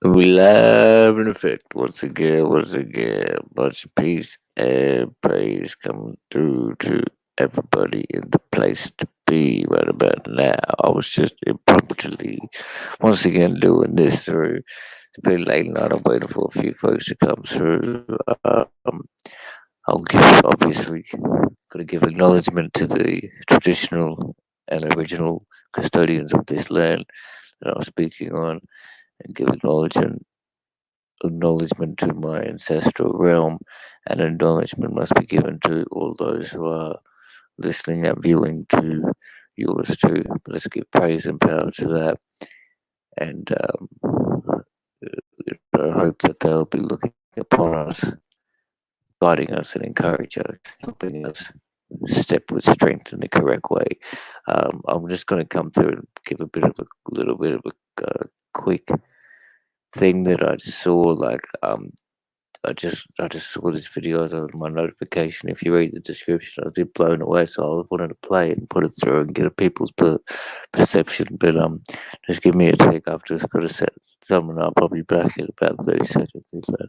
We live in effect once again. Much peace and praise coming through to everybody in the place to be right about now. I was just impromptu once again doing this through. It's been late night. I'm waiting for a few folks to come through. I'll give obviously gotta give acknowledgement to the traditional and original custodians of this land that I'm speaking on and give acknowledgement to my ancestral realm, and acknowledgement must be given to all those who are listening and viewing to yours too. Let's give praise and power to that, and I hope that they'll be looking upon us, guiding us, and encourage us, helping us step with strength in the correct way. I'm just going to come through and give a little bit of a quick thing that I saw, like I just saw this video as on my notification. If you read the description, I did blown away, so I wanted to play it and put it through and get a people's perception. But just give me a tick. I've just got to set someone up. I'll be back in about 30 seconds. Is that?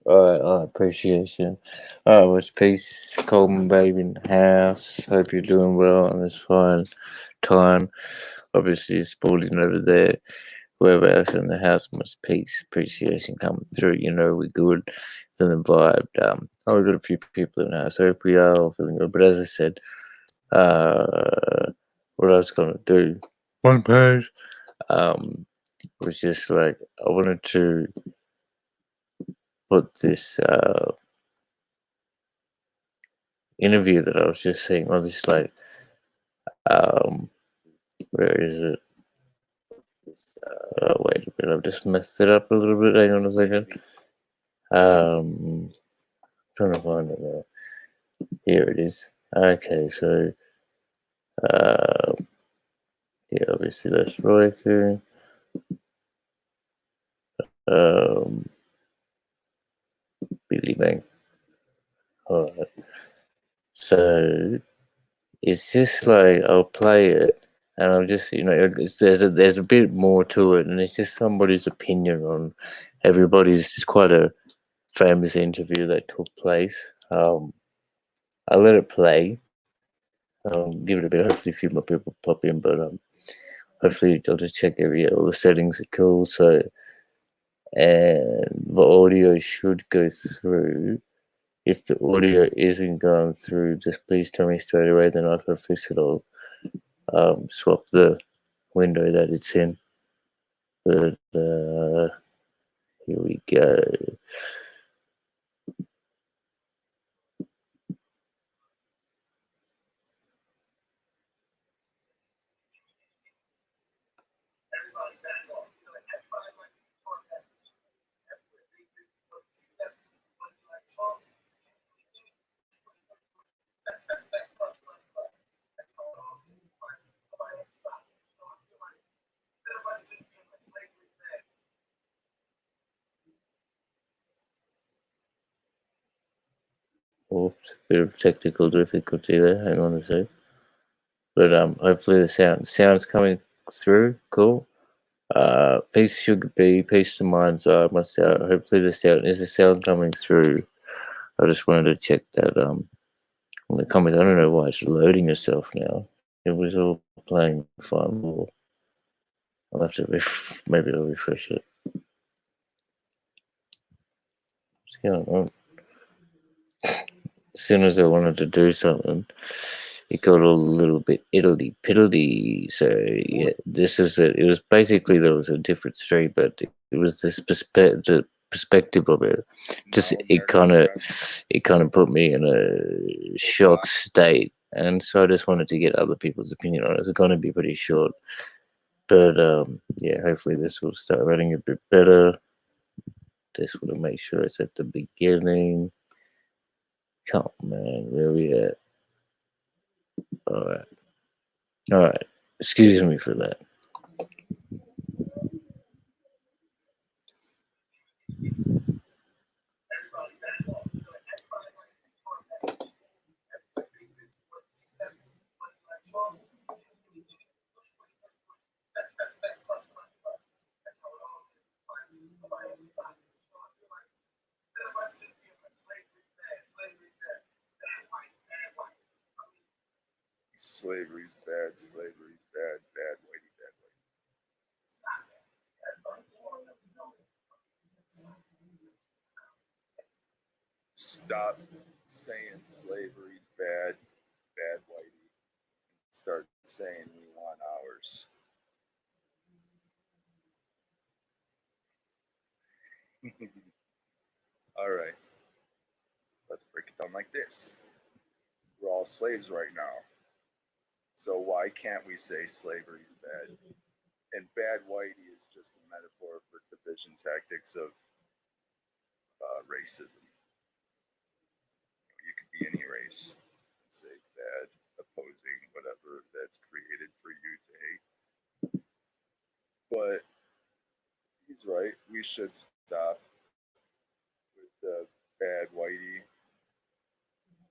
All right, appreciation. All right, much peace, Coleman baby in the house. Hope you're doing well on this fine time. Obviously, it's sporting over there. Whoever else in the house, much peace, appreciation coming through. You know, we're good, feeling vibed. We've got a few people in the house. Hope we are all feeling good. But as I said, what I was gonna do, one page, um, was just like I wanted to put this interview that I was just seeing on this like um, where is it? Wait a minute, I've just messed it up a little bit. Hang on a second. Trying to find it now. Here it is. Okay, so uh, yeah, obviously that's Roku. Um, Billy Bang. Alright. So it's just like I'll play it, and I'll just there's a bit more to it, and it's just somebody's opinion on everybody's. It's quite a famous interview that took place. I let it play. Give it a bit. Hopefully, a few more people pop in, but hopefully I'll just check all the settings are cool. So and the audio should go through. If the audio isn't going through, just please tell me straight away. Then I can fix it. I'll swap the window that it's in. But here we go. Oops, bit of technical difficulty there. Hang on a sec. But hopefully the sound's coming through. Cool. Peace, Sugar Bee. Peace to Mind's Eye. My sound. Hopefully the sound coming through. I just wanted to check that on the comments. I don't know why it's loading itself now. It was all playing fine. I'll have to maybe I'll refresh it. What's going on? As soon as I wanted to do something, it got all a little bit iddly piddly. So yeah, this was it. It was basically there was a different stream, but it was this perspective of it. Just it kind of put me in a shock state, and so I just wanted to get other people's opinion on it. It's going to be pretty short, but yeah, hopefully this will start running a bit better. Just want to make sure it's at the beginning. Come on, man, where we at? All right. All right. Excuse me for that. Slavery's bad, bad, whitey, bad, whitey. Stop saying slavery's bad, bad, whitey. Start saying we want ours. All right, let's break it down like this. We're all slaves right now. So why can't we say slavery's bad? And bad whitey is just a metaphor for division tactics of racism. You could be any race and say bad, opposing, whatever that's created for you to hate. But he's right. We should stop with the bad whitey,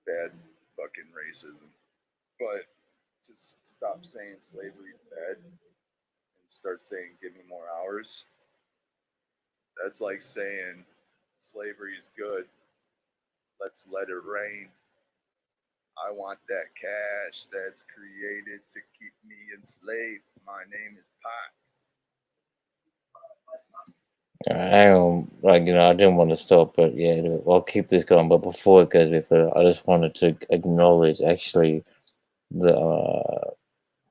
bad fucking racism. But just stop saying slavery's bad and start saying give me more hours. That's like saying slavery's good. Let's let it rain. I want that cash that's created to keep me enslaved. My name is Pot. I I didn't want to stop, but yeah, I'll keep this going. But before it goes any further, I just wanted to acknowledge actually the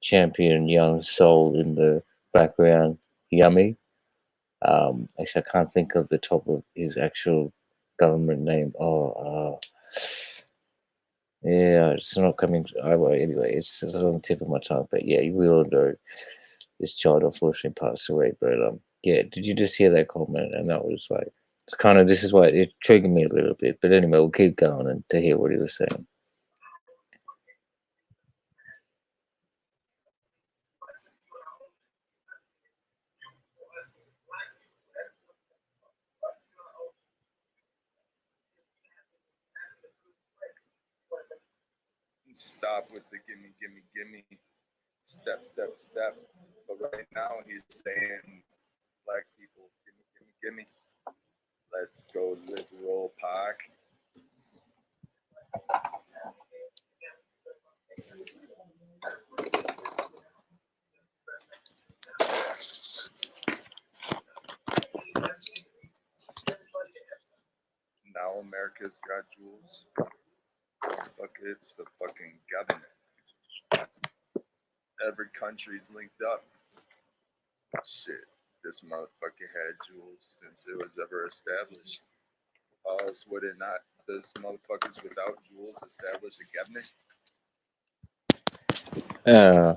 champion young soul in the background, Yummy. Actually, I can't think of the top of his actual government name. Yeah, it's not coming. Anyway, it's on the tip of my tongue. But yeah, we all know this child unfortunately passed away. But yeah, did you just hear that comment? And that was like, it's kind of this is why it triggered me a little bit. But anyway, we'll keep going and to hear what he was saying. Stop with the gimme, gimme, gimme, step, step, step. But right now he's saying black people, gimme, gimme, gimme. Let's go liberal park. Now America's got jewels. Fuck, it's the fucking government. Every country's linked up. Shit, this motherfucker had jewels since it was ever established. How else would it not? This motherfuckers without jewels establish a cabinet? Uh,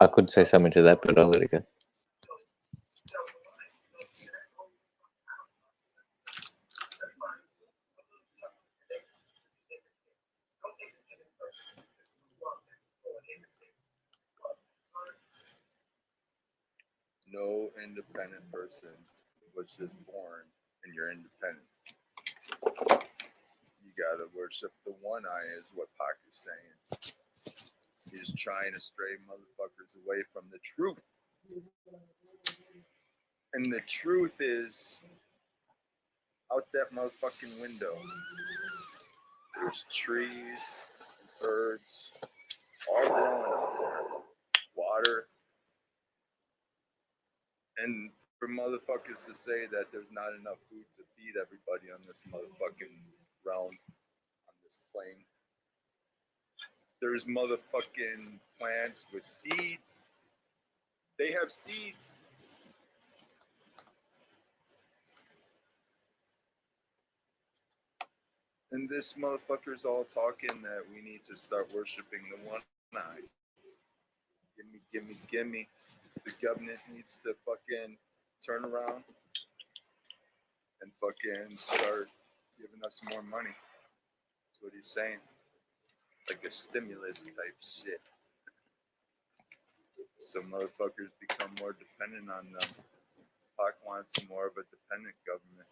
I could say something to that, but I'll let it go. No independent person was just born and you're independent. You gotta worship the one eye, is what Pac is saying. He's trying to stray motherfuckers away from the truth. And the truth is out that motherfucking window. There's trees and birds all growing out there. Water. And for motherfuckers to say that there's not enough food to feed everybody on this motherfucking realm, on this plane. There's motherfucking plants with seeds. They have seeds. And this motherfucker's all talking that we need to start worshiping the one eye. Gimme, gimme, gimme. The government needs to fucking turn around and fucking start giving us more money. That's what he's saying. Like a stimulus type shit. So motherfuckers become more dependent on them. Pac wants more of a dependent government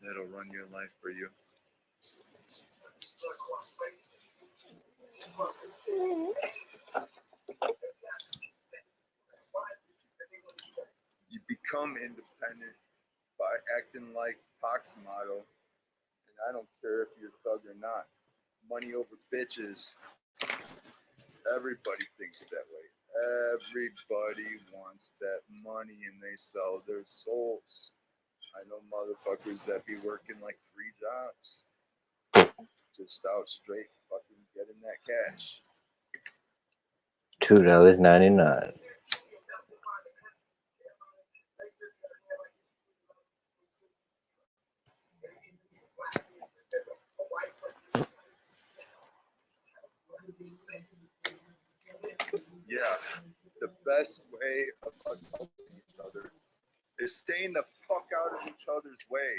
that'll run your life for you. You become independent by acting like Pac's motto, and I don't care if you're a thug or not. Money over bitches. Everybody thinks that way. Everybody wants that money and they sell their souls. I know motherfuckers that be working like 3 jobs. Just out straight fucking getting that cash. $2.99. Yeah, the best way of us helping each other is staying the fuck out of each other's way.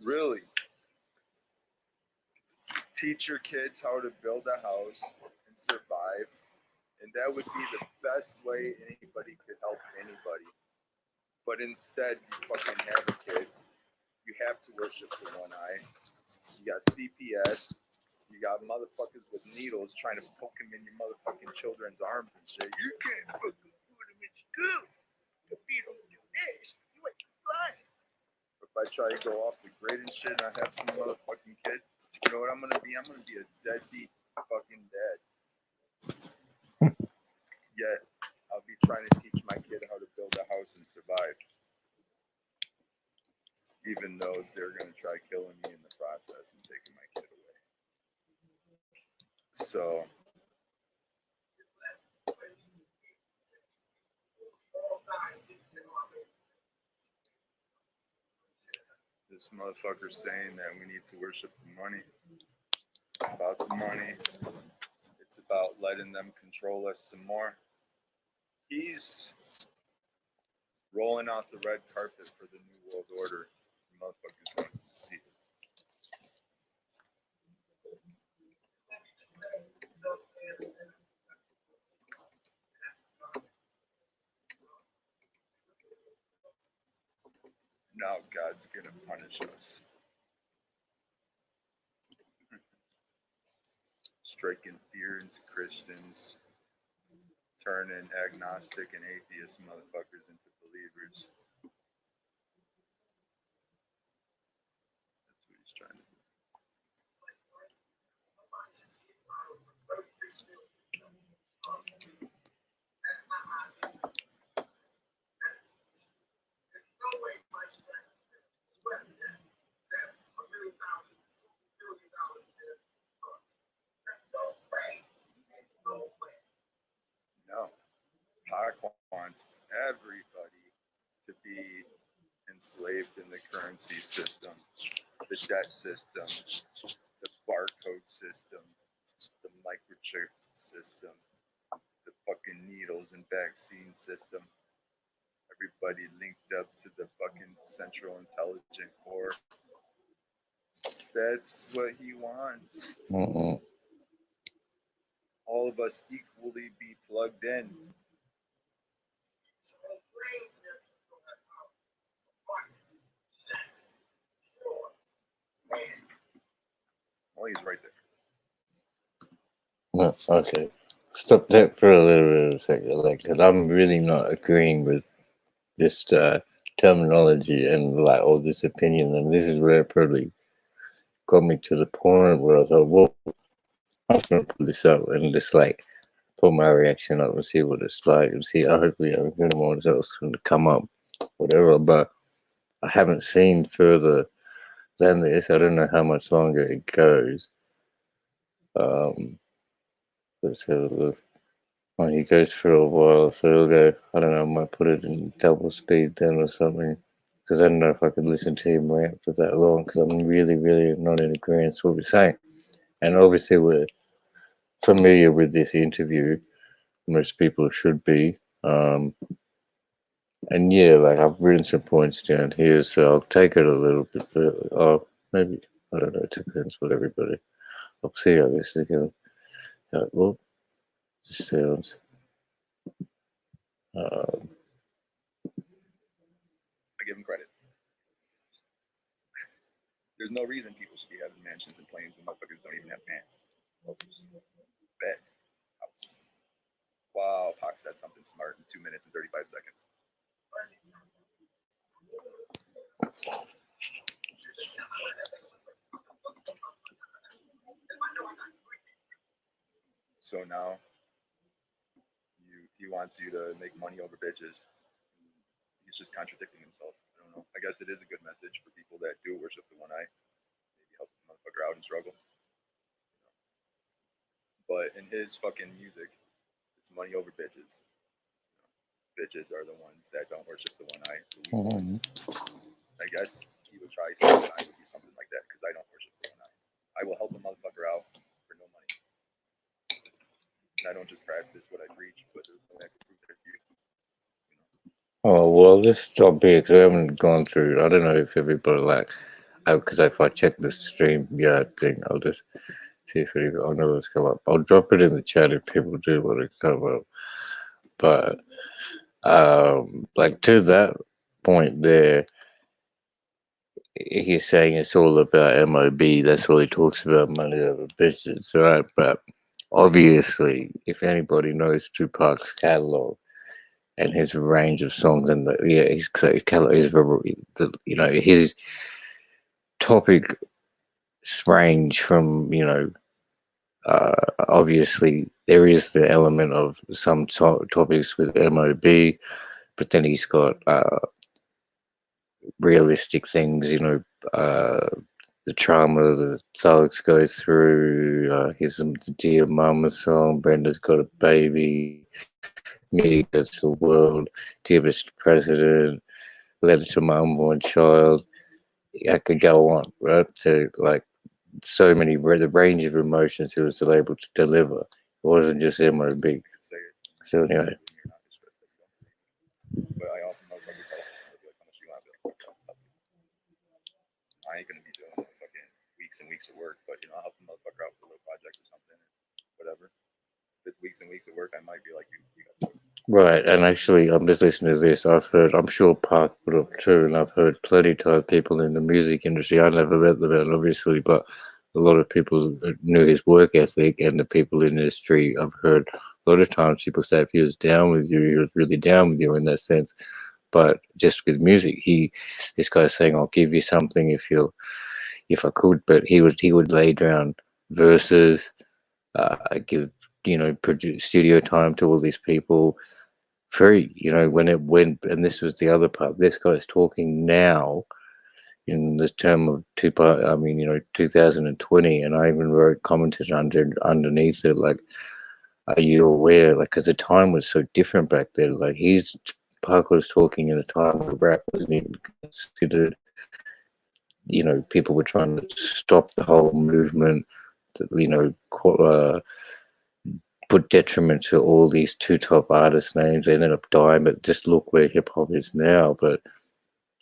Really. Teach your kids how to build a house and survive, and that would be the best way anybody could help anybody. But instead, you fucking have a kid. You have to worship the one eye. You got CPS. You got motherfuckers with needles trying to poke him in your motherfucking children's arms and shit. You can't fucking put him in school. If you don't do this, you ain't flying. If I try to go off the grid and shit and I have some motherfucking kid, you know what I'm gonna be? I'm gonna be a deadbeat fucking dad. Yet, I'll be trying to teach my kid how to build a house and survive. Even though they're gonna try killing me in the process and taking my kid away. So this motherfucker saying that we need to worship the money. About the money. It's about letting them control us some more. He's rolling out the red carpet for the New World Order. The motherfuckers want to see it. Now God's gonna punish us. Striking fear into Christians, turning agnostic and atheist motherfuckers into believers. That's what he's trying to do. No. Pac wants everybody to be enslaved in the currency system, the debt system, the barcode system, the microchip system, the fucking needles and vaccine system. Everybody linked up to the fucking Central Intelligent Corps. That's what he wants. All of us equally be plugged in. Okay. Stop that for a little bit of a second, like, because I'm really not agreeing with this terminology and like all this opinion, and this is where it probably got me to the point where I thought, well, I'm just gonna put this up and just like put my reaction up and see what it's like and see. I hope anyone else going to come up, whatever. But I haven't seen further than this. I don't know how much longer it goes. Um, let's have a look. Oh, he goes for a while, so he'll go. I don't know. I might put it in double speed then or something, because I don't know if I could listen to him rant for that long. Because I'm really, really not in agreement with what we're saying, and obviously we're familiar with this interview. Most people should be. And yeah, like I've written some points down here, so I'll take it a little bit. But, oh, maybe I don't know. It depends what everybody. I'll see how this is going. Well, this sounds. Um, I give him credit. There's no reason people should be having mansions and planes when motherfuckers don't even have pants. Bed, house. Wow, Pac said something smart in 2 minutes and 35 seconds. So now he wants you to make money over bitches. He's just contradicting himself. I don't know. I guess it is a good message for people that do worship the one eye. Maybe help the motherfucker out and struggle. But in his fucking music, it's money over bitches. Bitches are the ones that don't worship the one eye. mhm. I guess he would try something. I would do something like that because I don't worship the one eye. I will help a motherfucker out for no money. And I don't just practice what I preach, but there's no way I can prove that to you. Oh well, this stop here because I haven't gone through. I don't know if everybody like. Because if I check the stream, yeah, thing, I'll just see if it. I know what's come up. I'll drop it in the chat if people do want to come up. But like to that point there, he's saying it's all about MOB. That's all he talks about, money over bitches, right? But obviously, if anybody knows Tupac's catalog and his range of songs, and his catalog is very, his topic range from obviously there is the element of some topics with MOB, but then he's got realistic things, the trauma the thugs go through. Here's some Dear Mama song, Brenda's Got a Baby, Me Against the World, Dear Mr. President, Letter to My Unborn Child. I could go on, right? So, like, so many, the range of emotions he was able to deliver. It wasn't just MOB. So, anyway. But I often motherfuckers help. Like, how much you want to be? I ain't gonna be doing fucking weeks and weeks of work, but I'll help the motherfucker out for a little project or something, whatever. If it's weeks and weeks of work, I might be like, you got to. Right, and actually, I'm just listening to this. I'm sure Park put up too, and I've heard plenty of times people in the music industry. I never met the man, obviously, but a lot of people knew his work ethic, and the people in the industry, I've heard a lot of times people say if he was down with you, he was really down with you in that sense. But just with music, this guy's saying, "I'll give you something if I could," but he would lay down verses, give produce studio time to all these people free, when it went, and this was the other part. This guy's talking now in the term of two part. I mean, 2020, and I even commented underneath it, like, are you aware? Like, because the time was so different back then. Like, Parker was talking in a time where rap wasn't even considered. People were trying to stop the whole movement. Put detriment to all these two top artist names. They ended up dying, but just look where hip hop is now. But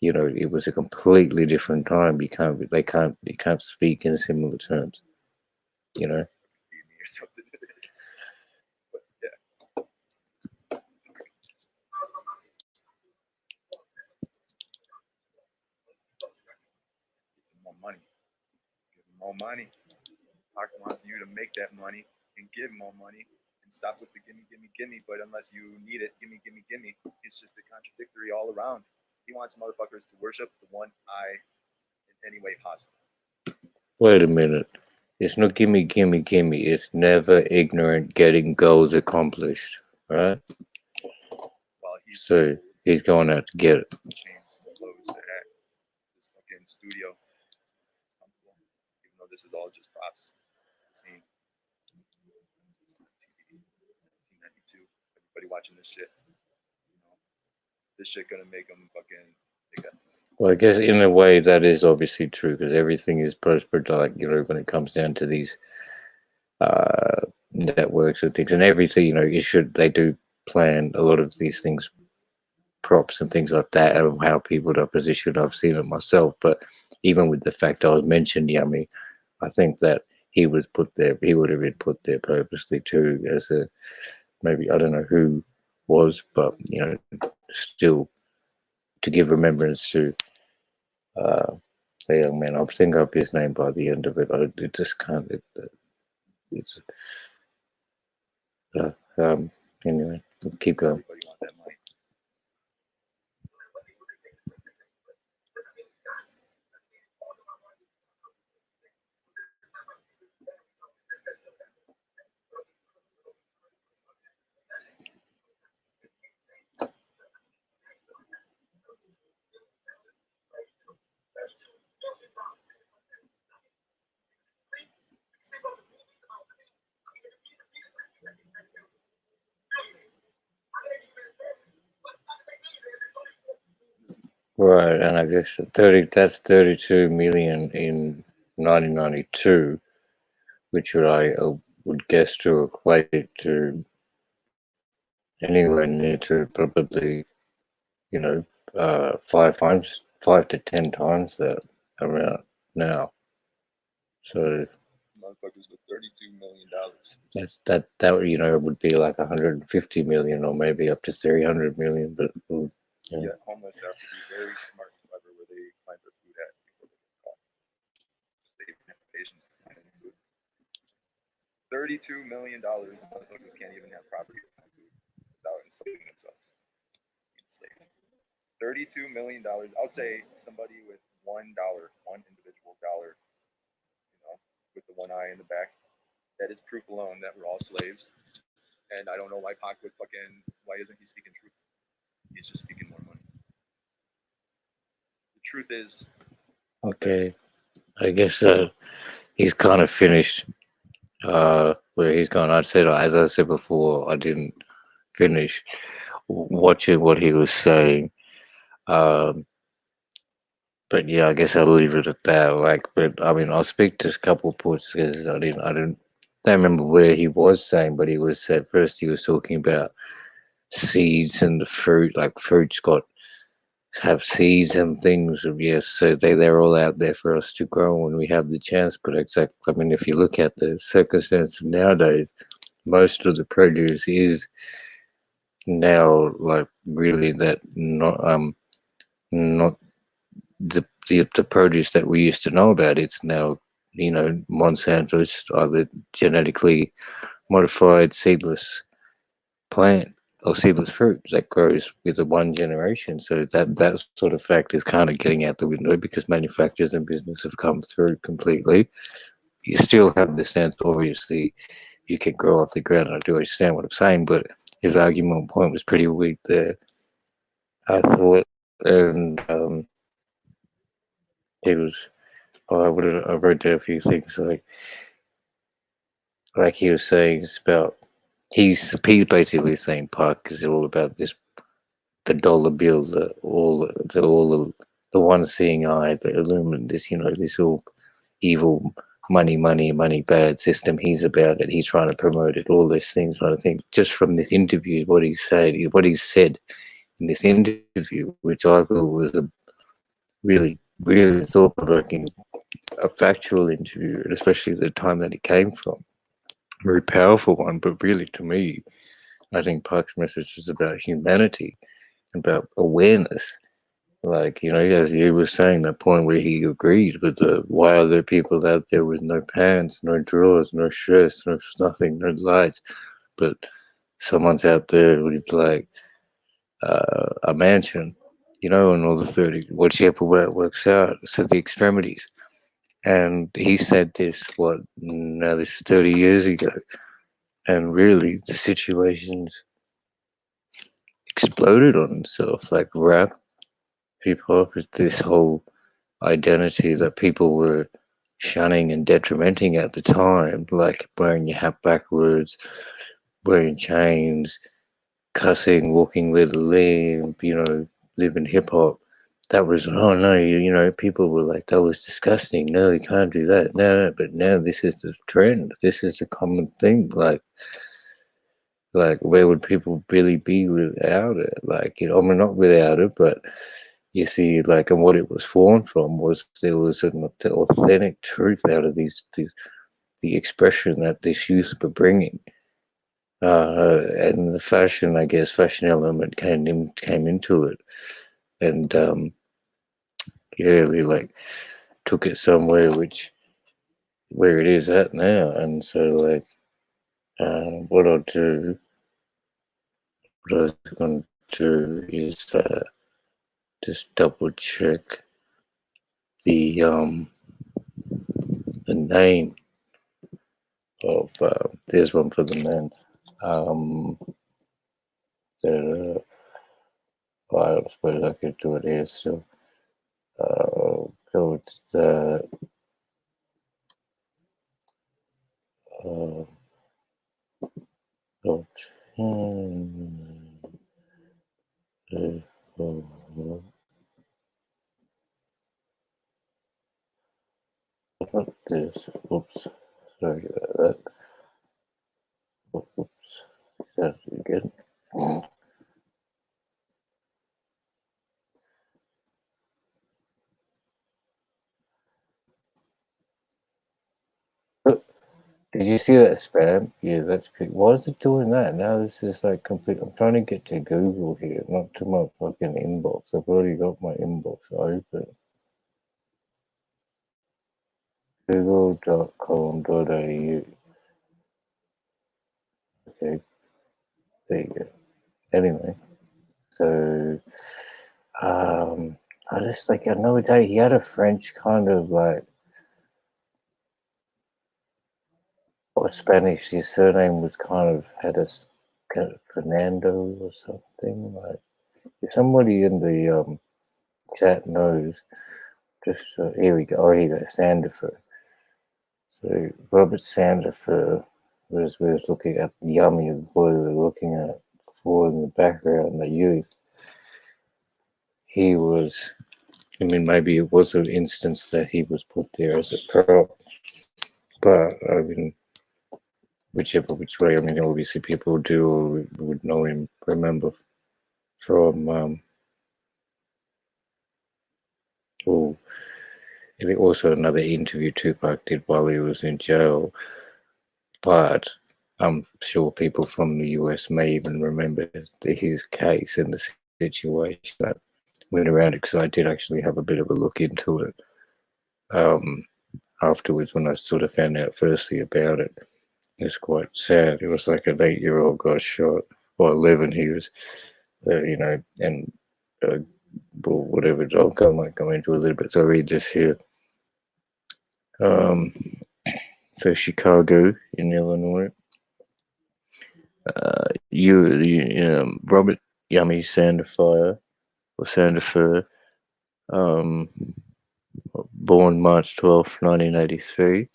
it was a completely different time. You can't speak in similar terms. You know. Feed me or something. But yeah, give him more money. Give him more money. Pac wants you to make that money and give more money and stop with the gimme, gimme, gimme. But unless you need it, gimme, gimme, gimme. It's just a contradictory all around. He wants motherfuckers to worship the one eye in any way possible. Wait a minute. It's not gimme, gimme, gimme. It's never ignorant getting goals accomplished, right? While he's So he's going out to get it. chains and clothes at this fucking studio. It's comfortable. Even though this is all just props. The scene. TV, 1992. Everybody watching this shit. You know, this shit gonna make them fucking. Well, I guess in a way that is obviously true because everything is post-product, when it comes down to these networks and things and everything, they do plan a lot of these things, props and things like that, and how people are positioned. I've seen it myself, but even with the fact I was mentioned Yummy, I think that he would have been put there purposely too, as a maybe I don't know who was, but still to give remembrance to the young man. I'll think up his name by the end of it. It just can't. It's anyway. Keep going. Everybody want that money. Right, and I guess that's 32 million in 1992, which would guess to equate to anywhere near to probably 5 to 10 times that amount now. So motherfuckers with $32 million. that would be like 150 million or maybe up to 300 million, but Yeah, homeless have to be very smart and clever where they find their food at before they get caught. They have patience to find any food. $32 million, motherfuckers can't even have property to find food without enslaving themselves. $32 million. I'll say somebody with $1, one individual dollar, with the one eye in the back. That is proof alone that we're all slaves. And I don't know why Pac would why isn't he speaking truth? He's just speaking more money. The truth is. Okay, I guess he's kind of finished where he's gone. As I said before, I didn't finish watching what he was saying. But yeah, I guess I'll leave it at that. But I mean, I'll speak to a couple of points because I don't remember where he was saying, but he was at first he was talking about seeds and the fruit, like fruits have seeds and things. Yes, so they're all out there for us to grow when we have the chance. But exactly, I mean, if you look at the circumstance of nowadays, most of the produce is now like really that not the produce that we used to know about. It's now Monsanto's either genetically modified seedless plant or seedless fruit that grows with the one generation. So that sort of fact is kind of getting out the window because manufacturers and business have come through completely. You still have the sense, obviously, you can grow off the ground. I do understand what I'm saying, but his argument point was pretty weak there, I thought. And he was, I wrote down a few things like he was saying, it's about, he's basically saying Park is all about this, the dollar bill, the one seeing eye, the illuminate this, this all evil money bad system. He's about it. He's trying to promote it. All these things. And I think just from this interview, what he said in this interview, which I thought was a really, really thought-provoking, a factual interview, and especially the time that it came from. Very powerful one, but really, to me, I think Park's message is about humanity, about awareness, Like, as he was saying, that point where he agreed with the why are there people out there with no pants, no drawers, no shirts, no nothing, no lights, but someone's out there with like a mansion, and all the 30, whichever way it works out, so the extremities. And he said this, what, now this is 30 years ago. And really, the situation's exploded on itself. Like rap, hip hop, is this whole identity that people were shunning and detrimenting at the time, like wearing your hat backwards, wearing chains, cussing, walking with a limp, living hip hop. That was, oh no, people were like, that was disgusting. No, you can't do that. No, no, but now this is the trend. This is the common thing. Like, where would people really be without it? Like, I mean, not without it, but you see, like, and what it was formed from was there was an authentic truth out of the expression that this youth were bringing. And the fashion, I guess, fashion element came into it, and yeah, they like took it somewhere where it is at now. And so, like, what I'll do, what I was going to do is just double check the um the name of there's one for the men. Um, the well, I suppose I could do it here. So go to the uh, go to not this. Oops, sorry about that. Oops, start it again. Did you see that spam? Yeah, that's why is it doing that? Now this is like complete. I'm trying to get to Google here, not to my fucking inbox. I've already got my inbox open. Google.com.au. Okay, there you go. Anyway, so I just like another day he had a French kind of like or Spanish. His surname was kind of had a kind of Fernando or something. Like if somebody in the chat knows, just here we go. Oh, here you go, Sandifer. So Robert Sandifer was looking at the yummy of the boy we were looking at before in the background, the youth. He was, I mean, maybe it was an instance that he was put there as a prop, but I mean, whichever which way, I mean, obviously people do would know him, remember from, oh, and also another interview Tupac did while he was in jail. But I'm sure people from the US may even remember his case and the situation that went around it, because I did actually have a bit of a look into it afterwards when I sort of found out firstly about it. It's quite sad. It was like an 8-year-old got shot, or 11. He was, and well, whatever. Might go into a little bit. So I read this here. Um, so Chicago in Illinois. Robert Yummy Sandifer, um, born March 12th, 1983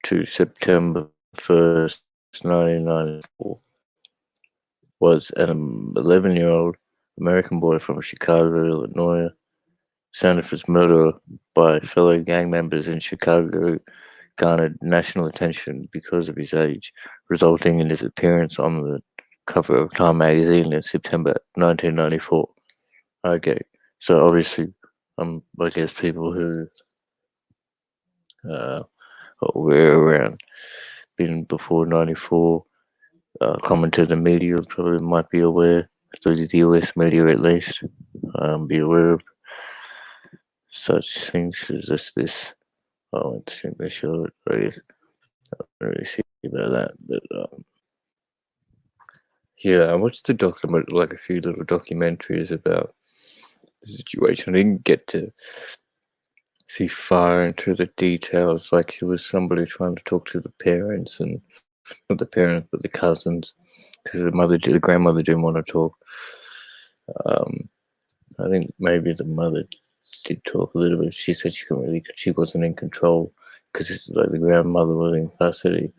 to September 1st, 1994, was an 11-year-old American boy from Chicago, Illinois. Sandifer's murder by fellow gang members in Chicago garnered national attention because of his age, resulting in his appearance on the cover of Time magazine in September 1994. Okay, so obviously, I guess people who were around, been before '94, common to the media, probably might be aware through the US media at least. be aware of such things as this. I went to think they showed, but I don't really see about that. But yeah, I watched the document, like a few little documentaries about the situation. I didn't get to see far into the details. Like it was somebody trying to talk to the parents, and not the parents, but the cousins, because the grandmother didn't want to talk. Um, I think maybe the mother did talk a little bit. She said she wasn't in control because like the grandmother was in custody.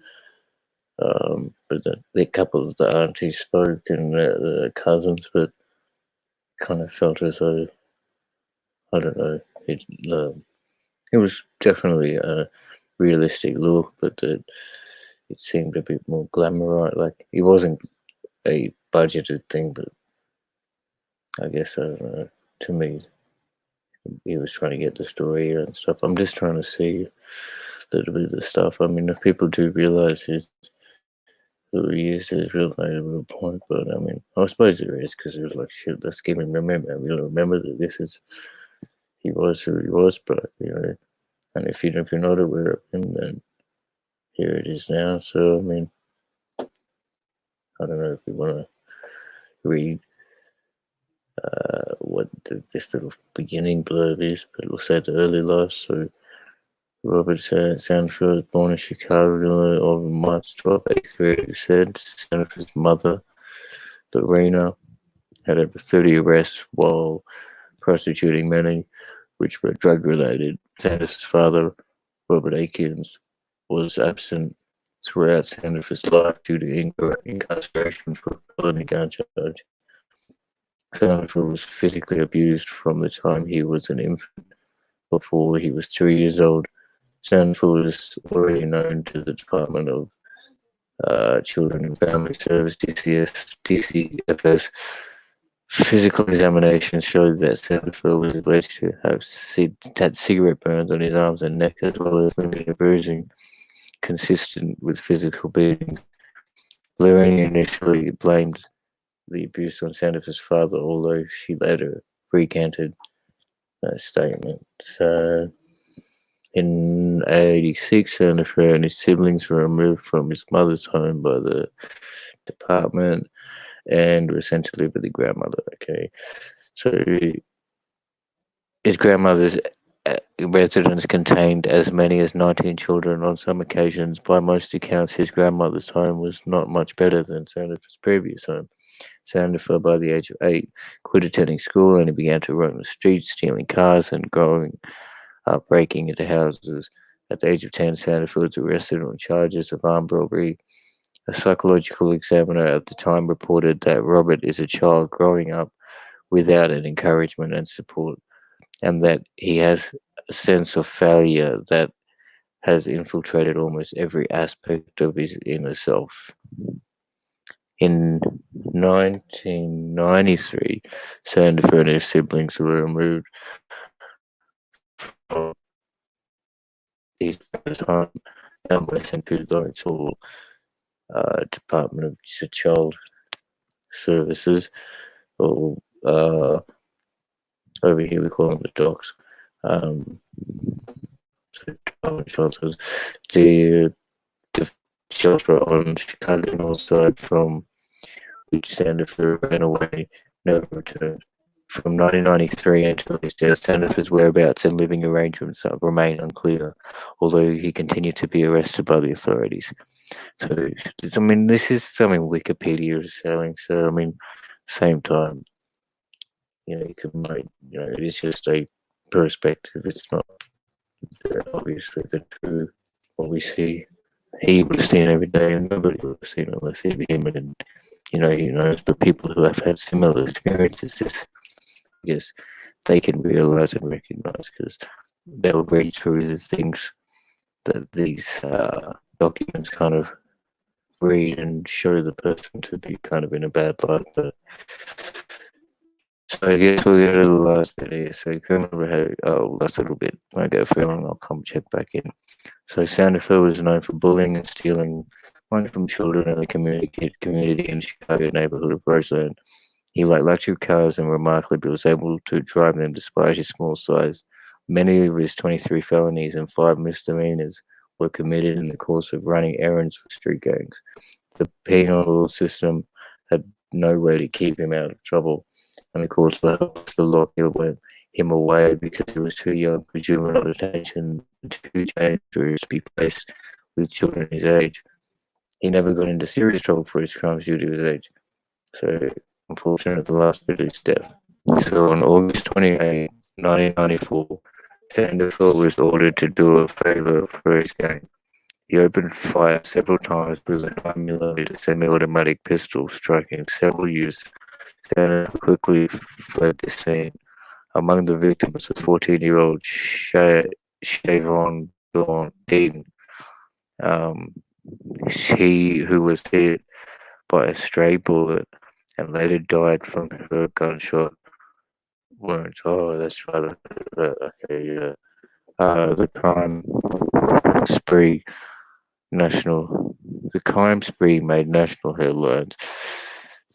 But the couple of the aunties spoke and the cousins, but kind of felt as though I don't know. It was definitely a realistic look, but it seemed a bit more glamorized. Like it wasn't a budgeted thing, but I guess I don't know. To me, he was trying to get the story and stuff. I'm just trying to see a little bit of the stuff. I mean, if people do realize who he is, there's real point. But I mean, I suppose there is because it was like shit. Let's give him remember. We'll remember that this is he was who he was, but and if you're not aware of him, then here it is now. So I mean, I don't know if you want to read what this little beginning blurb is, but it'll say the early life. So Robert Sanford was born in Chicago, Illinois on March 12, 1983. Said Sanford's mother, Lorena, had over 30 arrests while prostituting, many which were drug related. Sanford's father, Robert Akins, was absent throughout Sanford's life due to incarceration for a felony gun charge. Sanford was physically abused from the time he was an infant before he was 3 years old. Sanford was already known to the Department of Children and Family Service (DCFS). Physical examinations showed that Sanford was alleged to have had cigarette burns on his arms and neck, as well as limited bruising consistent with physical beatings. Lorraine initially blamed the abuse on Sanford's father, although she later recanted that statement. So, in 86, Sanford and his siblings were removed from his mother's home by the department and were sent to live with the grandmother. Okay, so his grandmother's residence contained as many as 19 children. On some occasions, by most accounts, his grandmother's home was not much better than Sanford's previous home. Sanford, by the age of 8, quit attending school and he began to roam the streets, stealing cars and growing up, breaking into houses. At the age of 10, Sanford was arrested on charges of armed robbery. A psychological examiner at the time reported that Robert is a child growing up without an encouragement and support, and that he has a sense of failure that has infiltrated almost every aspect of his inner self. In 1993, Sanford and his siblings were removed from his parents' home and were sent to the Department of Child Services, or over here we call them the docs. So Department of Child Services. The shelter on Chicago North Side from which Sanford ran away, never returned. From 1993 until his death, Sanford's whereabouts and living arrangements remain unclear, although he continued to be arrested by the authorities. So, I mean, this is something Wikipedia is selling. So, I mean, same time, you can make, it is just a perspective. It's not obviously the true what we see. He would have seen every day, and nobody would have seen it unless it be him. And he knows. But people who have had similar experiences, I guess, they can realize and recognize because they'll read through the things that these documents kind of read and show the person to be kind of in a bad light. But so I guess we'll go to the last bit here. So criminal behavior. Oh, last little bit. I go for long. I'll come check back in. So Sanford was known for bullying and stealing money from children in the community in Chicago neighborhood of Roseland. He liked luxury cars and remarkably was able to drive them despite his small size. Many of his 23 felonies and 5 misdemeanors were committed in the course of running errands for street gangs. The penal system had no way to keep him out of trouble, and the courts were helpless to lock him away because he was too young for juvenile detention and too dangerous to be placed with children his age. He never got into serious trouble for his crimes due to his age. So, unfortunately, the last bit of his death. So, on August 28, 1994, Sanderford was ordered to do a favor for his gang. He opened fire several times with a 9mm semi-automatic pistol, striking several youths. Sanderford quickly fled the scene. Among the victims was 14-year-old Shavon Dean. Um, who was hit by a stray bullet and later died from her gunshot wounds. Oh, that's rather okay. Yeah. The spree national. The crime spree made national headlines.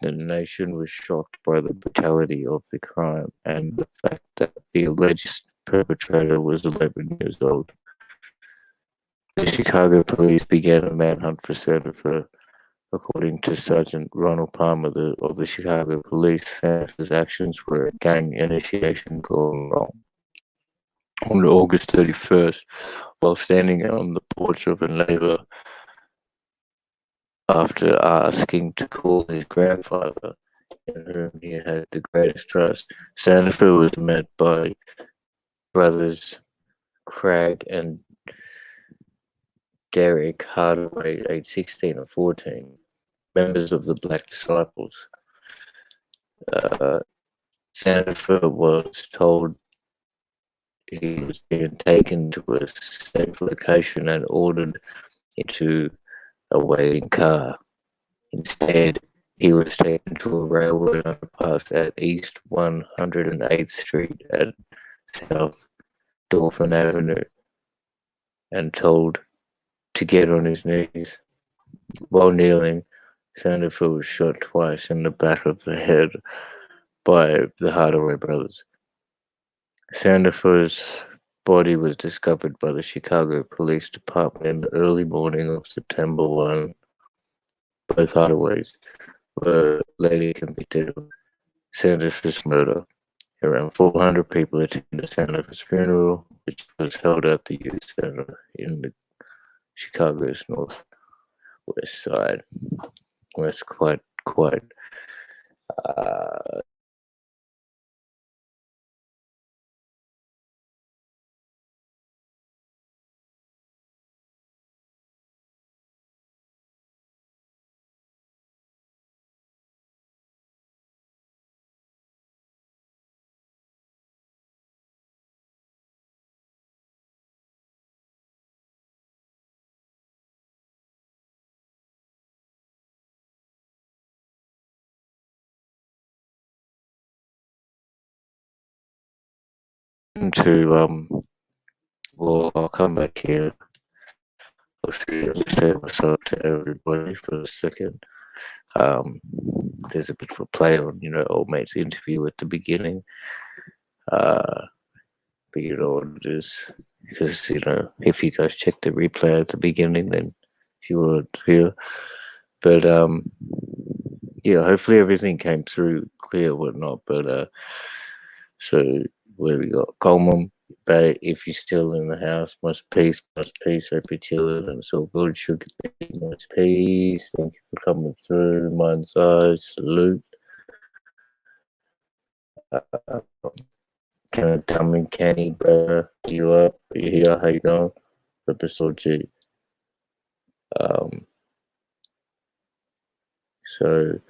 The nation was shocked by the brutality of the crime and the fact that the alleged perpetrator was 11 years old. The Chicago police began a manhunt for Sandifer. According to Sergeant Ronald Palmer of the Chicago Police, Sandifer's actions were a gang initiation gone wrong. On August 31st, while standing on the porch of a neighbor after asking to call his grandfather, in whom he had the greatest trust, Sandifer was met by brothers Craig and Derek Hardaway, aged 16 and 14, members of the Black Disciples. Sandifer was told he was being taken to a safe location and ordered into a waiting car. Instead, he was taken to a railway underpass at East 108th Street and South Dolphin Avenue and told to get on his knees. While kneeling, Sandifer was shot twice in the back of the head by the Hardaway brothers. Sandifer's body was discovered by the Chicago Police Department in the early morning of September 1. Both Hardaways were later convicted of Sandifer's murder. Around 400 people attended Sandifer's funeral, which was held at the Youth Center in the Chicago's northwest side. Well, it's quite uh, I'll come back here. I'll say what's up to everybody for a second. Um, there's a bit of a play on, old mate's interview at the beginning. But you know what it is, because if you guys check the replay at the beginning, then you would hear. But yeah, hopefully everything came through clear, whatnot. But so where we got Coleman. But if you're still in the house, much peace. Hope you're chilling and it's all good. Sugar Bee, much peace. Thank you for coming through. Mind's eye, salute. Kind of dumb and canny, brother. You up? Are you here? How you going? Episode G. So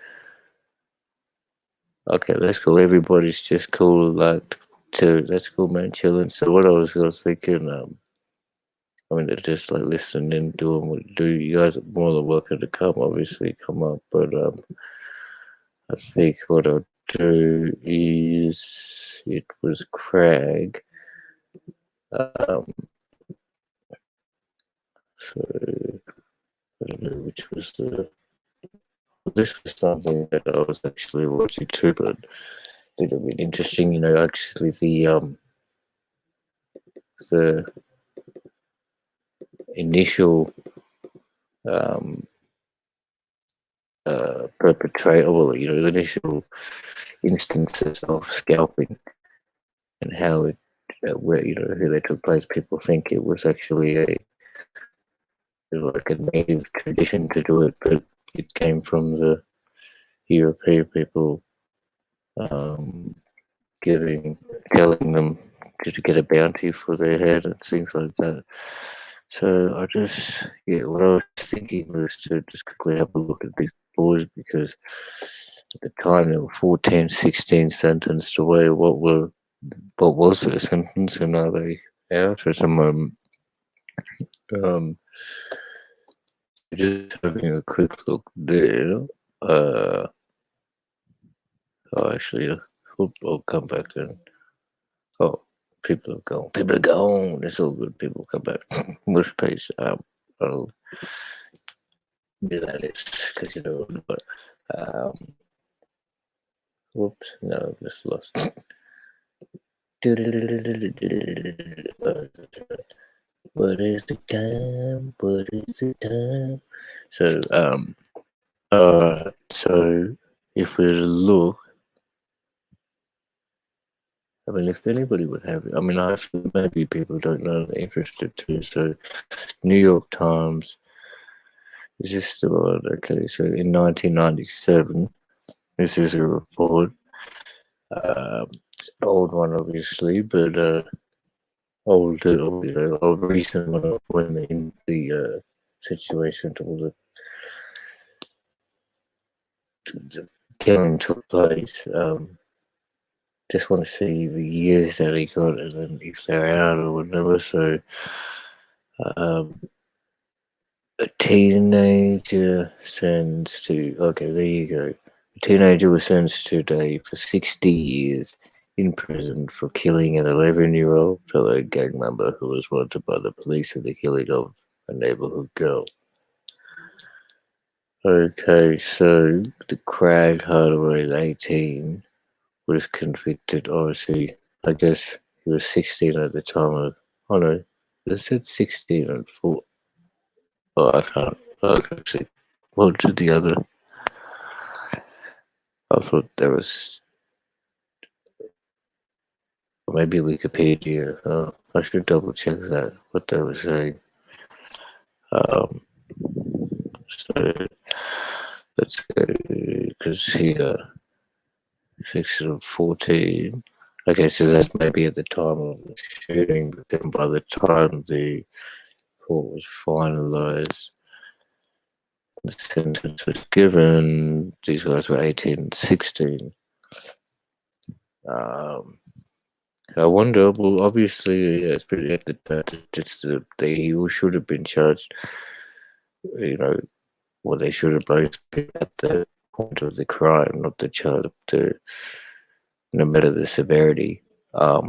okay, that's cool. Everybody's just cool, like that's cool, man. Chilling. So what I was thinking, they're just like listening, doing what you do. You guys are more than welcome to come. Obviously, come up. But I think what I'll do is it was Craig. So I don't know which was the this was something that I was actually watching too, but a little bit interesting. You know, actually the initial um, perpetrator, well, you know, the initial instances of scalping and how it, where you know, who they took place. People think it was actually like a native tradition to do it, but it came from the European people um, giving, telling them to get a bounty for their head and things like that. So I just, yeah, what I was thinking was to just quickly have a look at these boys because at the time they were 14, 16 sentenced away. What was their sentence and are they out at the moment? Um, just having a quick look there. Uh, actually, I'll come back and oh, people are gone. People are gone. It's all good. People come back. Which page? I'll do that because you know but whoops, no, I just lost. What is the time? What is the time? So so if we look, I mean, if anybody would have it, I mean, maybe people don't know they're interested too. So, New York Times is this the one? Okay, so in 1997, this is a report. It's an old one, obviously, but old, you know, a recent one of when in the situation to the killing took place. Just want to see the years that he got and then if they're out or whatever. So, um, a teenager sentenced to, okay, there you go. A teenager was sentenced today for 60 years in prison for killing an 11-year-old fellow gang member who was wanted by the police for the killing of a neighborhood girl. Okay, so the Craig Hardaway, 18, was convicted. Obviously, I guess he was 16 at the time of. Oh no, they said 16 and 4. Oh, I can't. Actually, what did the other? I thought there was maybe Wikipedia. I should double check that what they were saying. Um, so let's go because here 6 and 14. Okay, so that's maybe at the time of the shooting, but then by the time the court was finalised, the sentence was given. These guys were 18 and 16. Um, I wonder. Well, obviously, yeah, it's pretty at the he should have been charged. You know, well, they should have both been at the point of the crime, not the charge. No matter the severity, not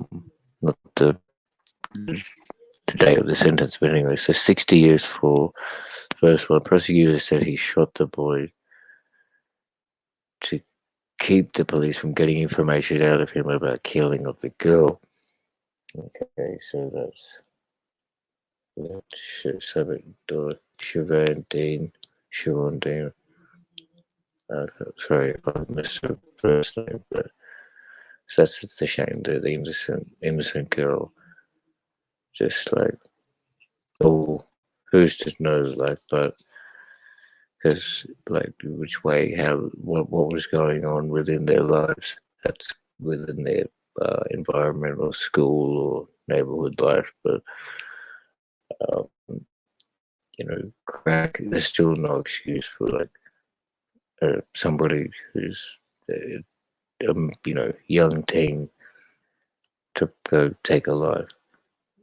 the day of the sentence. But anyway, so 60 years for first one. Prosecutor said he shot the boy to keep the police from getting information out of him about killing of the girl. Okay, so that's Siobhan Dean. Sorry if I missed her first name, but so that's it's a shame. The innocent girl, just like oh, who's to know? Like, but because like which way, how, what was going on within their lives? That's within their environment or school or neighborhood life, but um, you know, crack. There's still no excuse for like somebody who's you know, young teen to go take a life,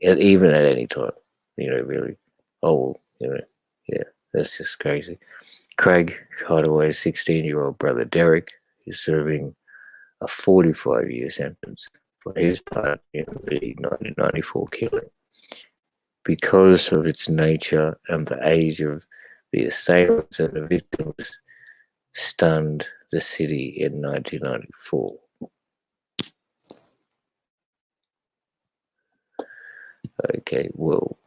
even at any time. You know, really. Oh, you know, yeah, that's just crazy. Craig Hardaway's 16-year-old brother Derek is serving a 45-year sentence for his part in the 1994 killing. Because of its nature and the age of the assailants and the victims, stunned the city in 1994? Okay, well,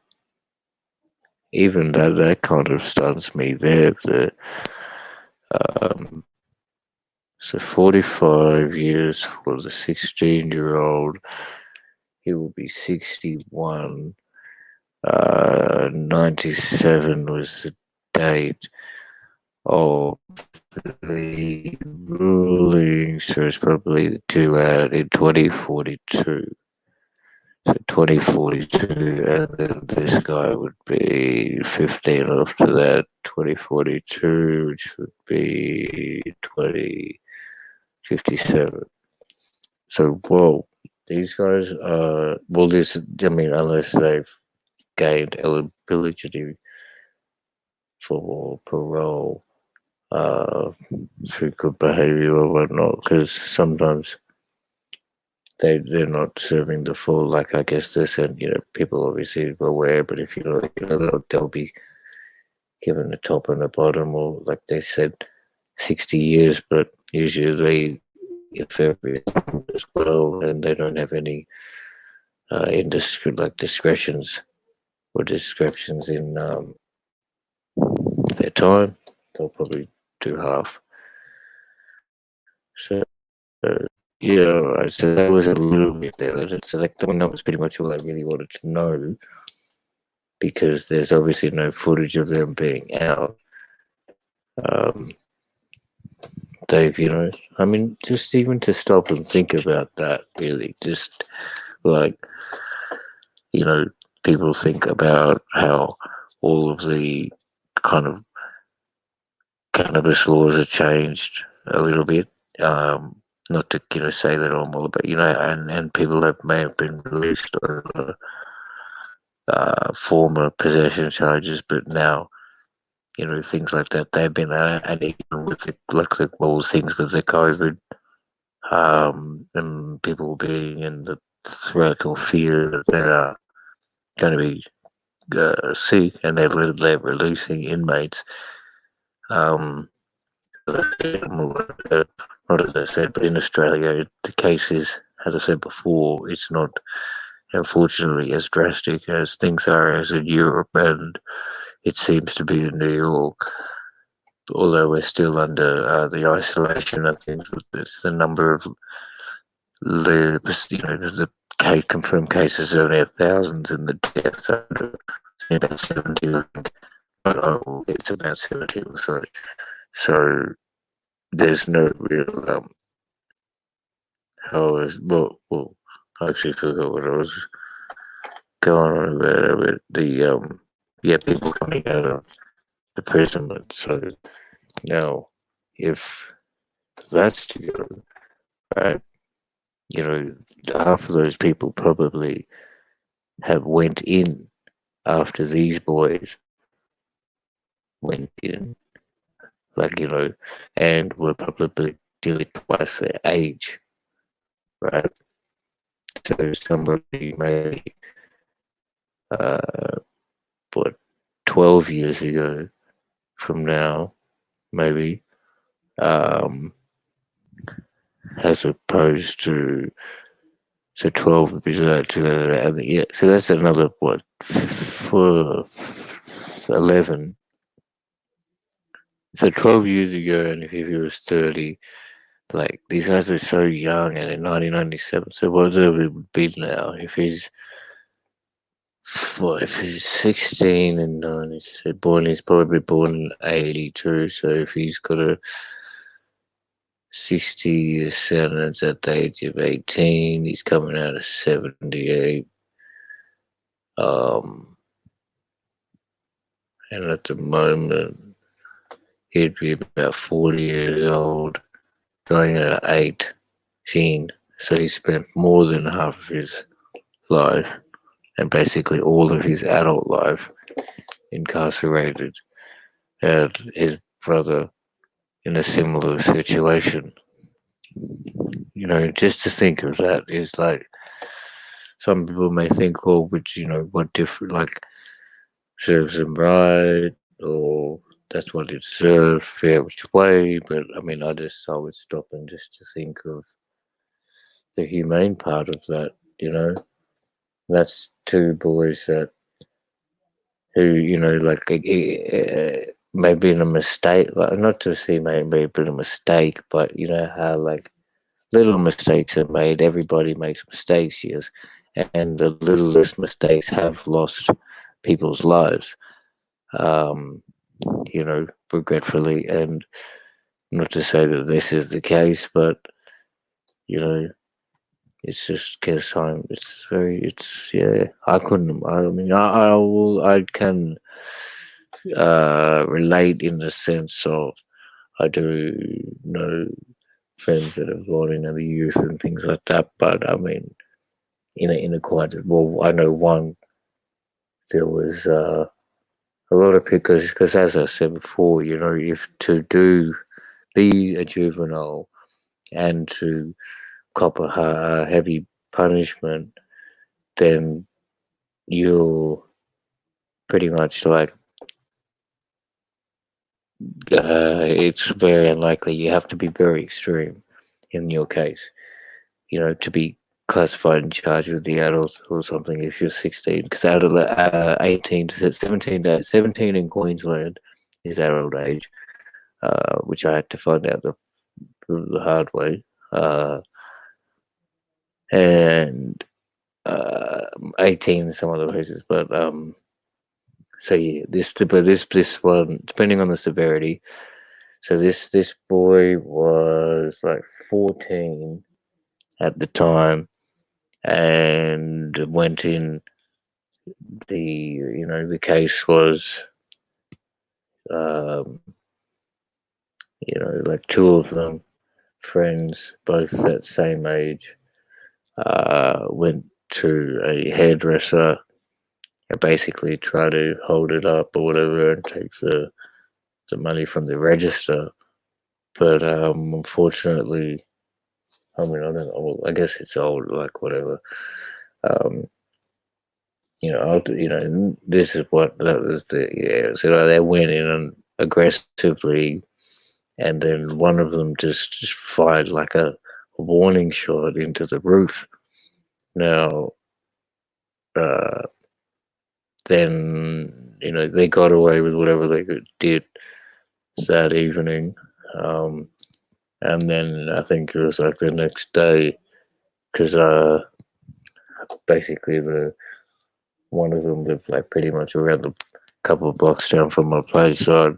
even that kind of stuns me there. Um, so 45 years for the 16-year-old. He will be 61. 97 was the date of the ruling, so it's probably too loud in 2042. So 2042, and then this guy would be 15 after that, 2042, which would be 2057. So, whoa, these guys are, well, this, I mean, unless they've gained eligibility for parole through good behavior or whatnot, because sometimes they're not serving the full, like, I guess this, and people obviously are aware, but if they'll be given a top and a bottom, or like they said 60 years, but usually if they're as well and they don't have any discretions or descriptions in their time, they'll probably do half. So yeah, so that was a little bit there. It's like that was pretty much all I really wanted to know, because there's obviously no footage of them being out. Um, Dave, I mean, just even to stop and think about that, really, just like, you know, people think about how all of the kind of cannabis laws have changed a little bit. Not to say that I'm all about, and people that may have been released over former possession charges, but now things like that they've been and even with things with the COVID, and people being in the threat or fear that they're going to be sick, and they're releasing inmates. Not as I said, but in Australia, the case is, as I said before, it's not unfortunately as drastic as things are as in Europe, and it seems to be in New York. Although we're still under the isolation, I think it's the number of the confirmed cases are only thousands, and the deaths are about 70. I think. It's about 70. Sorry. So there's no real how is well I actually forgot what I was going on about the people coming out of imprisonment. So now, if that's to go, right, half of those people probably have went in after these boys went in, like, and were probably nearly twice their age, right? So somebody maybe, uh, what, 12 years ago from now, maybe, as opposed to, so 12 would be that, yeah, so that's another, what, for 11. So 12 years ago, and if he was 30, like, these guys are so young, and in 1997, so whatever it would be now, if he's 16 and 9, he's probably born in 82, so if he's got a 60 sentence at the age of 18, he's coming out of 78. And at the moment, he'd be about 40 years old, going at 18. So he spent more than half of his life, and basically all of his adult life, incarcerated, and his brother in a similar situation. Just to think of that is like, some people may think, oh, which, what different, like, serves them right, or that's what it deserved, fair which way. But I mean, I would stop and just to think of the humane part of that. You know, that's two boys that who like maybe in a mistake, like not to say maybe been a mistake, but you know how like little mistakes are made. Everybody makes mistakes, yes, and the littlest mistakes have lost people's lives. Um, regretfully, and not to say that this is the case, but you know, it's just because time. It's very. It's yeah. I couldn't. I mean, I will. I can relate in the sense of I do know friends that have gone into the youth and things like that. But I mean, in a quite well, I know one. There was a lot of people because as I said before, if to do be a juvenile and to cop a heavy punishment, then you're pretty much like it's very unlikely. You have to be very extreme in your case, to be classified and charged with the adults or something if you're 16. Because out of the 18 to 17 in Queensland is adult age, which I had to find out the hard way. And 18 in some other places, but so yeah, this one, depending on the severity. So this boy was like 14 at the time, and went in. The case was um, like two of them friends, both that same age, went to a hairdresser and basically try to hold it up or whatever and take the money from the register. But unfortunately, I mean, I don't know. Well, I guess it's old, like whatever. Um, this is what that was the yeah. So they went in and aggressively, and then one of them just fired like a warning shot into the roof. Now, uh, then they got away with whatever they did that evening. And then I think it was like the next day, because basically the one of them lived like pretty much around a couple of blocks down from my place, so I'd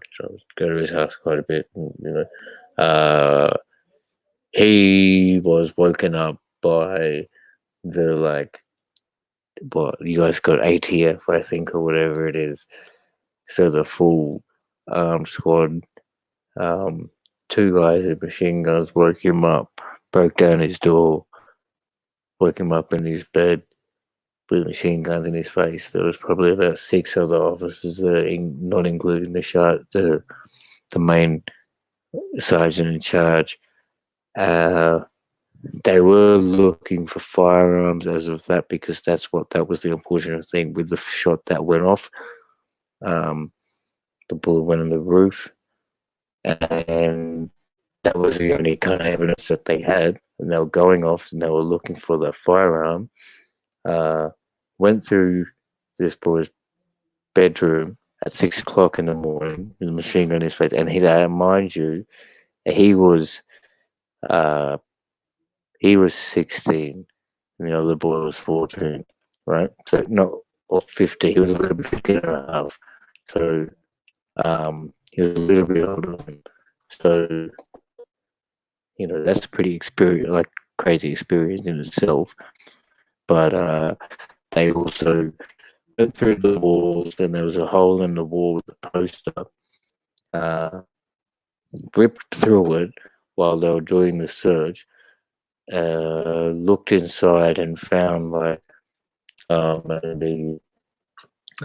go to his house quite a bit. And, he was woken up by the like what you guys got ATF, I think, or whatever it is. So the full squad, um, two guys with machine guns woke him up, broke down his door, woke him up in his bed with machine guns in his face. There was probably about six other officers there, not including the main sergeant in charge. Uh, they were looking for firearms as of that, because that was the unfortunate thing with the shot that went off. Um, the bullet went in the roof, and that was the only kind of evidence that they had. And they were going off, and they were looking for the firearm. Went through this boy's bedroom at 6 o'clock in the morning with a machine gun in his face, and mind you, he was uh, he was 16, and the other boy was 14, right? So not or 50. He was a little bit 15 and a half. So he was a little bit older than him. So that's a pretty like crazy experience in itself. But they also went through the walls, and there was a hole in the wall with a poster. Uh, Ripped through it while they were doing the search. Looked inside and found like maybe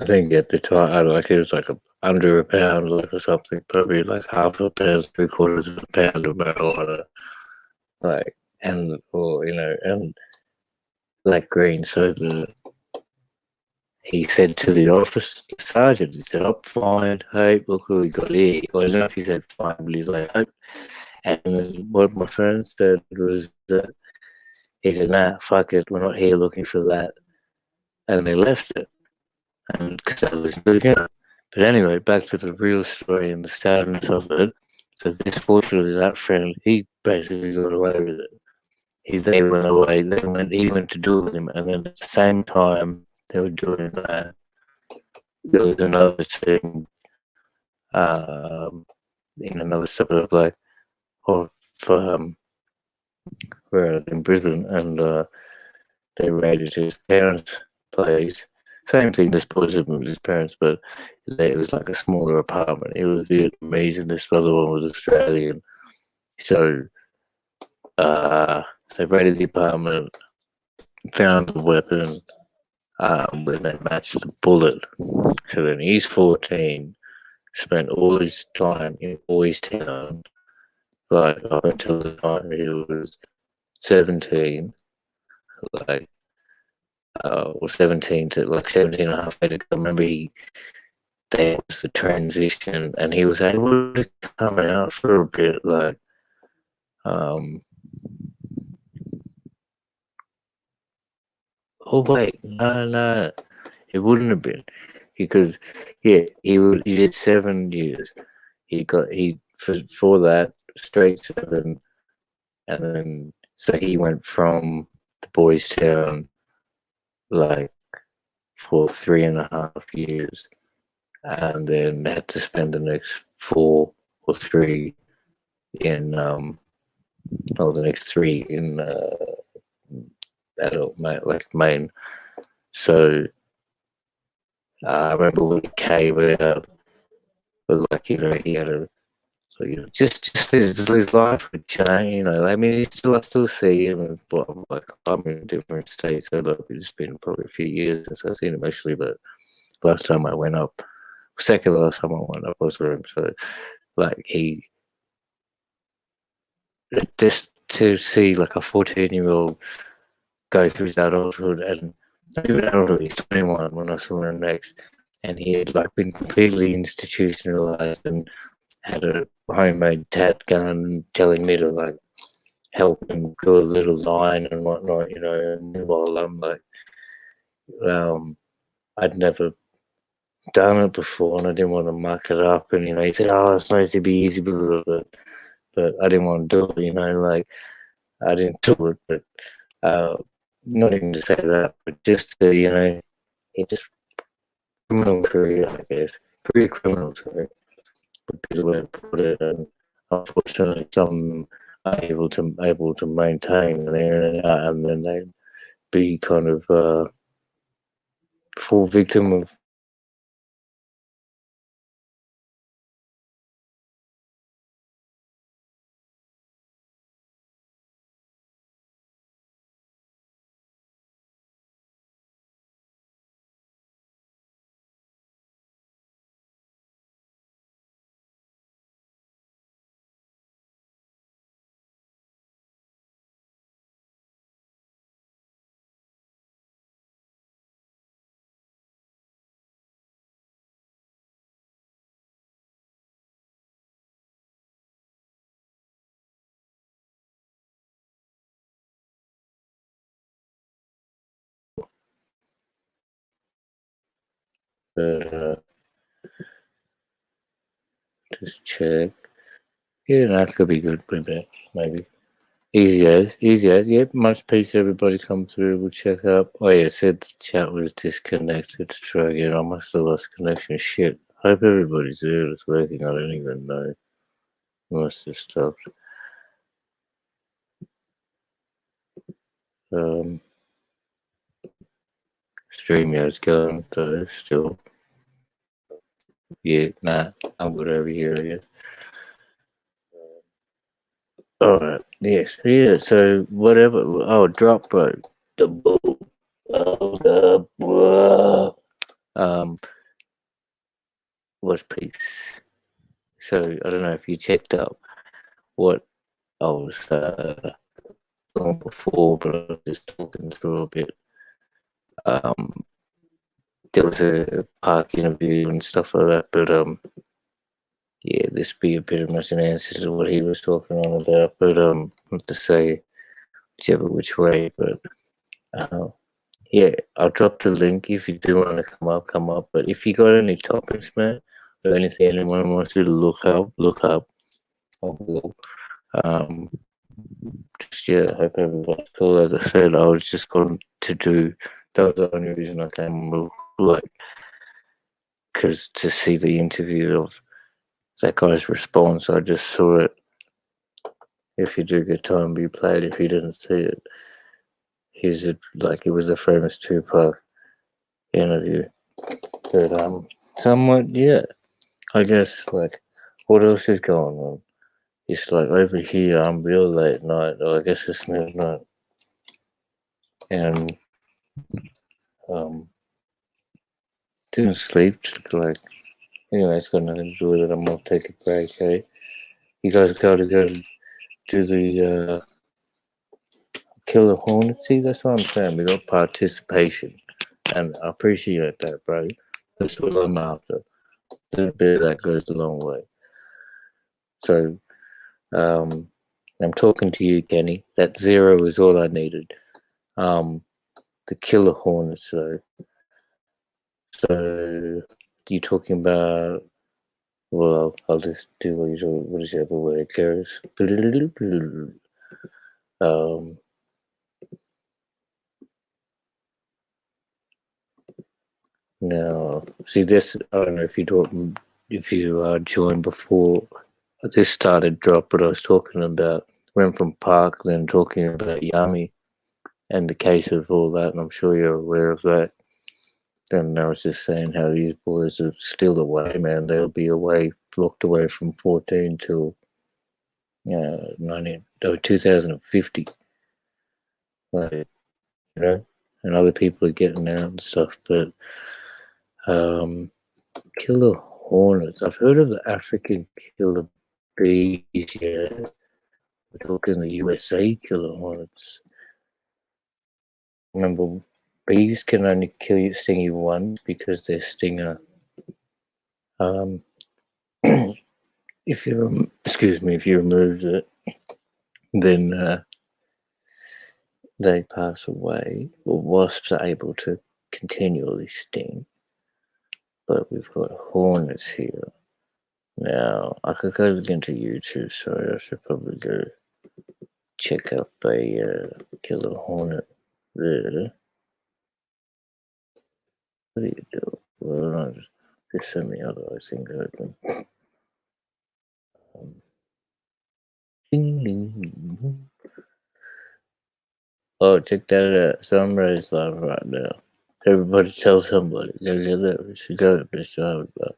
I think at the time I like it was like under a pound, like or something, probably like half a pound, 3/4 of a pound of marijuana, like and like green. So he said to the office sergeant, he said, "I'm fine. Hey, look who we got here." I don't know if he said fine, but he's like, "Hey." And what my friend said was that he said, "Nah, fuck it. We're not here looking for that." And they left it. And because I was moving out. But anyway, back to the real story and the sadness of it. So this fortunately, that friend, he basically got away with it. They went away. He went to do it with him, and then at the same time they were doing that, there was another thing um, in another suburb, like or for where in Brisbane, and they raided his parents' place. Same thing, this boy with his parents, but it was like a smaller apartment. It was Vietnamese, and this other one was Australian. So they raided the apartment, found the weapon, when they matched the bullet. So then he's 14, spent all his time in Boys Town, like up until the time he was 17, like, or 17 to like 17 and a half. I remember that was the transition, and he was able to come out for a bit, like, um, oh, wait, no, it wouldn't have been, because, yeah, he did 7 years. He for that straight 7, and then so he went from the boys' town like for 3.5 years, and then had to spend the next 4 or 3 in the next 3 in adult like Maine. So I remember when he came out, but like he had a so just his life would change. I mean, I still see him, but like I'm in a different state, so like it's been probably a few years since I've seen him actually. But last time I went up, second last time I went up was for him. So like just to see like a 14-year-old go through his adulthood, and not even adulthood, he's 21 when I saw him next, and he had like been completely institutionalized and had a homemade tat gun, telling me to like help him do a little line and whatnot, and meanwhile I'm like, um, I'd never done it before, and I didn't want to muck it up, and he said, "Oh, it's supposed to be easy," but I didn't want to do it, like I didn't do it, but uh, not even to say that, but just to, he just criminal career, I guess, career criminal career would be the way to put it, and unfortunately, some are able to maintain there, and then they be kind of fall victim of. Just check. Yeah, that could be good, maybe. Easy as. Yep, much peace, everybody come through. We'll check up. Oh, yeah, it said the chat was disconnected. Try again. I must have lost connection. Shit. Hope everybody's there. It's working. I don't even know. Must have stopped. Um, StreamYard's going, though, still. Yeah, nah, I'm good over here, I guess. Alright, yes, yeah, so whatever. Oh, drop, bro. The bull. Oh, the bull. Was peace. So I don't know if you checked out what I was doing before, but I was just talking through a bit. Um, there was a park interview and stuff like that. But yeah, this be a bit of much an answer to what he was talking on about. But not to say whichever which way. But uh, yeah, I'll drop the link if you do want to come up, come up. But if you got any topics, man, or anything anyone wants you to look up. I will. Um, just yeah, hope everyone's cool. As I said, I was just going to do. That was the only reason I came, like, because to see the interview of that guy's response, I just saw it. If you do get time, be played. If you didn't see it, here's it. Like it was a famous Tupac interview. But somewhat, yeah. I guess like, what else is going on? It's like over here, I'm real late night, or I guess it's midnight, and um, didn't sleep. Like, anyway, it's got nothing to do with it. I'm gonna take a break. Hey, you guys gotta go do the Killer Hornet. See, that's what I'm saying. We got participation, and I appreciate that, bro. That's what I'm after. A little bit of that goes a long way. So, um, I'm talking to you, Kenny. That zero is all I needed. The Killer Hornets, though. So, you talking about? Well, I'll just do whichever way it goes. Um, Now, see this. I don't know if you don't, if you joined before this started drop, but I was talking about went from Park, then talking about Yummy and the case of all that, and I'm sure you're aware of that. Then I was just saying how these boys are still away, man. They'll be away, locked away from 14 till 2050. Like, you know, and other people are getting out and stuff, but um, killer hornets. I've heard of the African killer bees. Yeah, we're talking the USA killer hornets. Remember, bees can only sting you once because their stinger. Um, if you excuse me, if you remove it, then they pass away. Well, wasps are able to continually sting, but we've got hornets here. Now, I could go into YouTube, so I should probably go check out a killer hornet there. What do you do? Well, no, there's so many other things open. Ding, ding, ding. Oh, check that out. Sunrise live right now. Everybody tell somebody. Go get that. We should go to this job. But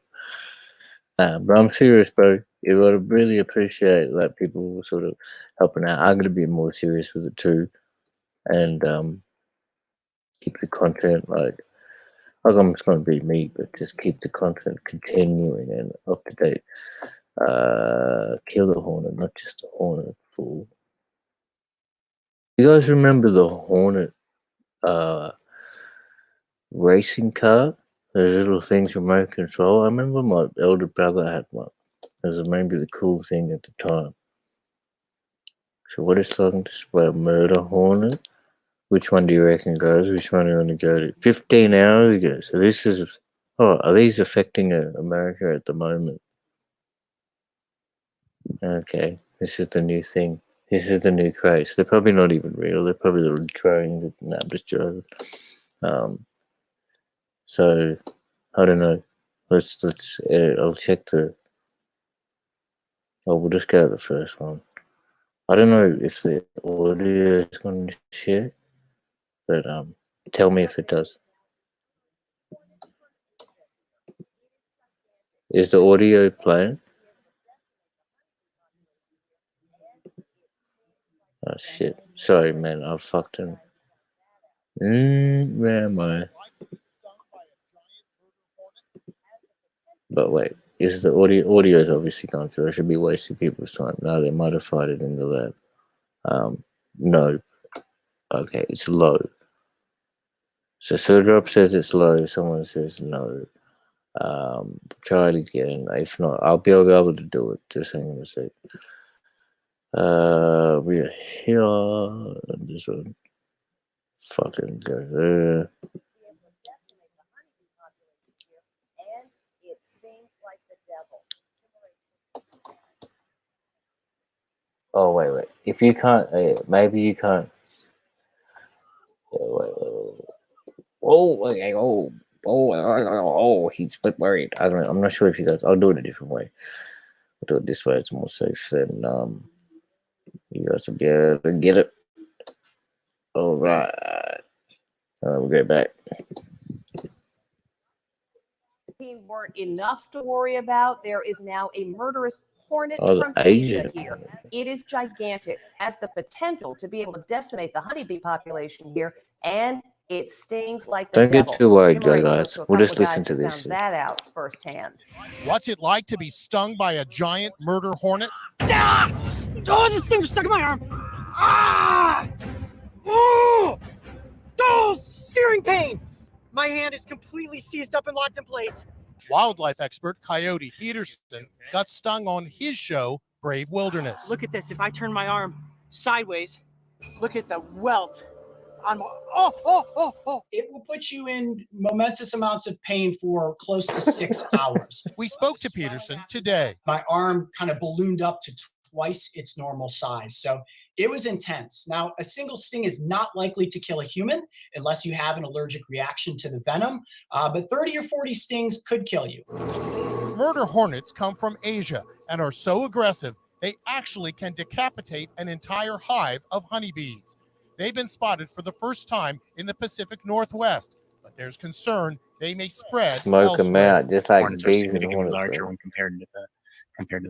I'm serious, bro. You would really appreciate like people sort of helping out. I'm gonna be more serious with it too, and keep the content like I'm just gonna be me, but just keep the content continuing and up to date. Kill the Hornet, not just the Hornet. Fool. You guys remember the Hornet uh racing car? Those little things remote control. I remember my elder brother had one. It was maybe the cool thing at the time. So what is talking to about murder hornet? Which one do you reckon goes? Which one do you want to go to? 15 hours ago. So this is. Oh, are these affecting America at the moment? Okay, this is the new thing. This is the new craze. They're probably not even real. They're probably the drones. Nah, I'm just joking. Um, so I don't know. Let's. I'll check the. Oh, we'll just go to the first one. I don't know if the audio is going to share, but tell me if it does. Is the audio playing? Oh shit! Sorry, man. I fucked him. Where am I? But wait, is the audio is obviously gone through? I should be wasting people's time. No, they modified it in the lab. No. Okay, it's low. So Surdrop says it's low. Someone says no. Try it again. If not, I'll be able to do it. Just hang on a sec. We are here. This one. Fucking go there. Oh wait. If you can't, maybe you can't. Wait. Oh, he's a bit worried. I don't know. I'm not sure if he does. I'll do it a different way. I'll do it this way. It's more safe than you guys will be able to get it. All right. We'll go back. Weren't enough to worry about. There is now a murderous hornet from Asia here. It is gigantic, has the potential to be able to decimate the honeybee population here, and it stings like the devil. Don't get too worried, guys. We'll just listen to this. Found that out firsthand. What's it like to be stung by a giant murder hornet? Ah! Oh, this thing stuck in my arm. Ah! Oh! Oh, searing pain. My hand is completely seized up and locked in place. Wildlife expert Coyote Peterson got stung on his show, Brave Wilderness. Look at this. If I turn my arm sideways, look at the welt on my... Oh. It will put you in momentous amounts of pain for close to 6 hours. We spoke to Peterson today. My arm kind of ballooned up to twice its normal size. So it was intense. Now, a single sting is not likely to kill a human unless you have an allergic reaction to the venom, but 30 or 40 stings could kill you. Murder hornets come from Asia and are so aggressive, they actually can decapitate an entire hive of honeybees. They've been spotted for the first time in the Pacific Northwest, but there's concern they may spread Smoke them out, just like hornets are bees and significantly hornets. larger when compared to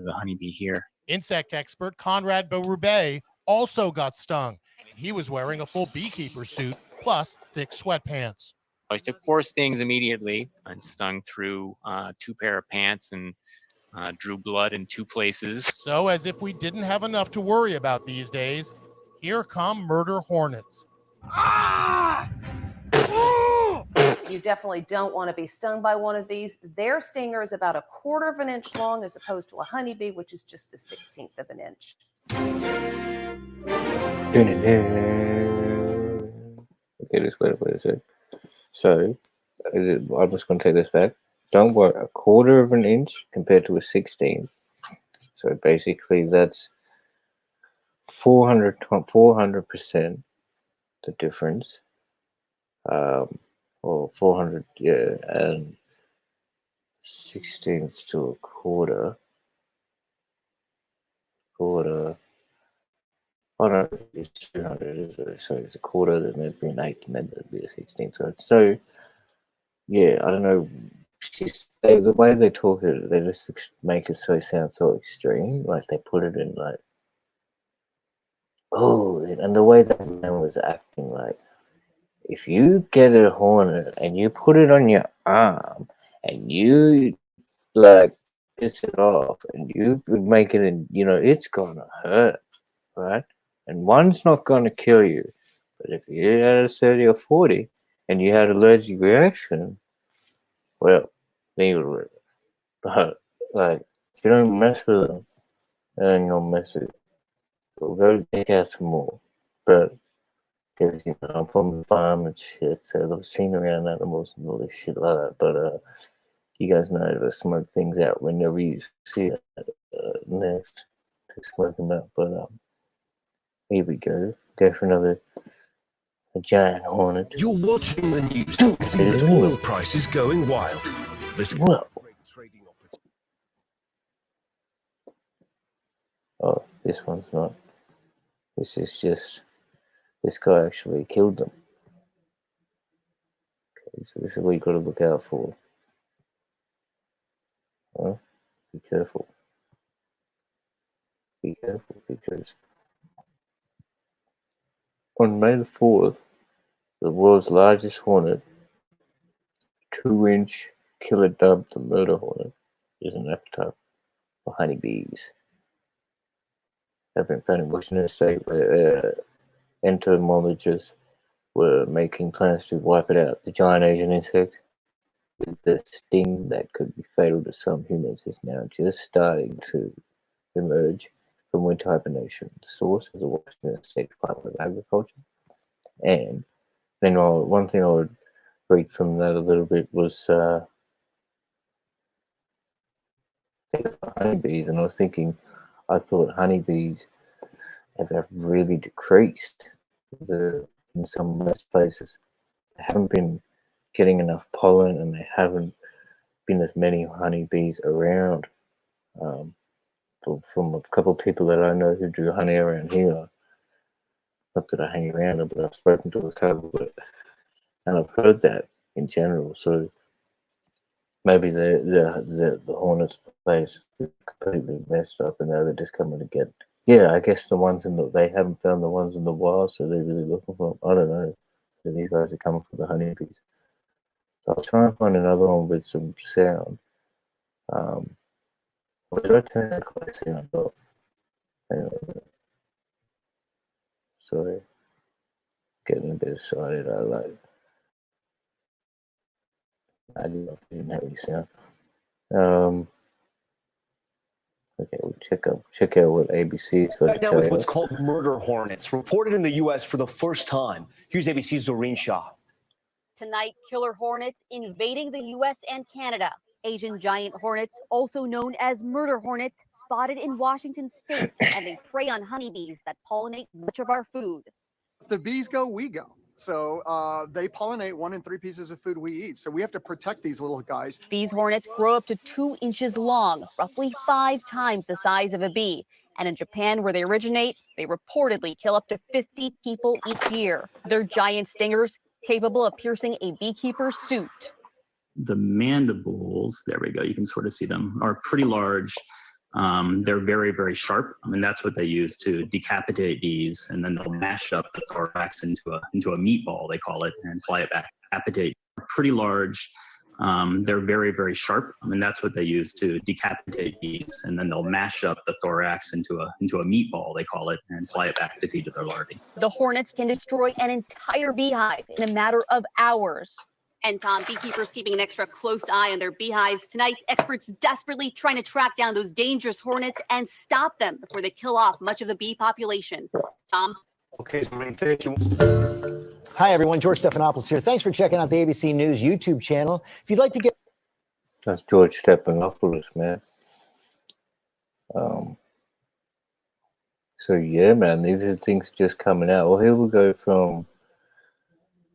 the honeybee here. Insect expert Conrad Berube also got stung. He was wearing a full beekeeper suit plus thick sweatpants. I took 4 stings immediately and stung through 2 pair of pants and drew blood in 2 places. So as if we didn't have enough to worry about these days, here come murder hornets. Ah! You definitely don't want to be stung by one of these. Their stinger is about 1/4 of an inch long as opposed to a honeybee, which is just 1/16 of an inch. Okay, just wait a sec. So, I'm just going to take this back. Don't worry, 1/4 of an inch compared to a 16. So basically, that's 400% the difference. Or 400, yeah, and 16th to a quarter. Oh no, it's 200, is it? So it's a quarter, then there'd be an 8, and then there'd be a 16. So yeah, I don't know. The way they talk it, they just make it sound so extreme. Like they put it in like, oh, and the way that man was acting, like, if you get a hornet and you put it on your arm and you like piss it off and you make it, and it's gonna hurt, right? And one's not gonna kill you, but if you had a 30 or 40 and you had allergic reaction, well, then you would. But like, if you don't mess with them, then you'll mess with it. So go take out some more, but. Because, I'm from the farm and shit, so I've seen around animals and all this shit like that. But you guys know to smoke things out whenever you see a nest, to smoke them out. But here we go. Go for another giant hornet. You're watching the news to see that oil prices going wild. This Oh, this one's not. This is just. This guy actually killed them. Okay, so this is what you got to look out for. Be careful. Be careful, because on May the 4th, the world's largest hornet, 2-inch killer dove, the murder hornet, is an epitaph for honeybees. Have been found in Washington State where entomologists were making plans to wipe it out. The giant Asian insect with the sting that could be fatal to some humans is now just starting to emerge from winter hibernation. The source is the Washington State Department of Agriculture. And then one thing I would read from that a little bit was honeybees, and I was thinking, I thought honeybees have really decreased in some most places. They haven't been getting enough pollen, and there haven't been as many honeybees around. From a couple of people that I know who do honey around here, not that I hang around them, but I've spoken to a couple, and I've heard that in general. So maybe the hornets place is completely messed up, and now they're just coming to get. Yeah, I guess they haven't found the ones in the wild, so they're really looking for them. I don't know. So these guys are coming for the honeybees. So I'll try and find another one with some sound. Or did I turn that close sound off? Hang on. Sorry. Getting a bit excited. I didn't have any sound. Okay, we'll check out what ABC is going to Now tell with you. what's called murder hornets, reported in the U.S. for the first time. Here's ABC's Zoreen Shah. Tonight, killer hornets invading the U.S. and Canada. Asian giant hornets, also known as murder hornets, spotted in Washington state, and they prey on honeybees that pollinate much of our food. If the bees go, we go. So they pollinate 1 in 3 pieces of food we eat. So we have to protect these little guys. These hornets grow up to 2 inches long, roughly 5 times the size of a bee. And in Japan, where they originate, they reportedly kill up to 50 people each year. They're giant stingers capable of piercing a beekeeper's suit. The mandibles, there we go, you can sort of see them, are pretty large. They're very, very sharp, and that's what they use to decapitate bees, and then they'll mash up the thorax into a meatball, they call it, and fly it back. Decapitate, pretty large. They're very, very sharp, and that's what they use to decapitate bees, and then they'll mash up the thorax into a meatball, they call it, and fly it back to feed to their larvae. The hornets can destroy an entire beehive in a matter of hours. And Tom, beekeepers keeping an extra close eye on their beehives. Tonight, experts desperately trying to track down those dangerous hornets and stop them before they kill off much of the bee population. Tom? Okay, thank you. Hi, everyone. George Stephanopoulos here. Thanks for checking out the ABC News YouTube channel. If you'd like to get... That's George Stephanopoulos, man. So, yeah, man, these are things just coming out. Well, here we go from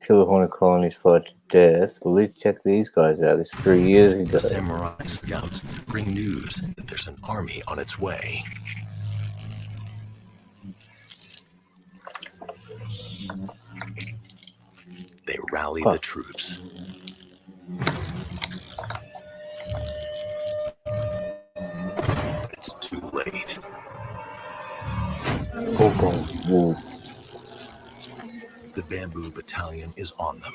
killer hornet colonies fought to death. Well, let's check these guys out. It's 3 years ago. Samurai scouts bring news that there's an army on its way. They rally the troops. But it's too late. The Bamboo Battalion is on them.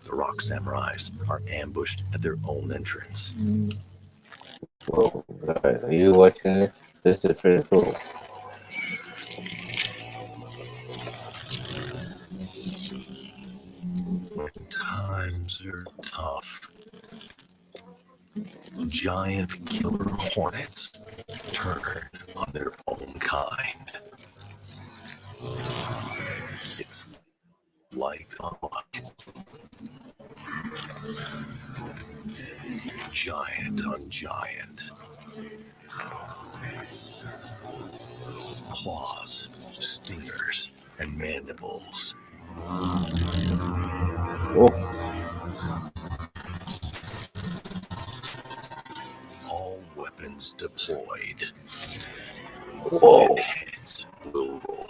The Rock Samurais are ambushed at their own entrance. Whoa, right. Are you watching this? This is pretty cool. When times are tough, giant killer hornets turn on their own kind. It's like a luck. Giant on giant. Claws, stingers, and mandibles. All weapons deployed. Whoa. And heads will roll.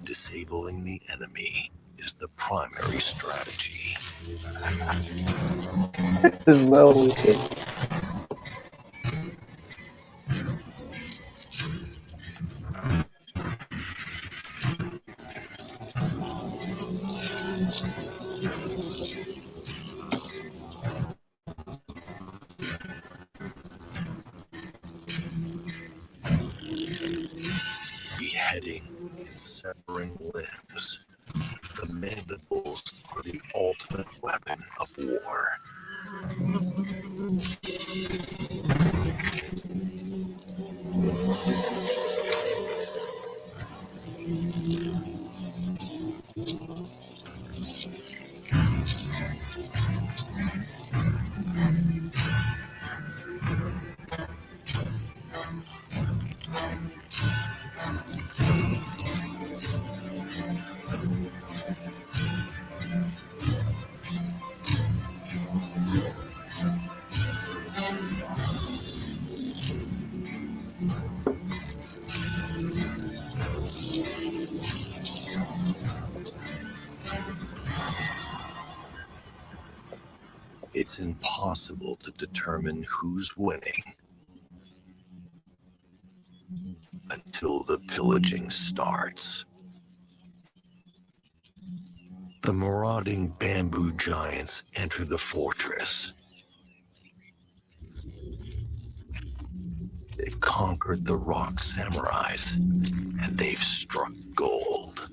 Disabling the enemy is the primary strategy. This is well wicked. beheading and severing limbs, the mandibles are the ultimate weapon of war. It's impossible to determine who's winning until the pillaging starts. The marauding bamboo giants enter the fortress. They've conquered the rock samurais, and they've struck gold.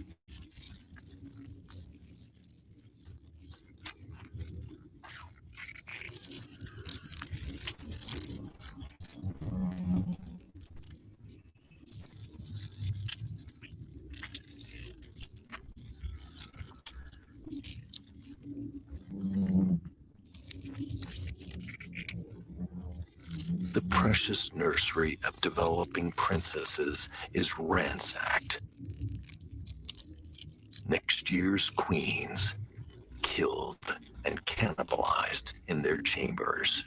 The precious nursery of developing princesses is ransacked. Next year's queens killed and cannibalized in their chambers.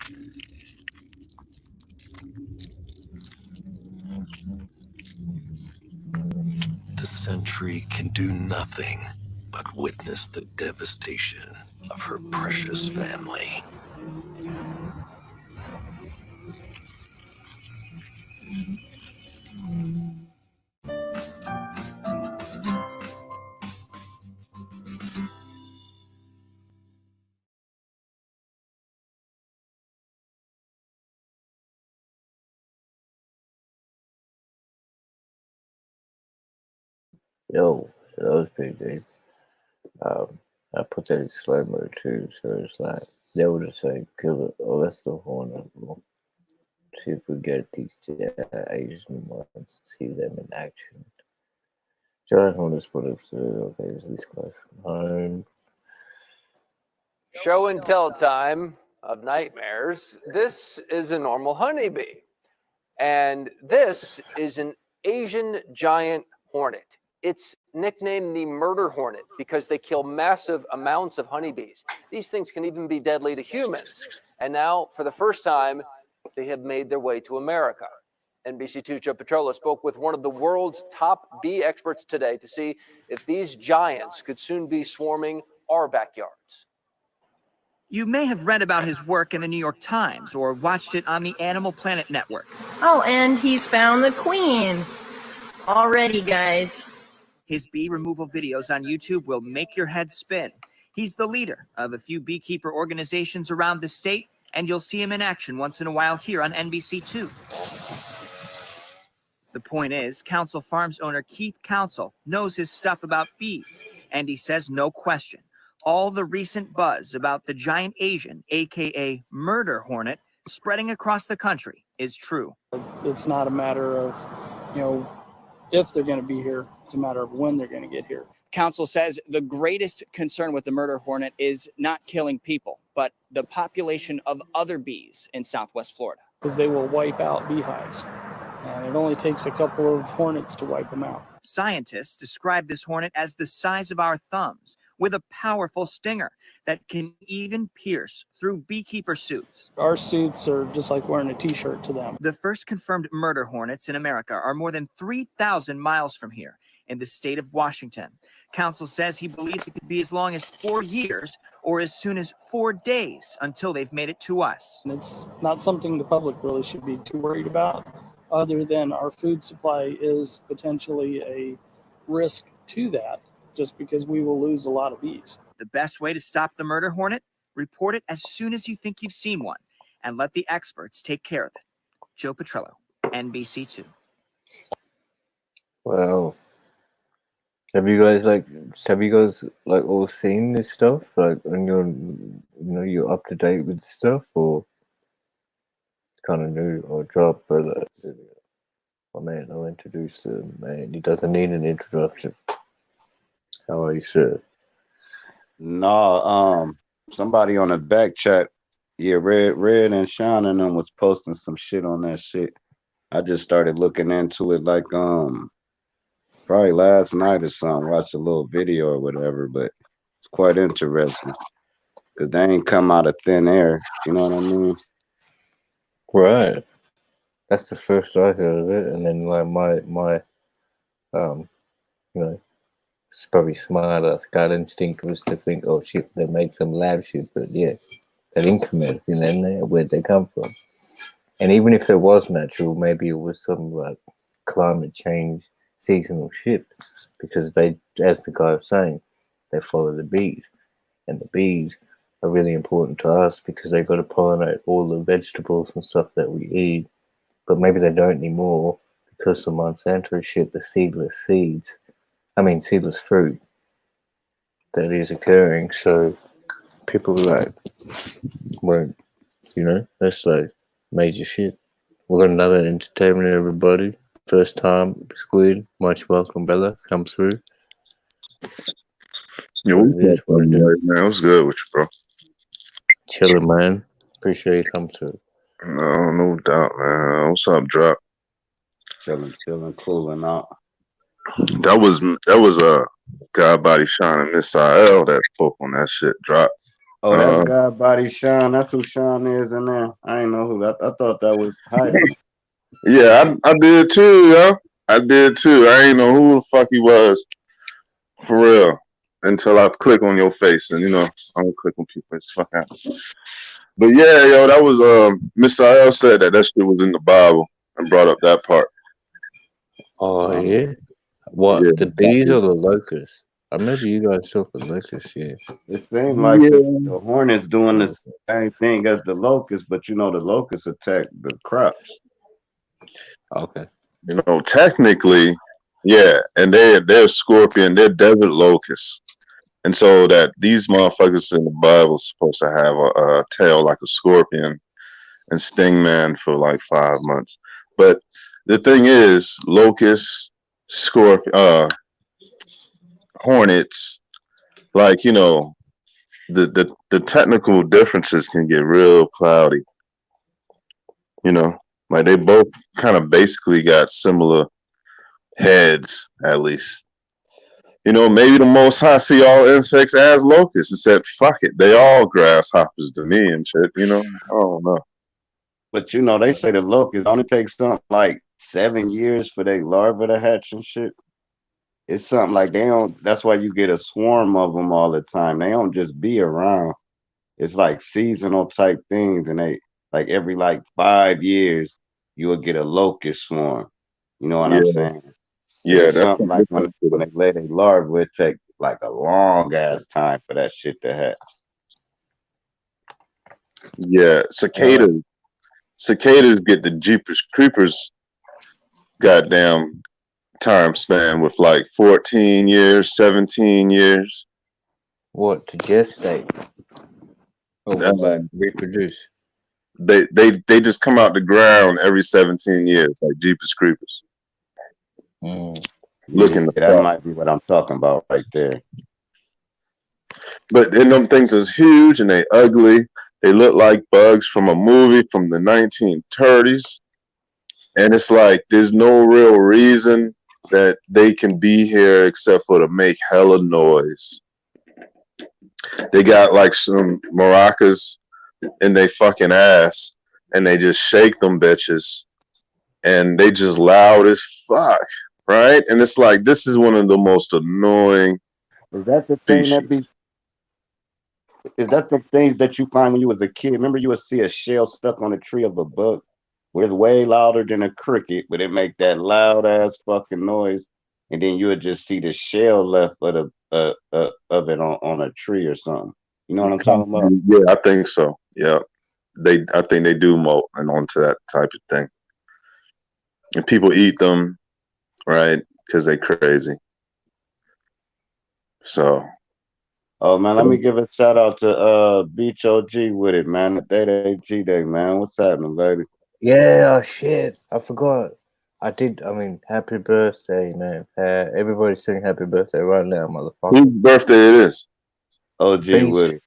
The sentry can do nothing but witness the devastation of her precious family. Yo, so that was pretty good. I put that in slow mo too, so it's like they would just say, "Kill it." Oh, that's the hornet. We'll see if we get these Asian ones, see them in action. Giant hornets put up to okay, is this close from home? Show and tell time of nightmares. This is a normal honeybee. And this is an Asian giant hornet. It's nicknamed the murder hornet because they kill massive amounts of honeybees. These things can even be deadly to humans. And now, for the first time, they have made their way to America. NBC2's Joe Petrollo spoke with one of the world's top bee experts today to see if these giants could soon be swarming our backyards. You may have read about his work in the New York Times or watched it on the Animal Planet Network. Oh, and he's found the queen. Already, guys. His bee removal videos on YouTube will make your head spin. He's the leader of a few beekeeper organizations around the state, and you'll see him in action once in a while here on NBC2. The point is, Council Farms owner Keith Council knows his stuff about bees, and he says no question. All the recent buzz about the giant Asian, aka murder hornet, spreading across the country is true. It's not a matter of, if they're going to be here. It's a matter of when they're going to get here. Council says the greatest concern with the murder hornet is not killing people, but the population of other bees in Southwest Florida. Because they will wipe out beehives. And it only takes a couple of hornets to wipe them out. Scientists describe this hornet as the size of our thumbs, with a powerful stinger that can even pierce through beekeeper suits. Our suits are just like wearing a t-shirt to them. The first confirmed murder hornets in America are more than 3,000 miles from here in the state of Washington. Council says he believes it could be as long as 4 years or as soon as 4 days until they've made it to us. And it's not something the public really should be too worried about, other than our food supply is potentially a risk to that, just because we will lose a lot of bees. The best way to stop the murder hornet? Report it as soon as you think you've seen one, and let the experts take care of it. Joe Petrollo, NBC2. Wow. Have you guys all seen this stuff? Like, and you're up to date with the stuff, or kind of new or drop? But my man, I'll introduce the man. He doesn't need an introduction. How are you, sir? No, somebody on the back chat, yeah, Red and Sean and them was posting some shit on that shit. I just started looking into it like probably last night or something, watched a little video or whatever, but it's quite interesting because they ain't come out of thin air. You know what I mean? Right. That's the first I heard of it, and then like my you know, it's probably smarter gut instinct was to think, oh shit, they made some lab shit, but yeah, they didn't come out, where'd they come from? And even if it was natural, maybe it was some like climate change, seasonal shift, because they, as the guy was saying, they follow the bees, and the bees are really important to us because they've got to pollinate all the vegetables and stuff that we eat. But maybe they don't anymore because the Monsanto shit, the seedless fruit that is occurring. So people like won't, that's like major shit. We've got another entertainment, everybody. First time, Squid. Much welcome, Bella. Come through. Yo, man? What's good with you, bro? Chilling, man. Appreciate you come through. No doubt, man. What's up, Drop? Chilling, cooling out. That was a God Body Shine and Miss IL that spoke on that shit, Drop. Oh, that's God Body Sean. That's who Sean is in there. I ain't know who. I thought that was Heidi. Yeah, I did too, yo. I did too. I ain't know who the fuck he was, for real, until I click on your face, and I don't click on people's face. Fuck out. But yeah, yo, that was Miss IL said that shit was in the Bible and brought up that part. Oh yeah. What, yeah, the bees or the locusts? I remember you guys talking locusts, yeah. It seemed like the hornets doing the same thing as the locusts, but the locusts attack the crops. Okay. Technically, yeah, and they're scorpion, they're desert locusts. And so that these motherfuckers in the Bible supposed to have a tail like a scorpion and sting man for like 5 months. But the thing is, locusts, hornets, like, the technical differences can get real cloudy. Like they both kind of basically got similar heads, at least. Maybe the Most High see all insects as locusts and said, fuck it, they all grasshoppers to me and shit, I don't know. But they say the locusts only take something like 7 years for their larvae to hatch and shit. It's something like they don't, that's why you get a swarm of them all the time. They don't just be around. It's like seasonal type things, and they like every 5 years you will get a locust swarm. You know what I'm saying? Yeah, it's that's something like when they lay their larvae, it take like a long ass time for that shit to hatch. Yeah, cicadas get the Jeepers Creepers goddamn time span with like 14 years, 17 years. What, to gestate? Reproduce? They just come out the ground every 17 years, like Jeepers Creepers. That might be what I'm talking about right there. But then them things is huge and they ugly. They look like bugs from a movie from the 1930s. And it's like there's no real reason that they can be here except for to make hella noise. They got like some maracas in they fucking ass and they just shake them bitches and they just loud as fuck, right? And it's like this is one of the most annoying. Is that the thing that be? Is that the things that you find when you was a kid? Remember, you would see a shell stuck on a tree of a bug, where it's way louder than a cricket, but it make that loud ass fucking noise, and then you would just see the shell left of it on a tree or something. You know what I'm talking about? Yeah, I think so. Yeah, I think they do molt and onto that type of thing, and people eat them, right? because they crazy. So. Oh man, let me give a shout out to Beach OG with it, man. They G Day, man. What's happening, baby? Yeah, oh shit. I forgot. I mean, happy birthday, man. Everybody sing happy birthday right now, motherfucker. Whose birthday it is? OG Beach. with it.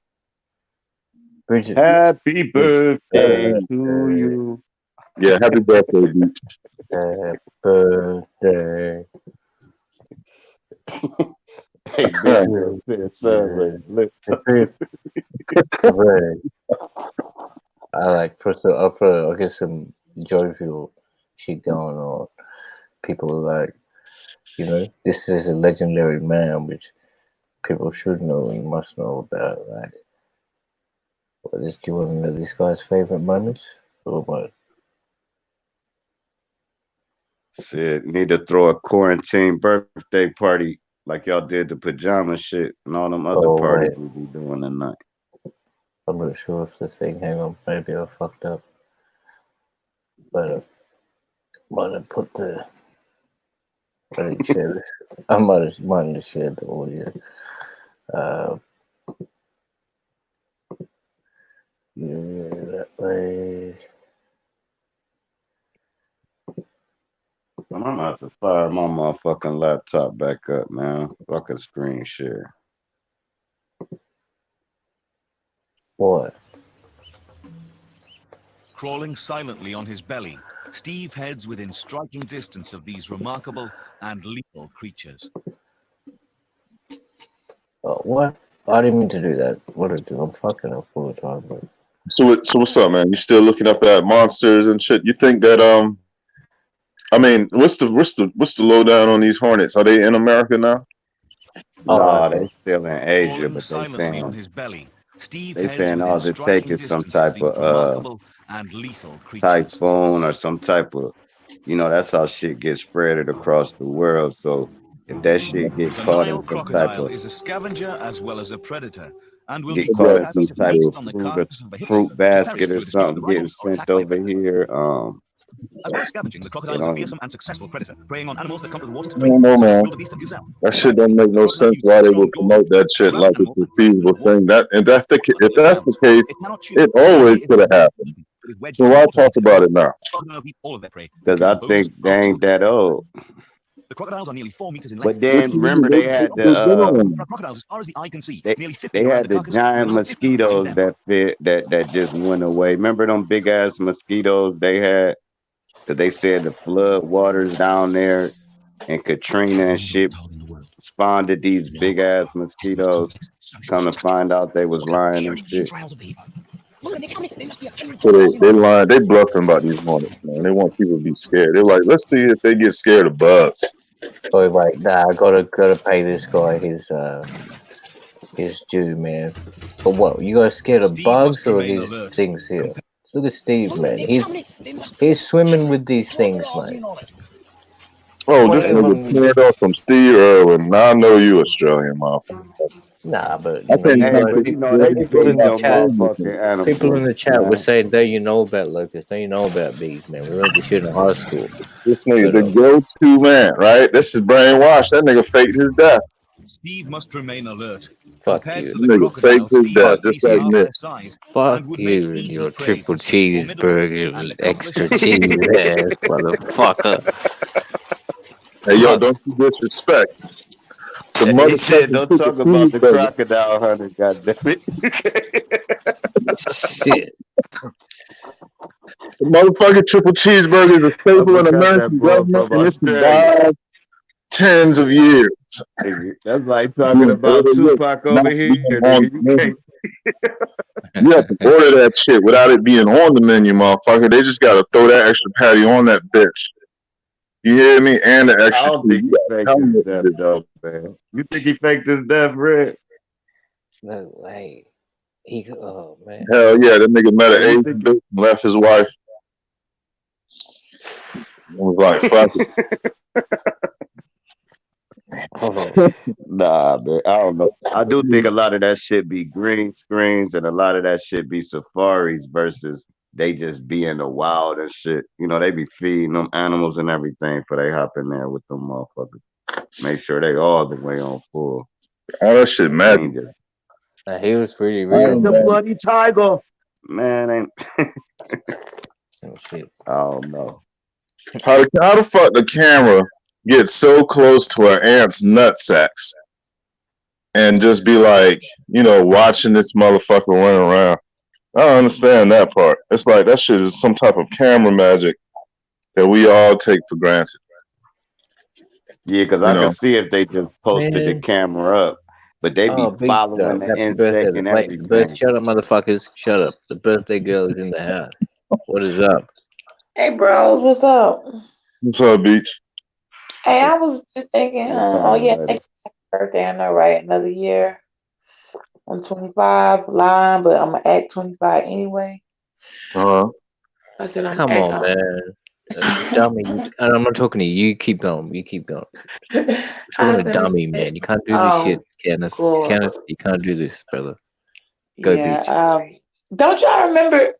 Bridget. Happy birthday to you. Yeah, happy birthday, Beach. Happy birthday. Hey, bitch, I like I'll get some jovial shit going on. People are like, you know, this is a legendary man, which people should know and must know about. Like, do you want to know this guy's favorite moments or what? Shit, need to throw a quarantine birthday party like y'all did the pajama shit and all them other parties we be doing tonight. I'm not sure if the thing. Hang on, maybe I fucked up. But might have put the. I didn't share this. I might have shared the audio. Yeah, that way. I'm gonna have to fire my motherfucking laptop back up, man. Fucking screen share. What? Crawling silently on his belly, Steve heads within striking distance of these remarkable and lethal creatures. What? I didn't mean to do that. What did I do? I'm fucking up all the time, but. So what's up, man? You still looking up at monsters and shit? You think that I mean, what's the lowdown on these hornets? Are they in America now? No, they still in Asia, but On his belly, they saying all it take is some type of and lethal typhoon or some type of, you know, that's how shit gets spread across the world. So if that shit get The caught Nile in some type crocodile of is a scavenger as well as a predator, and will get be caught in caught some type based of on the carcass of a hippo fruit to basket perish or through escape something the getting rivals or sent attack by over here. As well as scavenging, the crocodile You is a know, fearsome and successful predator, preying on animals that come to the water to I drink, don't know, such as man. wildebeest and gazelle. That shit don't make no sense why they would promote that shit like it's a feasible thing. If that's the case, it always could have happened. So why talk about it now? because I think they ain't that old. The crocodiles are nearly 4 meters in length. But then remember they had the crocodiles, as far as the eye can see, they, nearly 50 they are had the the carcass, giant mosquitoes that fit that just went away. Remember them big ass mosquitoes they had that they said the flood waters down there and Katrina and shit spawned these big ass mosquitoes. Come to find out they was lying and shit. So they lying, they bluffing about these hornets, man. They want people to be scared. They're like, let's see if they get scared of bugs. Oh wait, nah, I gotta pay this guy his due, man. But what? You guys scared of bugs or these things here? Look at Steve, man. He's swimming with these things, mate. Oh, this nigga cleared off from Steve Irwin. Now I know you Australian, motherfucker. Nah, but I you know, think Hey, but you know they people in feed the them chat, motherfucking animals. people in the chat were man. saying, "Don't you know about locusts? Don't you know about bees, man? We learned this shit in high school." This nigga, But, the go-to man, right? This is brainwashed. That nigga faked his death. Steve must remain alert. Fuck Compared you. to the Nigga faked crocodiles, his Steve's death, just face like half me. their size Fuck and would you make and easy your prey triple for such formidable cheeseburger and with extra accomplished cheese ass, motherfucker. Hey, yo, don't you disrespect the He said, motherfucking "Don't triple talk about the cheeseburger. crocodile hunter, goddamn it." Shit. The motherfucking triple cheeseburger is a I staple in forgot that American boy government, from and it Australia. survived tens of years. That's like talking about Tupac over here, nigga. You can't. You have to order that shit without it being on the menu, motherfucker. They just gotta throw that extra patty on that bitch. You hear me? And the I extra don't cheese. think he You gotta faked tell me his what death to do. though, man. You think he faked his death, Red? No way. Oh man. Hell yeah, that nigga met an Hey, you Asian think bitch and left his wife. It was like, fuck it. Nah, man. I don't know. I do think a lot of that shit be green screens and a lot of that shit be safaris versus they just be in the wild and shit. You know, they be feeding them animals and everything for they hop in there with them motherfuckers. Make sure they all the way on full. All that shit magic. He was pretty Where's real, the man. bloody tiger? Man, ain't. Oh, shit. I don't know. How the fuck the camera get so close to an ant's nutsacks and just be like, you know, watching this motherfucker run around? I don't understand that part. It's like that shit is some type of camera magic that we all take for granted. Yeah, because I could see if they just posted the camera up, but they be big following stuff. the Happy birthday. insect and Wait, everything. shut up, motherfuckers. Shut up. The birthday girl is in the house. What is up? Hey, bros, what's up? What's up, Beach? Hey, I was just thinking, oh yeah, lady? thank you for your birthday. I know, right? Another year. I'm 25, lying, but I'm gonna act 25 anyway. Uh-huh. I said I'm Come on, man. Dummy. And I'm not talking to you. You keep going. You keep going. I'm talking to dummy, man. You can't do this shit, Kenneth. cool. Kenneth, you can't do this, brother. Go, Beach. Don't y'all remember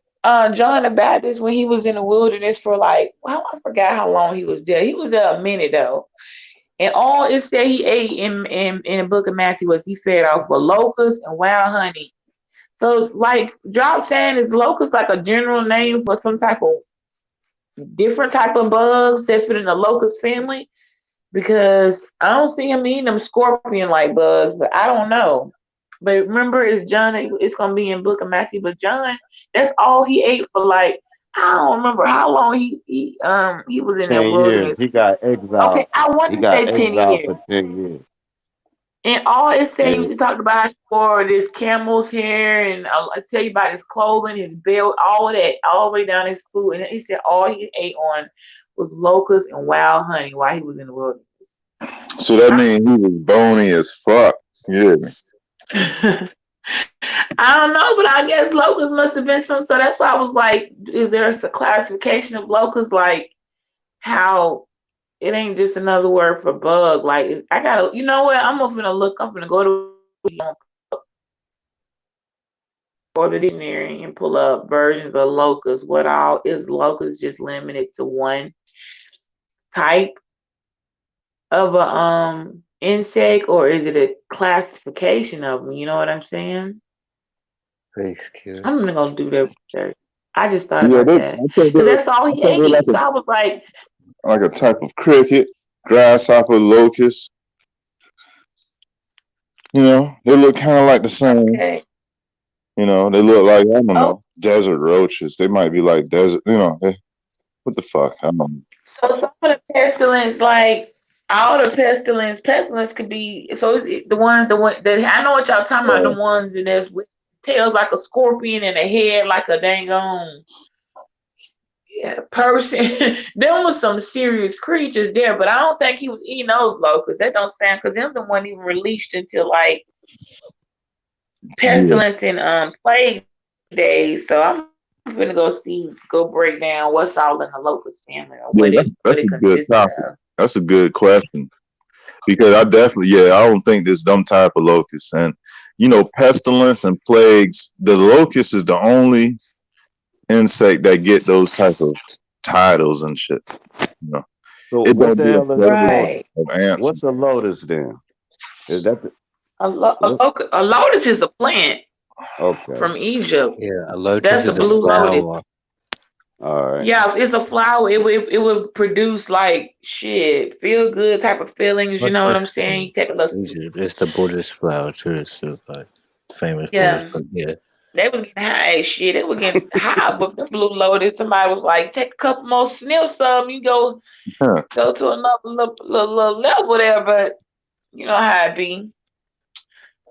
John the Baptist when he was in the wilderness for like, well, I forgot how long he was there. He was there a minute though. And all it said he ate in the book of Matthew was he fed off with locusts and wild honey. So like drop saying is locust like a general name for some type of different type of bugs that fit in the locust family? Because I don't see him eating them scorpion like bugs, but I don't know. But remember, it's John. It's gonna be in Book of Matthew. But John, that's all he ate for like I don't remember how long he was in 10 that years. wilderness. He got exiled. Okay, I want He to got say 10 exiled years. for 10 years. And all it said, Yeah. he talked about for this camel's hair, and I tell you about his clothing, his belt, all of that, all the way down his food. And he said all he ate on was locusts and wild honey while he was in the wilderness. So that means he was bony as fuck. Yeah. I don't know, but I guess locusts must have been some. So that's why I was like, is there a classification of locusts? Like how it ain't just another word for bug. Like I gotta, you know what? I'm gonna look. I'm gonna go to or the dictionary and pull up versions of locust. What all is locust just limited to one type of a insect, or is it a classification of them? You know what I'm saying? Very cute. I'm gonna go do that research. I just thought Yeah, about that because that's all he ate. So I was like a type of cricket, grasshopper, locust. You know, they look kind of like the same. Okay. You know, they look like, I don't know, desert roaches. They might be like desert, you know, what the fuck? I don't know. So some of the pestilence, like all the pestilence could be. So it's the ones that I know what y'all talking about. The ones that there's with tails like a scorpion and a head like a dang on person. There was some serious creatures there, but I don't think he was eating those locusts. That don't sound because them the one even released until like pestilence and plague days. So I'm gonna go break down what's all in the locust family or what Yeah, it a good consists topic. of. That's a good question. Because I definitely, I don't think this dumb type of locust. And, you know, pestilence and plagues, the locust is the only insect that get those type of titles and shit. You know, So it what don't the be hell is Right. of ants. What's a lotus then? Is that the, A lotus is a plant okay? from Egypt. Yeah, a lotus That's a is a blue lotus. flower. All right. Yeah, it's a flower. It would produce like shit, feel good type of feelings. You know what I'm saying? You take a little. It's the Buddhist flower too. It's sort of like famous Yeah. Buddhist, but yeah. They was getting high as shit. They were getting high with the blue lotus. Somebody was like, take a couple more sniffs some. You go to another little level there, but you know how it be.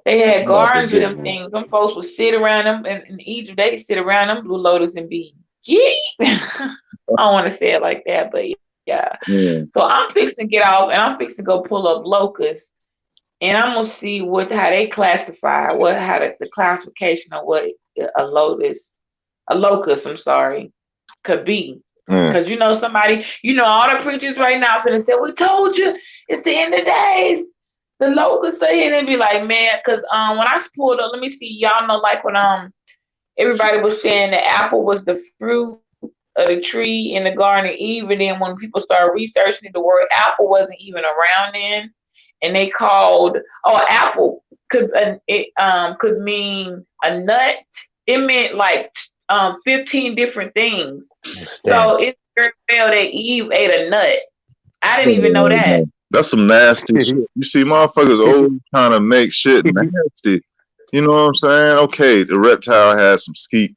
They had gardens with them things. Them folks would sit around them, and in Egypt they sit around them blue lotus and be, gee. I don't want to say it like that, but yeah. So I'm fixing to get off, and I'm fixing to go pull up locusts, and I'm gonna see how they classify how the classification of what a locust, I'm sorry, could be. Because you know somebody, all the preachers right now finna say, we told you it's the end of days. The locusts say here and be like, man, because when I pulled up, let me see, y'all know like when everybody was saying the apple was the fruit of the tree in the Garden of Eden. And then when people started researching it, the word apple wasn't even around then, and they called apple could could mean a nut. It meant like 15 different things. So it's very well that Eve ate a nut. I didn't even know that. That's some nasty shit. You see, motherfuckers always trying to make shit nasty. You know what I'm saying? Okay, the reptile has some skeet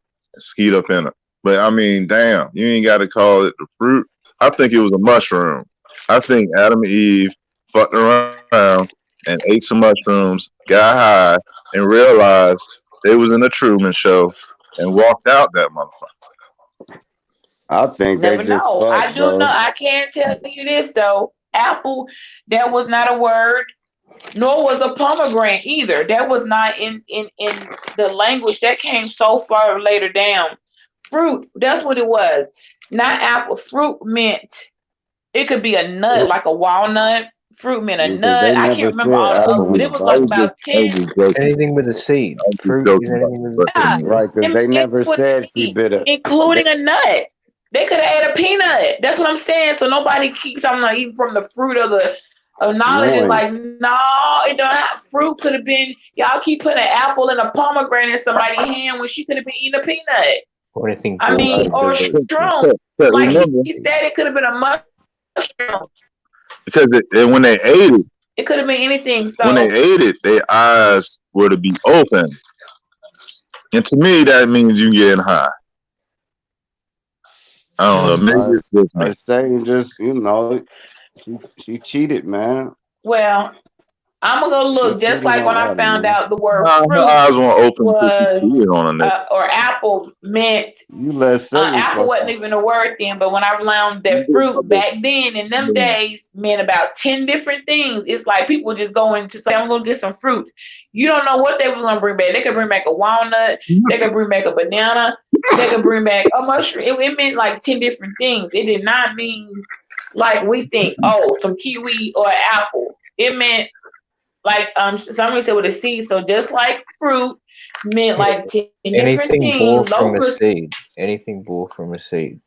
up in it. But I mean, damn, you ain't got to call it the fruit. I think it was a mushroom. I think Adam and Eve fucked around and ate some mushrooms, got high, and realized they was in a Truman Show and walked out that motherfucker. I think Never they just know. fucked, I do bro. know. I can tell you this though. Apple, that was not a word, nor was a pomegranate either. That was not in the language. That came so far later down. Fruit, that's what it was. Not apple. Fruit meant it could be a nut, like a walnut. Fruit meant a Because nut. they I never can't remember said all the apple others, in but the it was like Bible. about 10. Anything with a seed. Fruit is anything with a seed. Right, because they never With said she bit a. including a nut. They could have ate a peanut. That's what I'm saying. So nobody keeps talking like eating from the fruit of knowledge. It's Right. like, no, it don't have fruit. Could have been, y'all keep putting an apple and a pomegranate in somebody's hand when she could have been eating a peanut. Or anything. I mean, or a shroom. Like he said, it could have been a mushroom. Because when they ate it, It could have been anything. So when they ate it, their eyes were to be open. And to me, that means you getting high. I don't know. Maybe it's just me. I say just, she cheated, man. well, I'm gonna go look. She Just cheated like when on I Adam, found man. out the word Her fruit eyes weren't open to was see it on a nigga. or apple meant You let Satan apple fuck wasn't you. even a word then, but when I learned that fruit back then in them days meant about 10 different things. It's like people just going to say, I'm gonna get some fruit. You don't know what they were gonna bring back. They could bring back a walnut, they could bring back a banana, they could bring back a mushroom. It meant like 10 different things. It did not mean like we think, some kiwi or apple. It meant like somebody said with a seed. So just like fruit meant like 10 different Anything born things. from a seed. Anything born from a seed.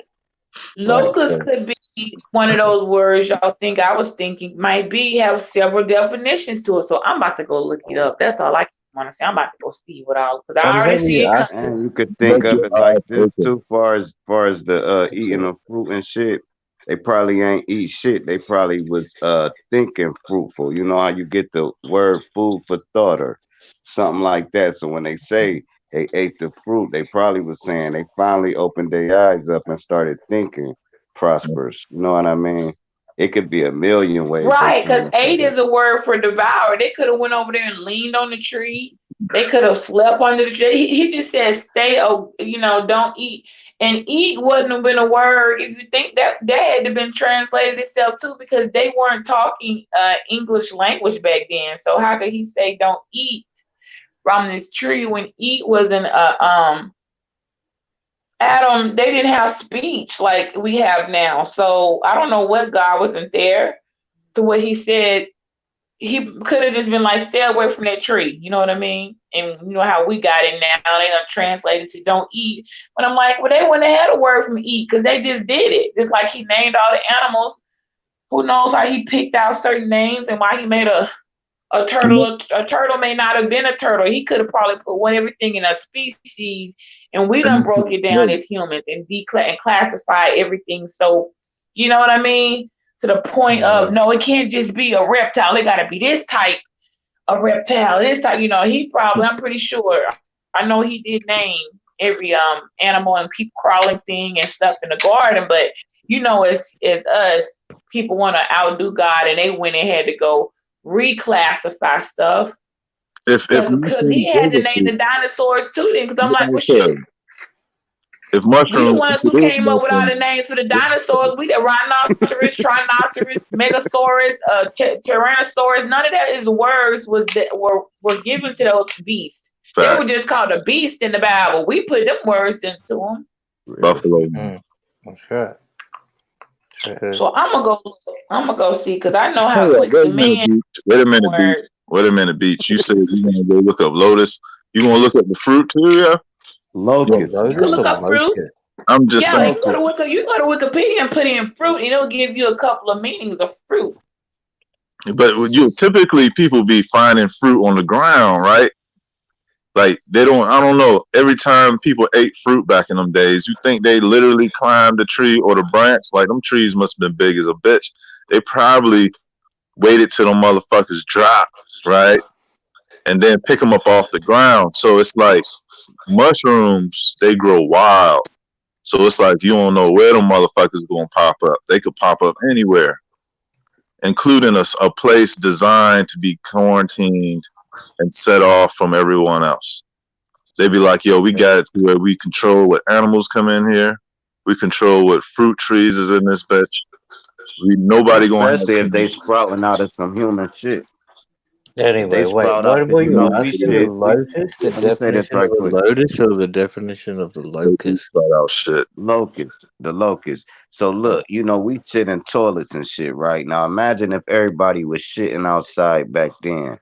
Locust could be one of those words y'all think I was thinking might have several definitions to it. So I'm about to go look it up. That's all I want to say. I'm about to go see what all because I already see it coming. And you could think of it like this too, far as the eating of fruit and shit. They probably ain't eat shit. They probably was thinking fruitful. You know how you get the word food for thought or something like that. So when they say they ate the fruit, they probably was saying they finally opened their eyes up and started thinking prosperous. You know what I mean? It could be a million ways. Right, because ate is a word for devour. They could have went over there and leaned on the tree. They could have slept under the tree. He just said, "Stay, don't eat." And eat wouldn't have been a word if you think that had to been translated itself too, because they weren't talking English language back then. So how could he say, "Don't eat from this tree" when eat wasn't Adam, they didn't have speech like we have now. So I don't know what God wasn't there to what he said. He could have just been like, stay away from that tree. You know what I mean? And you know how we got it now. They done translated to don't eat. But I'm like, well, they wouldn't have had a word from eat because they just did it. Just like he named all the animals. Who knows how he picked out certain names and why he made a turtle. A turtle may not have been a turtle. He could have probably put everything in a species, and we done broke it down as humans and classify everything. So, you know what I mean? To the point of no, it can't just be a reptile. It got to be this type of reptile. This type, he probably. I'm pretty sure. I know he did name every animal and keep crawling thing and stuff in the garden, but as us people want to outdo God, and they went and had to go reclassify stuff. Because he had to name the dinosaurs too, then. Because I'm like, well, shoot. If We mushrooms, the ones who came up with all the names for the dinosaurs. We the rhinoceros, trinoceros, megasaurus, tyrannosaurus. None of that is words were given to those beasts. They were just called a beast in the Bible. We put them words into them. Buffalo. That's right. So I'm gonna go see because I know how quick the man. Wait a minute, Beach. You said you gonna go look up lotus. You gonna look up the fruit too, yeah? Locust. Lotus You can look or up fruit. locust? I'm just Yeah, saying. you go to Wikipedia and put in fruit, and it'll give you a couple of meanings of fruit. But you typically people be finding fruit on the ground, right? Like they don't. I don't know. Every time people ate fruit back in them days, you think they literally climbed the tree or the branch? Like them trees must have been big as a bitch. They probably waited till them motherfuckers drop, right? And then pick them up off the ground. So it's like mushrooms, they grow wild. So it's like you don't know where them motherfuckers gonna pop up. They could pop up anywhere, including a place designed to be quarantined and set off from everyone else. They be like, yo, we got it to where we control what animals come in here. We control what fruit trees is in this bitch. Nobody gonna have Especially if they sprouting out of some human shit. If Anyway, they wait, sprout what out, were you you know, we asking? The shit. lotus? The Let me say this definition right of a quick. lotus or the definition of the locust? Spot out shit. Locust, the locust. So look, you know, we shit in toilets and shit, right? Now imagine if everybody was shitting outside back then.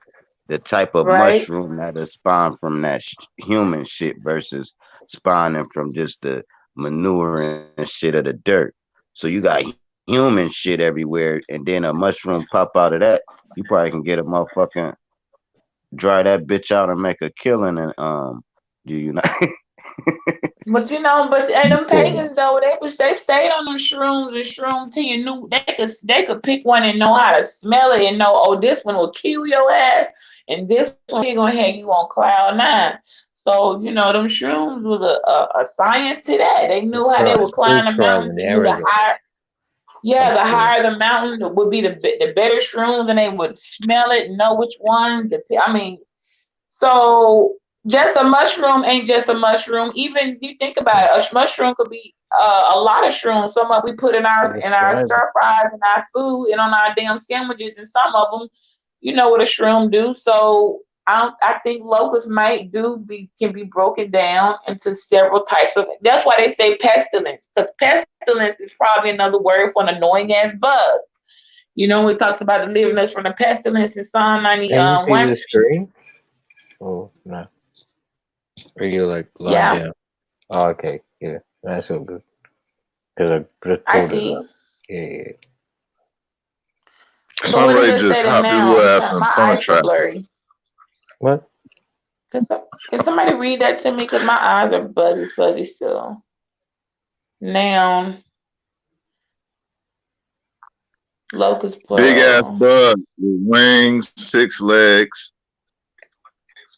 The type of Right. mushroom that is spawned from that human shit versus spawning from just the manure and shit of the dirt. So you got human shit everywhere, and then a mushroom pop out of that. You probably can get a motherfucking dry that bitch out and make a killing, and do you not? But them pagans though, they stayed on them shrooms and shroom tea and knew they could pick one and know how to smell it and know, oh, this one will kill your ass and this one here gonna have you on cloud nine. So them shrooms was a science to that. They knew how they would climb the mountain. They knew the higher. Yeah, the higher the mountain would be the better shrooms, and they would smell it and know which ones. So just a mushroom ain't just a mushroom. Even you think about it, a mushroom could be a lot of shrooms. Some of we put in our stir fries and our food and on our damn sandwiches, and some of them, you know what a shroom do. So I think locusts can be broken down into several types of. That's why they say pestilence, because pestilence is probably another word for an annoying ass bug. It talks about delivering us from the pestilence in Psalm 91. Can you see the screen? Oh no. Are you like lying Yeah. down? Oh, okay. Yeah, that's all good. Because I just I pulled it see. up. Yeah. Somebody just hopped his little ass in My front of eyes are traffic. blurry. What? Can somebody read that to me? Because my eyes are fuzzy still. Now, locust Big ass plural. bug with wings, 6 legs.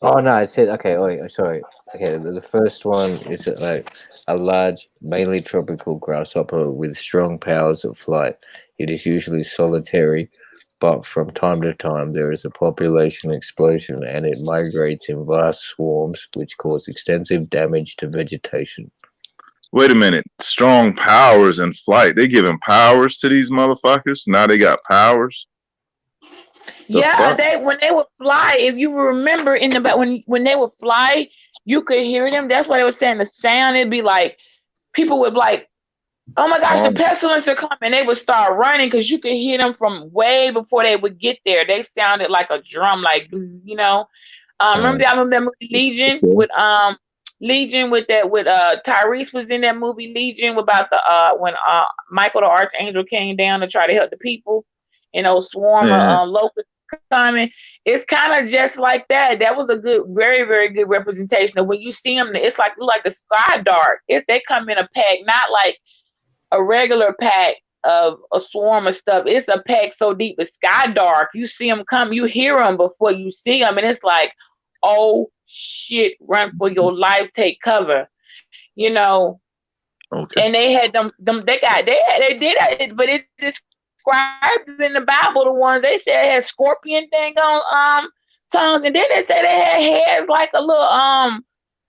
Oh no, it said okay. Wait, sorry. Okay, the first one is like a large, mainly tropical grasshopper with strong powers of flight. It is usually solitary, but from time to time there is a population explosion and it migrates in vast swarms, which cause extensive damage to vegetation. Wait a minute. Strong powers and flight. They giving powers to these motherfuckers? Now they got powers? Yeah, when they would fly, if you remember in the back when they would fly, you could hear them. That's why they were saying the sound. It'd be like people would like, oh my gosh, the pestilence are coming. They would start running because you could hear them from way before they would get there. They sounded like a drum, like remember that movie Legion with Tyrese was in that movie Legion about the when Michael the Archangel came down to try to help the people, swarm of locusts coming. It's kind of just like that. That was a good, very, very good representation of when you see them. It's like the sky dark. They come in a pack, not like a regular pack of a swarm of stuff. It's a pack so deep, it's sky dark. You see them come, you hear them before you see them, and it's like, oh shit, run for your life, take cover. Okay. And they had them. They did it, but it described in the Bible the ones they said had scorpion thing on tongues, and then they said they had heads like a little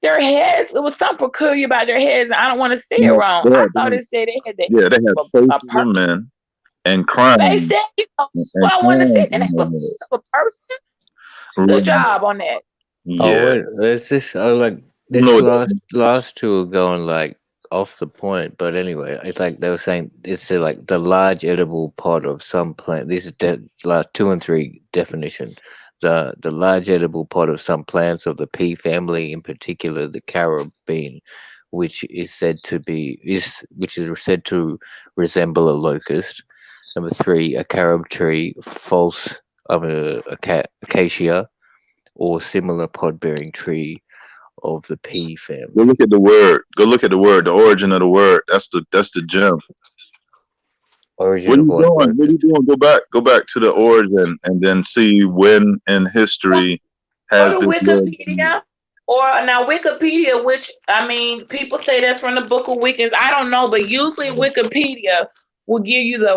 their heads. It was something peculiar about their heads. I don't want to say it wrong. I thought it said they had they had faces of men and crime. They said, so I want to say that was a person. Good job on that. Yeah. Oh, wait, there's this. Like this last two are going like off the point, but anyway, it's like they were saying it's like the large edible pod of some plant. This is like 2 and 3 definition. the large edible pod of some plants of the pea family, in particular the carob bean, which is said to resemble a locust. Number 3, a carob tree, false of a acacia, or similar pod-bearing tree of the pea family. Go look at the word. Go look at the word. The origin of the word. That's the gem. Origin What are of you what? doing? What are you doing? Go back to the origin and then see when in history has Go to this word. Wikipedia. Or now Wikipedia, which I mean, people say that's from the Book of Wiccans. I don't know, but usually Wikipedia will give you the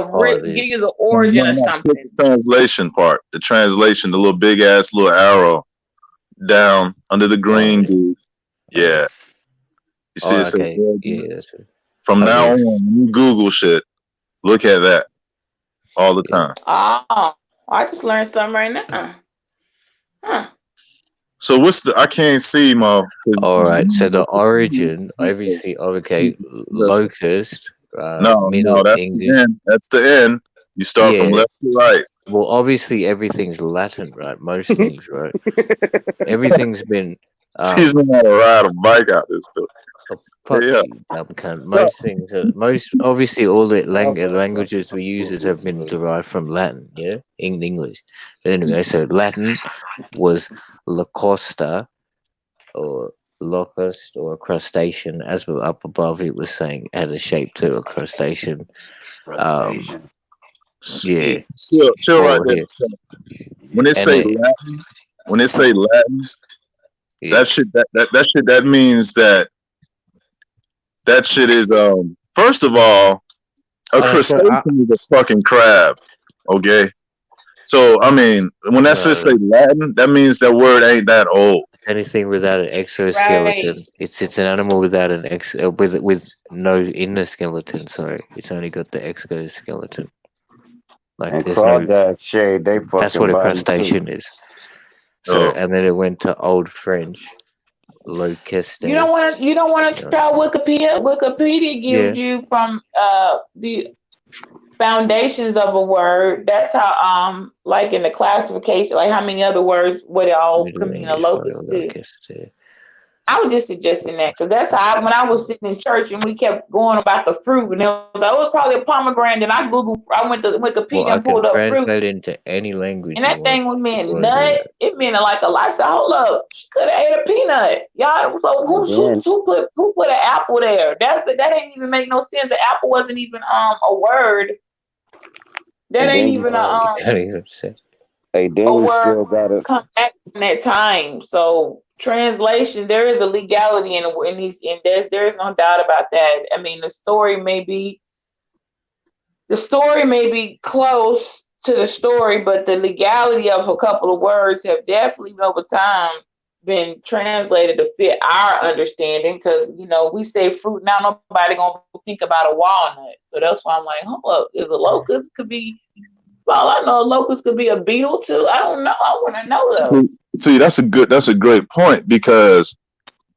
origin No, of no, something. the translation part. The translation, the little big ass little arrow down under the green dude. Yeah. You see it says okay. Yeah, that's it. from now on, when you Google shit, look at that all the time. Oh, I just learned something right now. Huh. So what's the? I can't see, Mo. All right. So the origin, obviously, okay, locust. No, Middle that's English. the end. That's the end. You start from left to right. Well, obviously, everything's Latin, right? Most things, right? Everything's been. He's know how to ride a bike out this building. Fuck Yeah. you, dumb cunt. Most things, obviously, all the languages we use have been derived from Latin, yeah, in English. But anyway, so Latin was locusta, or locust, or a crustacean. As we're up above, it was saying had a shape to a crustacean. Yeah. Chill right there. When they say Latin, that shit means that shit is first of all, a crustacean is a fucking crab. Okay. So I mean, when that shit say Latin, that means that word ain't that old. Anything without an exoskeleton, Right. it's an animal without an with no inner skeleton. Sorry, it's only got the exoskeleton. Like And there's no. crawdad shade they fucking That's what a body crustacean too. is. So and then it went to Old French, locuste. You don't want to try Wikipedia. Wikipedia gives Yeah. you from the foundations of a word. That's how like in the classification, like how many other words would it all Middle could mean a English, locust too. locuste. I was just suggesting that because that's how when I was sitting in church and we kept going about the fruit and it was like, oh, it's probably a pomegranate. And I went to Wikipedia Well, I and can pulled up fruit. translate into any language. And that thing was meant before I do nut. that. It meant like a lot. I said, hold up, she could have ate a peanut. Y'all, so who put an apple there? That ain't even make no sense. The apple wasn't even a word. That And ain't then even can't even say. Hey, then a you word still gotta. come back from that time. So translation, there is a legality in these, and there's no doubt about that. I mean, the story may be close to the story, but the legality of a couple of words have definitely over time been translated to fit our understanding. Because we say fruit, now nobody gonna think about a walnut. So that's why I'm like, hold up, is a locust could be. Well, I know a locust could be a beetle too. I don't know. I want to know though. See, that's a great point because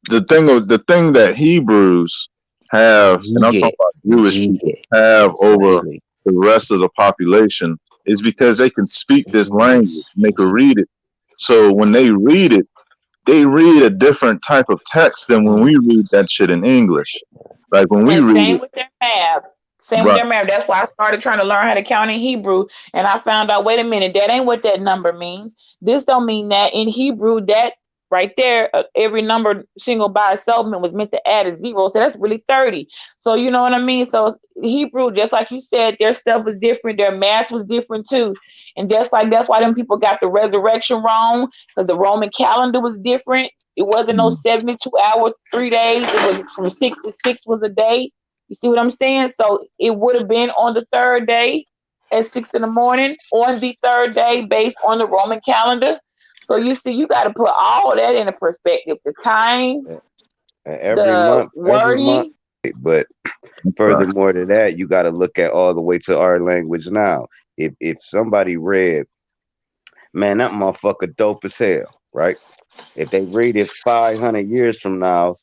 the thing that Hebrews have, and I'm talking about Jewish people have over the rest of the population is because they can speak this language and they can read it. So when they read a different type of text than when we read that shit in English. Like when we read Same it. with their math. Same with their math. That's why I started trying to learn how to count in Hebrew. And I found out, wait a minute, that ain't what that number means. This don't mean that. In Hebrew, that right there, every number single by itself was meant to add a zero. So that's really 30. So you know what I mean? So Hebrew, just like you said, their stuff was different. Their math was different too. And that's why them people got the resurrection wrong, because the Roman calendar was different. It wasn't no 72 hours, 3 days. It was from 6 to 6 was a day. You see what I'm saying? So it would have been on the third day at 6 in the morning, on the third day based on the Roman calendar. So you see, you got to put all that into perspective. The time, Every month. wording. But furthermore to that, you got to look at all the way to our language now. If somebody read, man, that motherfucker dope as hell, right? If they read it 500 years from now,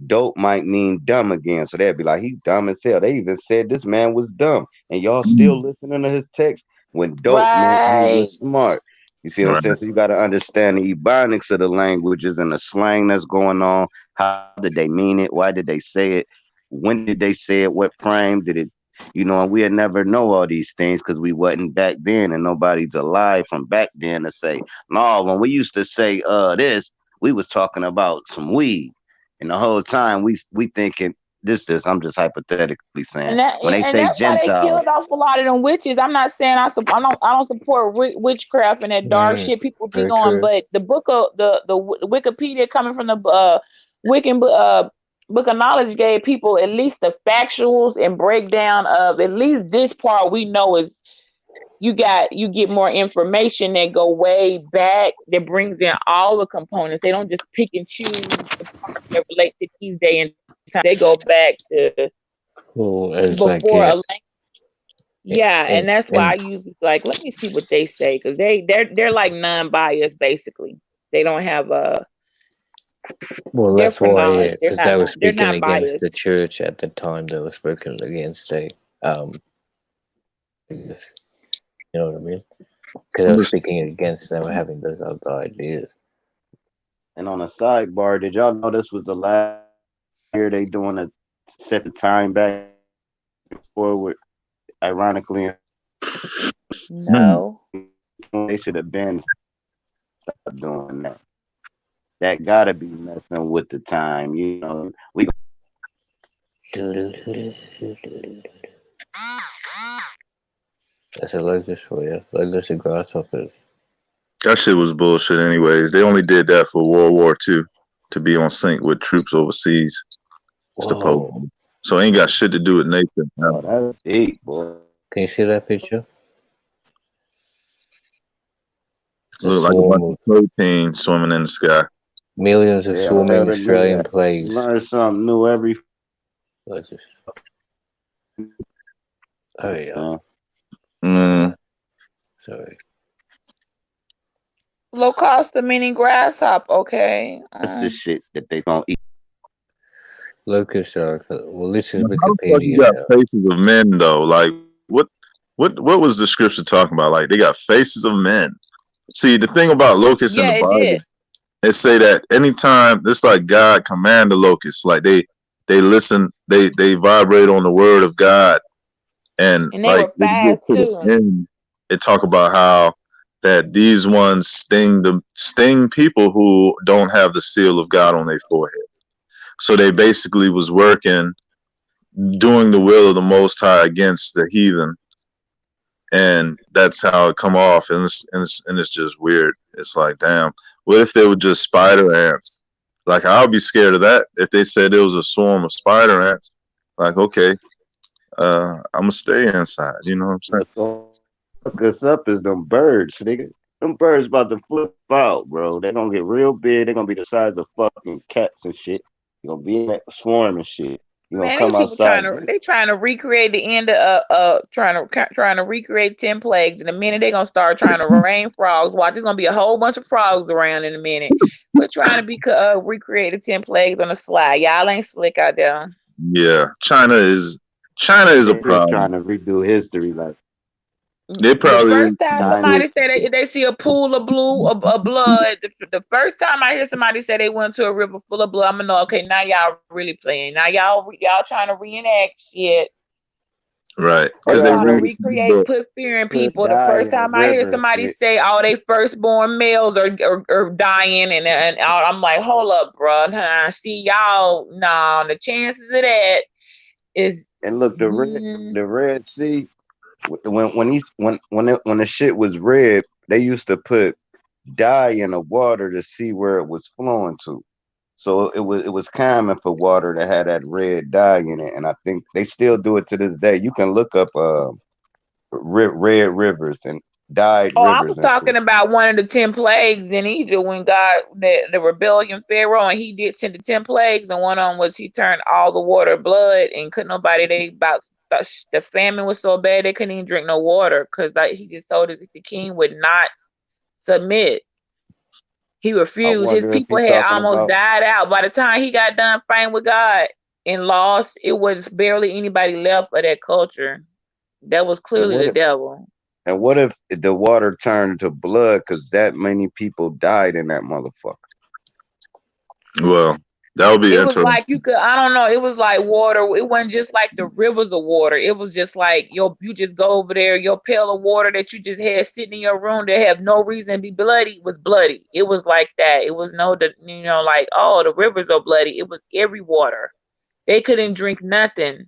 dope might mean dumb again. So they'd be like, he dumb as hell. They even said this man was dumb. And y'all still listening to his text when dope meant he was smart. You see what I'm Right. saying? So you got to understand the ebonics of the languages and the slang that's going on. How did they mean it? Why did they say it? When did they say it? What frame did it? You know, and we'd never know all these things because we wasn't back then, and nobody's alive from back then to say, no, when we used to say this, we was talking about some weed. And the whole time we thinking this, I'm just hypothetically saying. When they And say that's why they Gentiles, killed off a lot of them witches. I'm not saying I don't support witchcraft and that dark shit people be Very going, true. but the book of the Wikipedia coming from the Wiccan book of knowledge gave people at least the factuals and breakdown of at least this part we know is you get more information that go way back that brings in all the components. They don't just pick and choose the parts that relate to these day and time. They go back to Well, it's like before a language. Yeah, and and, that's why I and usually like let me see what they say because they're like non-biased basically. They don't have well, they're that's for why, knowledge. yeah, because they were They're speaking not against biased. the church at the time. They were speaking against the this, you know what I mean? Because they were speaking against them having those other ideas. and on a sidebar, did y'all know this was the last year they doing to set the time back forward? Ironically, No. they should have been doing that. That gotta be messing with the time. You know, we That's a locust for you. Locust and grasshoppers. That shit was bullshit anyways. They only did that for World War II to be on sync with troops overseas. Supposed. So it ain't got shit to do with nature. Oh, that's deep, boy. Can you see that picture? Look like a bunch of protein swimming in the sky. Millions of Yeah, swarming never knew Australian that. plagues. Learn something new every. Oh yeah. Sorry. Locusta meaning grasshopper. Okay. That's the shit that they don't eat. Locusts are. Well, this is How the fuck you Wikipedia. got faces of men though? Like what was the scripture talking about? Like they got faces of men. See, the thing about locusts in the Yeah, it Bible, did. they say that anytime it's like God command the locusts, like they listen, they vibrate on the word of God, and And they like were when you fast get to too. the end, it talk about how that these ones sting people who don't have the seal of God on their forehead. So they basically was working, doing the will of the Most High against the heathen, and that's how it come off. And it's just weird. It's like, damn, what if they were just spider ants? Like I'll be scared of that if they said there was a swarm of spider ants. Like, okay, I'm gonna stay inside. You know what I'm saying? Fuck us up is them birds, nigga. Them birds about to flip out, bro. They gonna get real big. They gonna be the size of fucking cats and shit. You gonna be in that swarm and shit. You gonna Man, come these people trying outside. to recreate the end of trying to recreate 10 plagues. In a minute they're gonna start trying to rain frogs. Watch, there's gonna be a whole bunch of frogs around in a minute. We're trying to be recreate the 10 plagues on the slide. Y'all ain't slick out there. Yeah, China is a problem. Trying to redo history, like they probably The first time China. somebody said they see a pool of blood, the first time I hear somebody say they went to a river full of blood, I'm gonna know, okay, now y'all really playing. Now y'all trying to reenact shit. Right. They Because they trying to read recreate, put fear in people. The die first in a time I hear river and somebody shit. say, "Oh, they firstborn males are dying," and I'm like, "Hold up, bro. Nah, see y'all. No, the chances of that is." And look, the Red Sea. When the shit was red, they used to put dye in the water to see where it was flowing to. So it was common for water to have that red dye in it, and I think they still do it to this day. You can look up red rivers and dyed Oh, I rivers was and talking shit. about one of the 10 plagues in Egypt when God, the rebellion Pharaoh, and he did send the 10 plagues, and one of them was he turned all the water blood, and couldn't nobody. The famine was so bad they couldn't even drink no water because he just told us the king would not submit. He I refused. His wonder if people he's had talking almost about. died out. By the time he got done fighting with God and lost, it was barely anybody left of that culture. That was clearly What the if devil. And what if the water turned to blood because that many people died in that motherfucker? Well, that would be It was interesting. like you could, I don't know, it was like water. It wasn't just like the rivers of water. It was just like you just go over there, your pail of water that you just had sitting in your room that have no reason to be bloody was bloody. It was like that. It was like, oh, the rivers are bloody. It was every water. They couldn't drink nothing.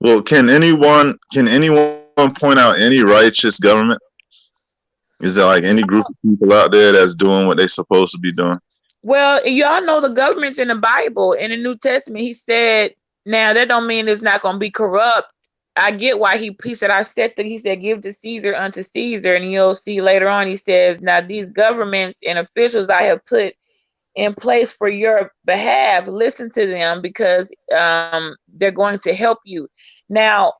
Well, can anyone point out any righteous government? Is there like any group of people out there that's doing what they're supposed to be doing? Well, y'all know the government's in the Bible. In the New Testament, he said, now that don't mean it's not going to be corrupt. I get why he said, he said, give to Caesar unto Caesar. And you'll see later on, he says, now these governments and officials I have put in place for your behalf, listen to them because they're going to help you. Now,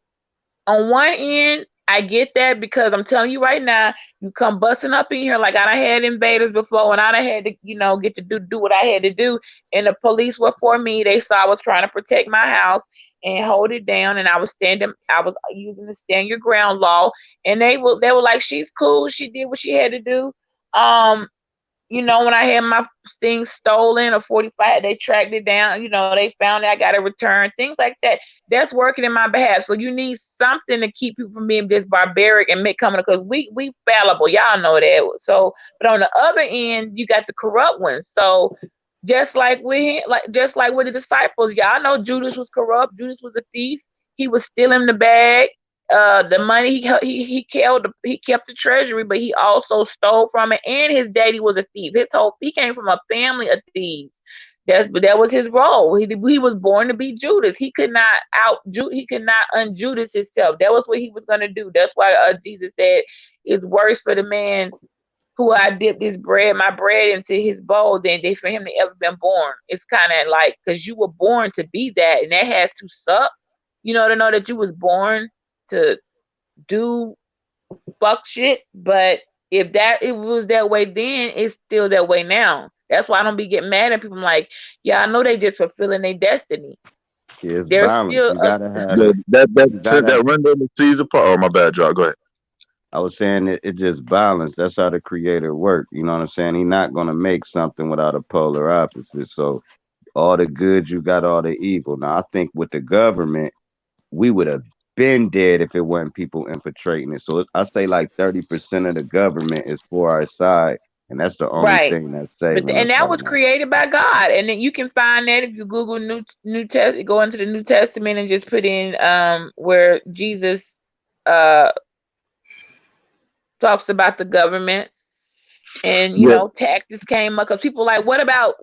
on one end, I get that because I'm telling you right now, you come busting up in here like I done had invaders before, and I done had to, get to do what I had to do. And the police were for me. They saw I was trying to protect my house and hold it down, and I was using the stand your ground law, and they were like, she's cool. She did what she had to do. When I had my things stolen or 45, they tracked it down. They found it. I got a return, things like that. That's working in my behalf. So you need something to keep you from being this barbaric and coming, because we fallible. Y'all know that. So, but on the other end, you got the corrupt ones. So just like with the disciples, y'all know Judas was corrupt. Judas was a thief. He was stealing the bag. The money he kept the treasury, but he also stole from it. And his daddy was a thief. He came from a family of thieves. That was his role. He was born to be Judas. He could not un-Judas himself. That was what he was gonna do. That's why Jesus said, "It's worse for the man who I dipped my bread into his bowl than for him to ever been born." It's kind of like, because you were born to be that, and that has to suck. To know that you was born to do fuck shit. But if it was that way then, it's still that way now. That's why I don't be getting mad at people. I'm like, yeah, I know they just fulfilling their destiny. Yeah, it's They're balance. still You gotta have that render the Caesar part. Oh, my bad, Joe. Go ahead. I was saying it just balance. That's how the creator worked. You know what I'm saying? He's not gonna make something without a polar opposite. So all the good, you got all the evil. Now I think with the government, we would have been dead if it wasn't people infiltrating it. So I say like 30% of the government is for our side, and that's the only right. thing that's saving And us that right was now. created by God. And then you can find that if you Google New Testament, go into the New Testament and just put in where Jesus talks about the government. And taxes came up because people like, what about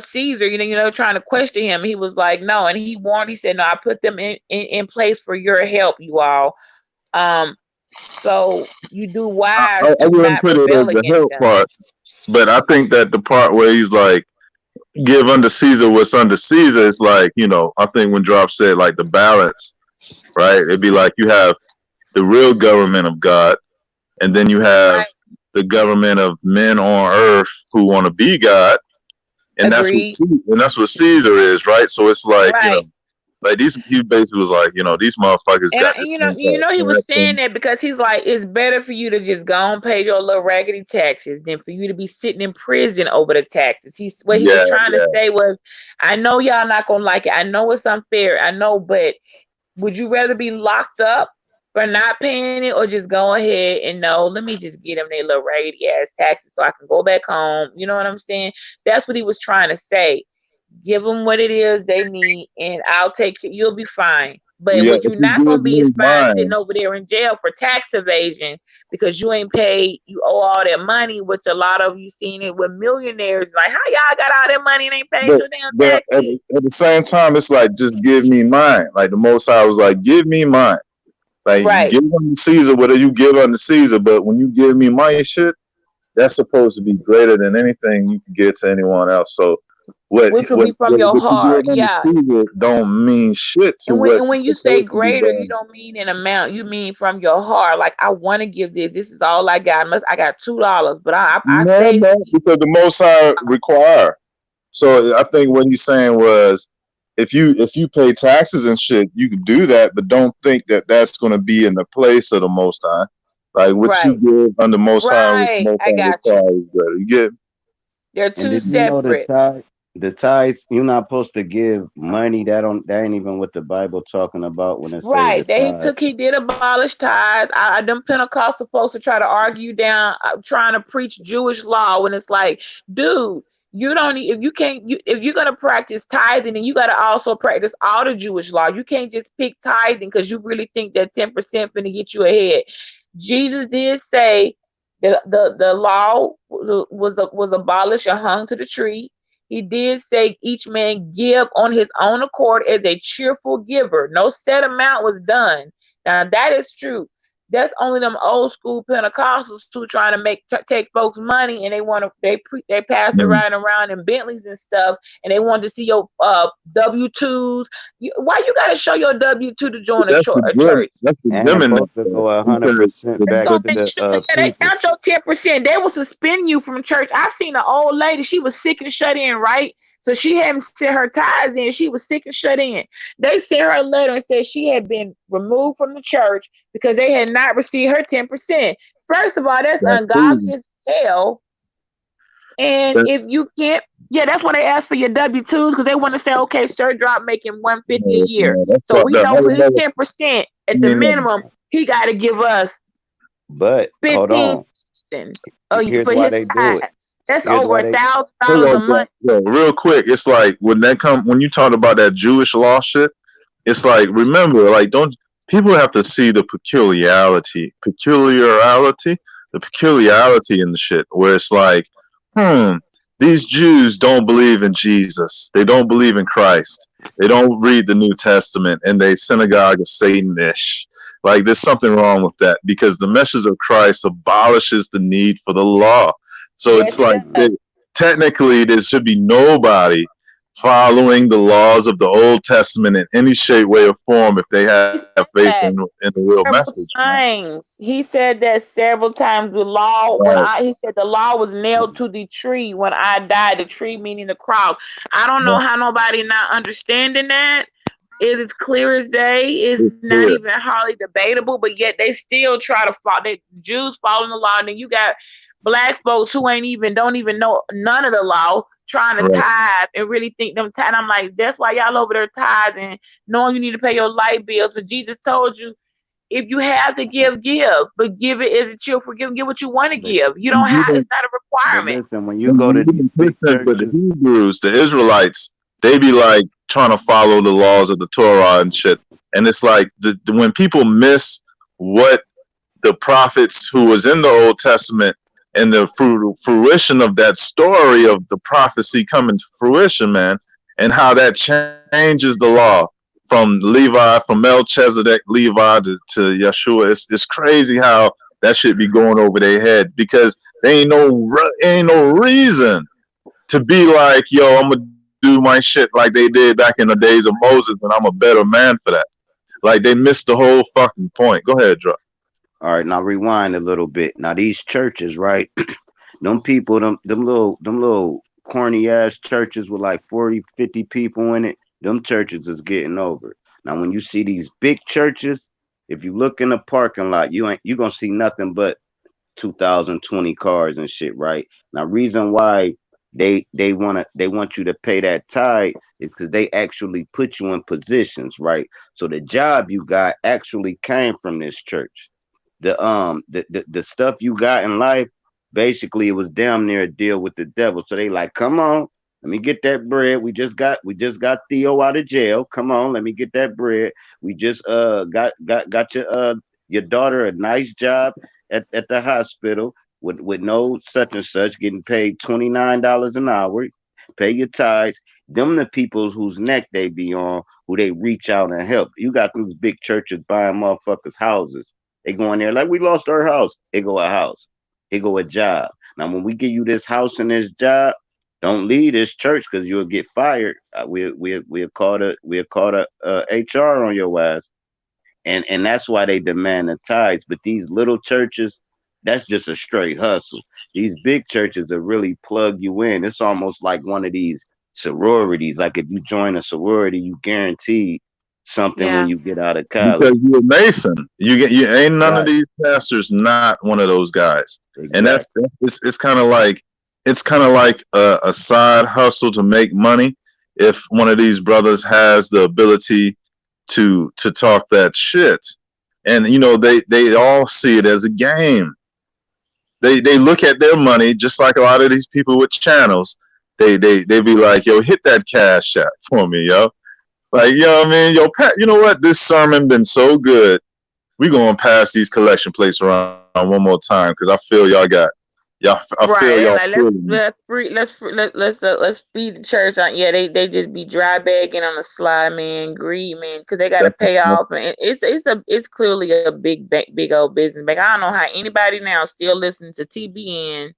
Caesar? Trying to question him. He was like, no, and he warned. He said, no, I put them in place for your help, you all. So you do wise I to wouldn't not put it rebel as the against help them. part, but I think that the part where he's like, give unto Caesar what's under Caesar, it's like, I think when Drop said like the balance, right? It'd be like you have the real government of God, and then you have the government of men on earth who want to be God, and that's what Caesar is, right? So it's like, like he basically was like, these motherfuckers got. And he was saying that because he's like, it's better for you to just go and pay your little raggedy taxes than for you to be sitting in prison over the taxes. What he was trying to say was, I know y'all not gonna like it. I know it's unfair. I know, but would you rather be locked up for not paying it, or just go ahead and let me just get them their little raggedy ass taxes so I can go back home? You know what I'm saying? That's what he was trying to say. Give them what it is they need, and I'll take it. You'll be fine. But what you're not going to be is fine sitting over there in jail for tax evasion because you ain't paid. You owe all that money, which a lot of you seen it with millionaires. Like, how y'all got all that money and ain't paid your damn taxes? At the same time, it's like, just give me mine. Like the Most High was like, give me mine. Like, give unto Caesar whatever you give unto Caesar. But when you give me my shit, that's supposed to be greater than anything you can give to anyone else. So which will be from your heart, don't mean shit to and when you say greater, you don't mean an amount. You mean from your heart. Like, I want to give this. This is all I got. I got $2, but I say because the Most High require. So I think what he's saying was, if you pay taxes and shit, you can do that, but don't think that that's going to be in the place of the Most High. Like what you give under Most High, what Right. Most I High got you. requires, better. You get? They're And two did you know separate. the tithes, you're not supposed to give money. That ain't even what the Bible talking about when it say the Right. tithe. He did abolish tithes. Them Pentecostal folks are trying to argue down, trying to preach Jewish law when it's like, dude, you don't need, if you can't, if you're going to practice tithing, then you got to also practice all the Jewish law. You can't just pick tithing because you really think that 10% finna get you ahead. Jesus did say that the law was abolished and hung to the tree. He did say each man give on his own accord as a cheerful giver. No set amount was done. Now that is true. That's only them old school Pentecostals who trying to take folks' money, and they pass it right around in Bentleys and stuff, and they want to see your W-2s. Why you got to show your W-2 to join a church? That's the And gym it's in supposed to go 100% It's back gonna to make sure they people. count your 10%. They will suspend you from church. I've seen an old lady, she was sick and shut in, right? So she hadn't sent her tithes in. She was sick and shut in. They sent her a letter and said she had been removed from the church because they had not received her 10%. First of all, that's ungodly as hell. And if you can't, that's why they ask for your W-2s, because they want to say, okay, Sir Drop making $150 a year. So we know for his 10% at the minimum, he got to give us But hold 15 on. Here's for why his they do it. tithes. That's Here's over why they $1,000 a month. Yo, real quick, it's like when you talk about that Jewish law shit, it's like, remember, like, don't people have to see the peculiarity in the shit, where it's like, these Jews don't believe in Jesus. They don't believe in Christ. They don't read the New Testament, and they synagogue of Satan-ish. Like, there's something wrong with that, because the message of Christ abolishes the need for the law. So it's like, technically, there should be nobody following the laws of the Old Testament in any shape, way, or form if they have faith in the real message. Times. He said that several times. The law, he said the law was nailed to the tree when I died. The tree meaning the cross. I don't know how nobody not understanding that. It is clear as day. It's not even hardly debatable, but yet they still try to follow. The Jews following the law, and then you got black folks who don't even know none of the law, trying to tithe and really think them tithe. I'm like, that's why y'all over there tithing, knowing you need to pay your light bills. But Jesus told you, if you have to give, but give it as a cheerful give. Give what you want to give. You don't have. It's not a requirement. Listen, when you go to these big churches, but the Hebrews, the Israelites, they be like trying to follow the laws of the Torah and shit. And it's like when people miss what the prophets who was in the Old Testament and the fruition of that story of the prophecy coming to fruition, man, and how that changes the law from Levi, from Melchizedek, Levi to Yeshua. It's crazy how that should be going over their head, because there ain't no reason to be like, yo, I'm gonna do my shit like they did back in the days of Moses, and I'm a better man for that. Like, they missed the whole fucking point. Go ahead, Drop. All right, now rewind a little bit. Now these churches, right? them people, them little corny ass churches with like 40, 50 people in it. Them churches is getting over. Now when you see these big churches, if you look in the parking lot, you gonna see nothing but 2020 cars and shit, right? Now reason why they want you to pay that tithe is because they actually put you in positions, right? So the job you got actually came from this church. The stuff you got in life, basically it was damn near a deal with the devil. So they like, come on, let me get that bread. We just got Theo out of jail. Come on, let me get that bread. We just got your daughter a nice job at the hospital with no such and such, getting paid $29 an hour. Pay your tithes. Them the people whose neck they be on, who they reach out and help. You got these big churches buying motherfuckers' houses. They go in there like, we lost our house. They go a house. They go a job. Now, when we give you this house and this job, don't leave this church because you'll get fired. We'll call a HR on your ass. And that's why they demand the tithes. But these little churches, that's just a straight hustle. These big churches will really plug you in. It's almost like one of these sororities. Like if you join a sorority, you guaranteed something when you get out of college. Because you're a Mason. You ain't none of Right. these pastors not one of those guys. And Exactly. it's kind of like a side hustle to make money. If one of these brothers has the ability to talk that shit, and they all see it as a game. They look at their money just like a lot of these people with channels. They be like, yo, hit that cash app for me, yo. Like, you know what I mean? Yo, Pat, you know what? This sermon been so good. We gonna pass these collection plates around one more time because I feel y'all got y'all. I feel y'all. Let's feed the church on. Yeah, they just be dry bagging on the slide, man, greed, man, because they got to pay off, and it's clearly a big old business. Like I don't know how anybody now still listening to TBN,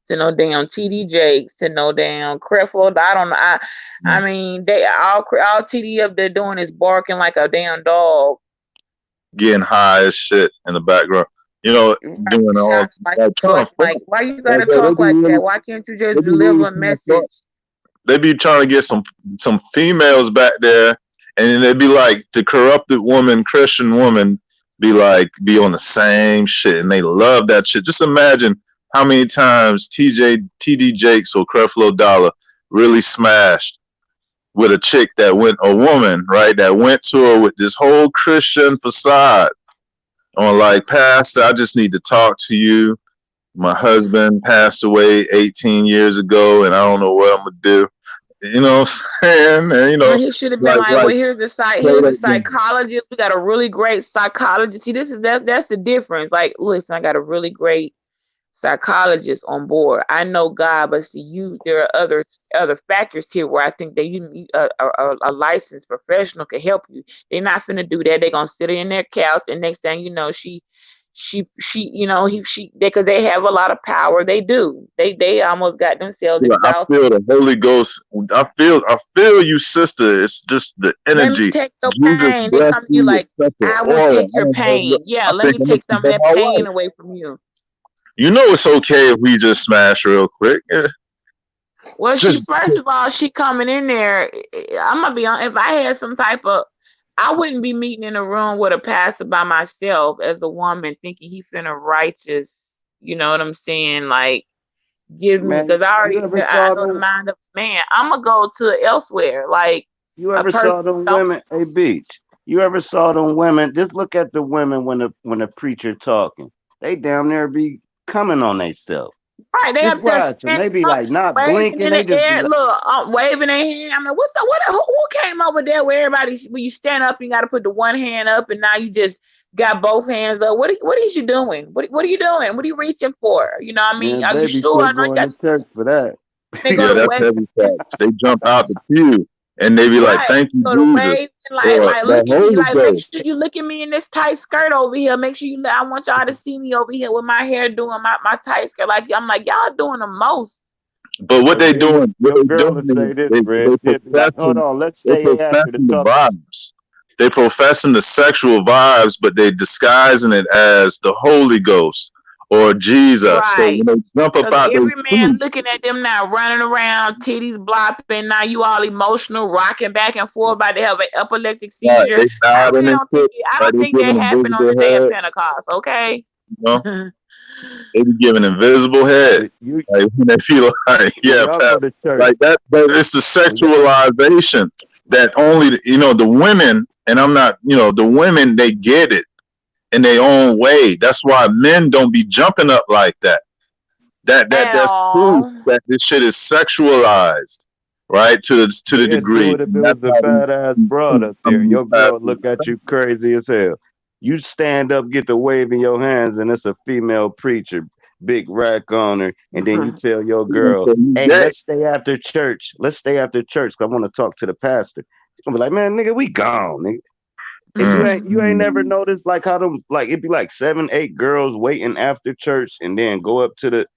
to no damn TD Jakes, to no damn Creflo. I don't know. I mean, they all TD up there doing is barking like a damn dog. Getting high as shit in the background, doing all like why you gotta talk like that? Why can't you just deliver a message? They be trying to get some females back there, and then they be like the corrupted woman, Christian woman, be on the same shit, and they love that shit. Just imagine how many times TD Jakes or Creflo Dollar really smashed with a woman, right, that went to her with this whole Christian facade on like, Pastor, I just need to talk to you. My husband passed away 18 years ago and I don't know what I'm gonna do. You know what I'm saying? And, he should have been well, here's a psychologist. We got a really great psychologist. See, that's the difference. Like, listen, I got a really great psychologist on board. I know God, but see, there are other factors here where I think that you need a licensed professional can help you. They're not finna do that. They're gonna sit in their couch, and next thing you know, she because they have a lot of power. They do. They almost got themselves exalted. I feel the Holy Ghost. I feel you, sister. It's just the energy. Let me take your pain. They come to you like, I will take your pain. Yeah, let me take some of that pain away from you. You know it's okay if we just smash real quick. Yeah. Well, first of all, she coming in there. I'm gonna be on. If I had some type of, I wouldn't be meeting in a room with a pastor by myself as a woman, thinking he finna righteous. You know what I'm saying? Like, give me, because I know the mind of man. I'm gonna go to elsewhere. Like, you ever saw them women? Hey, Beach. You ever saw them women? Just look at the women when the preacher talking. They down there be coming on themselves. Right, they up there. They be like not blinking. They just air, waving their hand. I'm like, what's up? Who came over there where everybody, when you stand up, you got to put the one hand up, and now you just got both hands up. What is you doing? What are you doing? What are you reaching for? You know what I mean? Man, are you sure? I know you got church for that. Yeah, that's heavy facts. They jump out the pew and they be like, "Thank you, Jesus." Like, look at me. Like, make sure you look at me in this tight skirt over here. Make sure I want y'all to see me over here with my hair doing my tight skirt. Like, I'm like, y'all doing the most. But what they doing? Hold on, let's stay after the vibes. They professing the sexual vibes, but they disguising it as the Holy Ghost or Jesus. Right. So when they jump up out every man looking at them now, running around, titties blopping. Now you all emotional, rocking back and forth, about to have an epileptic seizure. I don't think that happened on the day of Pentecost. Okay. They be giving invisible head. Like, they feel like, like that. It's the sexualization that only the women, and I'm not, the women, they get it in their own way. That's why men don't be jumping up like that. That's proof that this shit is sexualized, right? To the degree. If it was a badass broad up there, your girl look at you crazy as hell. You stand up, get the wave in your hands, and it's a female preacher, big rack on her, and then you tell your girl, "Hey, let's stay after church. Let's stay after church, cause I want to talk to the pastor." She's gonna be like, "Man, nigga, we gone, nigga." If you ain't never noticed like how them, like it'd be like 7, 8 girls waiting after church, and then go up to the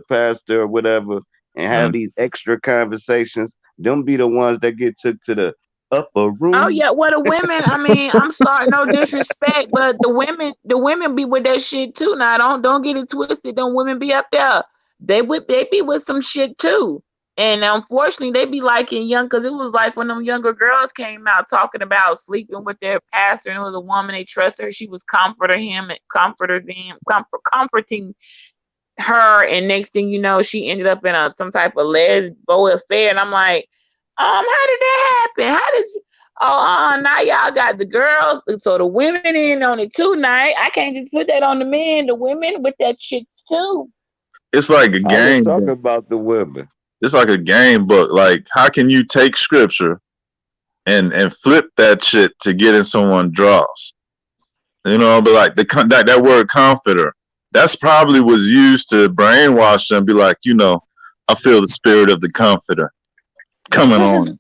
pastor or whatever, and have these extra conversations. Them be the ones that get took to the upper room. Oh yeah, well the women, I mean, I'm sorry, no disrespect, but the women be with that shit too. Now don't get it twisted. Them women be up there. They be with some shit too. And unfortunately, they be liking young, because it was like when them younger girls came out talking about sleeping with their pastor, and it was a woman they trusted her. She was comforting her, and next thing you know, she ended up in some type of lesbo affair. And I'm like, how did that happen? How did you? Oh, now y'all got the girls, so the women in on it too. Now I can't just put that on the men. The women with that shit too. It's like a game. I was talking about the women. It's like a game book. Like, how can you take scripture and flip that shit to get in someone's draws? You know, but like that word comforter, that's probably was used to brainwash them. Be like, you know, I feel the spirit of the comforter coming on,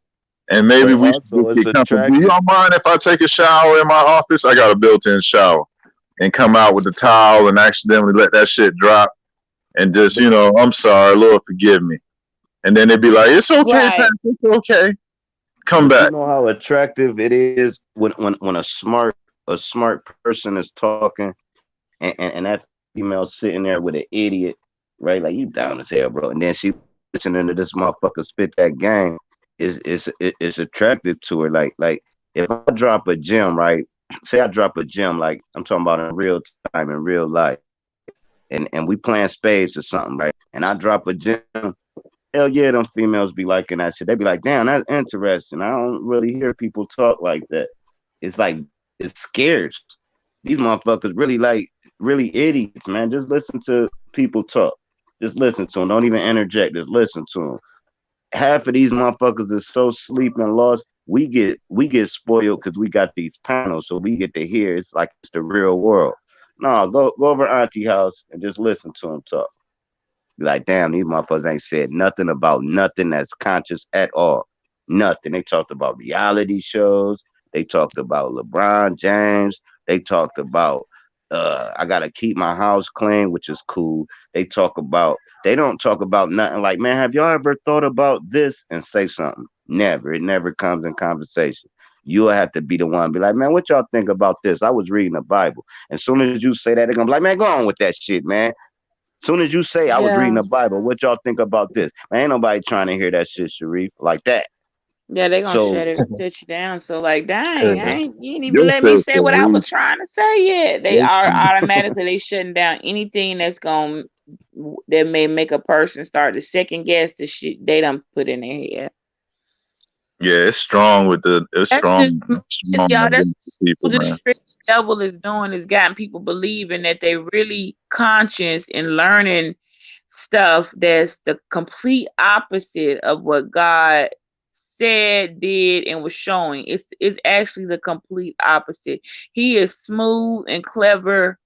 and maybe we should get comfortable. Do y'all mind if I take a shower in my office? I got a built-in shower, and come out with the towel and accidentally let that shit drop, and just, you know, I'm sorry, Lord, forgive me. And then they'd be like, it's okay, Right. Pastor, it's okay. Come back. You know how attractive it is when a smart person is talking, and that female sitting there with an idiot, right? Like, you down as hell, bro. And then she listening to this motherfucker spit that game. It's attractive to her. Like if I drop a gem, right? Say I drop a gem, like I'm talking about in real time, in real life, and we playing spades or something, right? And I drop a gem. Hell yeah, them females be liking that shit. They be like, damn, that's interesting. I don't really hear people talk like that. It's like, it's scarce. These motherfuckers really idiots, man. Just listen to people talk. Just listen to them. Don't even interject. Just listen to them. Half of these motherfuckers is so sleep and lost. We get spoiled because we got these panels, so we get to hear it's like it's the real world. No, go over Auntie house and just listen to them talk. Like, damn, these motherfuckers ain't said nothing about nothing that's conscious at all. Nothing. They talked about reality shows. They talked about LeBron James. They talked about I gotta keep my house clean, which is cool. They don't talk about nothing like, man, have y'all ever thought about this, and say something? Never. It never comes in conversation. You'll have to be the one, be like, man, what y'all think about this? I was reading the Bible. As soon as you say that, they're gonna be like, man, go on with that shit, man. Soon as you say I was reading the Bible, what y'all think about this? Man, ain't nobody trying to hear that shit, Sharif, like that. Yeah, they gonna So shut you down. So like, dang, you didn't even You'll let me say say what I Sharif. was trying to say yet. They are automatically they shutting down anything that may make a person start to second guess the shit they done put in their head. Yeah, it's strong with the. It's That's strong. just, y'all. That's against people, what the man. devil is doing, is getting people believing that they really conscious and learning stuff that's the complete opposite of what God said, did, and was showing. It's actually the complete opposite. He is smooth and clever,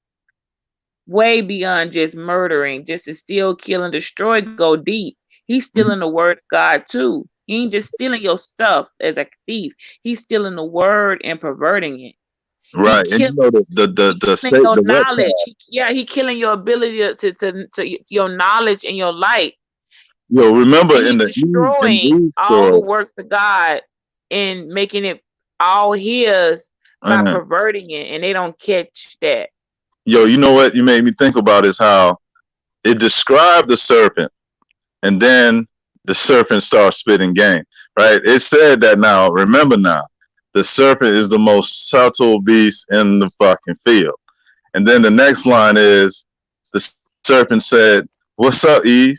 way beyond just murdering, just to steal, kill, and destroy, go deep. He's stealing the word of God too. He ain't just stealing your stuff as a thief. He's stealing the word and perverting it. Right, and you know the state, Your the knowledge. reptile. He killing your ability to your knowledge and your light. Yo, remember He's in the destroying Eve all the story, works of God and making it all his by perverting it, and they don't catch that. yo, you know what you made me think about is how it described the serpent, and then the serpent starts spitting game. Right? It said that now. Remember now, the serpent is the most subtle beast in the fucking field. And then the next line is the serpent said, "What's up, Eve?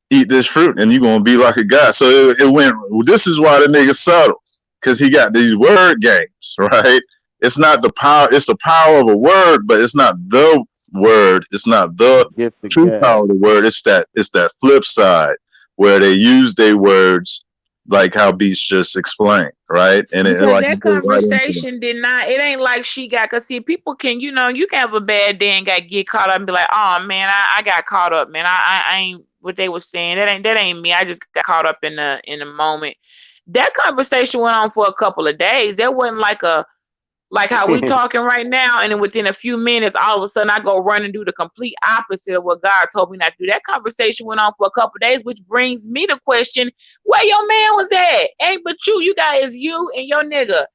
Eat this fruit and you're going to be like a god." So it went, well, this is why the nigga's subtle, because he got these word games, right? It's not the power, it's the power of a word, but it's not the word. It's not the true power of the word. It's that flip side where they use their words like how Beats just explained, right? And it, Because like, that conversation did not, it ain't like she got, because see, people can, you can have a bad day and get caught up and be like, oh man, I got caught up, man. I ain't what they were saying. That ain't me. I just got caught up in the moment. That conversation went on for a couple of days. That wasn't like how we talking right now, and then within a few minutes, all of a sudden I go run and do the complete opposite of what God told me not to do. That conversation went on for a couple of days, which brings me to question where your man was at. Ain't but you guys, you and your nigga.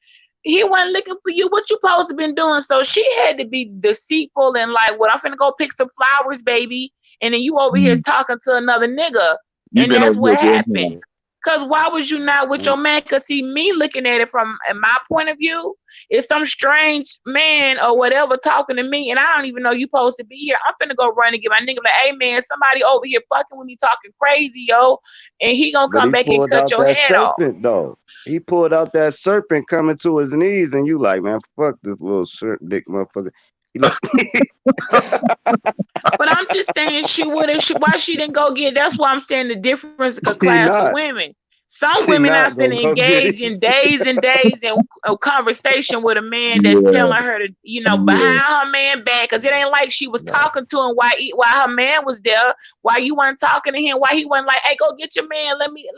He wasn't looking for you. What you supposed to been doing? So she had to be deceitful and like, well, I'm finna go pick some flowers, baby. And then you over here talking to another nigga. And been that's over what here. happened. Because why was you not with your man? Because see, me looking at it from my point of view, it's some strange man or whatever talking to me, and I don't even know you supposed to be here. I'm finna go run and get my nigga like, hey man, somebody over here fucking with me, talking crazy, yo, and he gonna But come he back and pulled cut out your that head off. serpent though. He pulled out that serpent coming to his knees, and you like, man, fuck this little serpent dick motherfucker. He like, But I'm just saying she would have. Why she didn't go get? That's why I'm saying the difference of she class of not. women. Some She women not not gonna finna go get engage it. in days and days in a conversation with a man that's Yeah, telling her to, behind her man back, because it ain't like she was No. talking to him while her man was there, while you weren't talking to him, why he wasn't like, hey, go get your man. Let me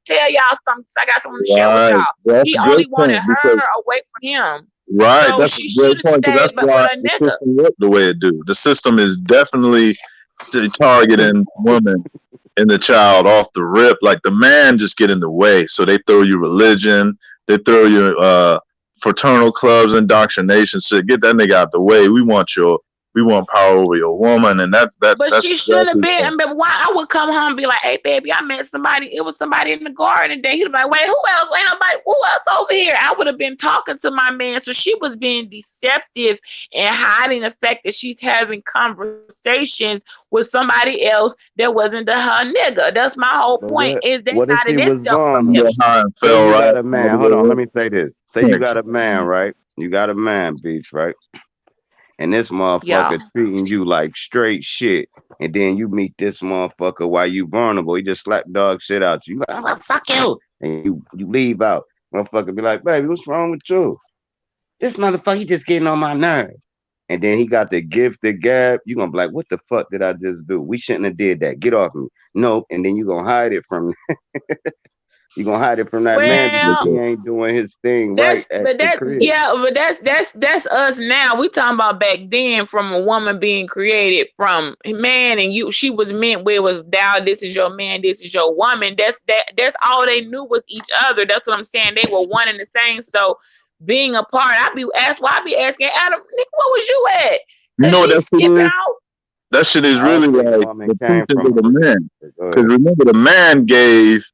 tell y'all something. I got something to share with right. y'all. That's He a only good wanted point because her away from him. right, So that's a she good should have point because stayed that's but why with her the nigga. system works the way it do. The system is definitely targeting women and the child off the rip. Like the man just get in the way, so they throw you religion, they throw you fraternal clubs, indoctrination shit. Get that nigga out the way. We want power over your woman, and that's But she shouldn't have exactly been. But why I would come home and be like, hey, baby, I met somebody. It was somebody in the garden today. He'd be like, wait, who else? Ain't nobody. Who else over here? I would have been talking to my man. So she was being deceptive and hiding the fact that she's having conversations with somebody else that wasn't her nigga. That's my whole But point. Is that what if not she in was itself vulnerable? deception? Say fell you right got a man. Hold on, let me say this. Say you got a man, right? You got a man, Beach, right? And this motherfucker Yeah. treating you like straight shit. And then you meet this motherfucker while you vulnerable. He just slap dog shit out you. You like, oh, fuck you. And you leave out. Motherfucker be like, baby, what's wrong with you? This motherfucker, he just getting on my nerves. And then he got the gift, the gab. You gonna be like, what the fuck did I just do? We shouldn't have did that. Get off me. Nope. And then you gonna hide it from you gonna hide it from that man because he Well, ain't doing his thing that's right at but the that crib. yeah, but that's us now. We talking about back then from a woman being created from man, and she was meant where it was down. This is your man, this is your woman. That's all they knew was each other. That's what I'm saying. They were one and the same. So being apart, I be asking Adam, Nick, what was you at? You know what She that shit skipping is? out. That shit is I really don't think the like woman the came teaching from of the man. Go Because ahead. remember, the man gave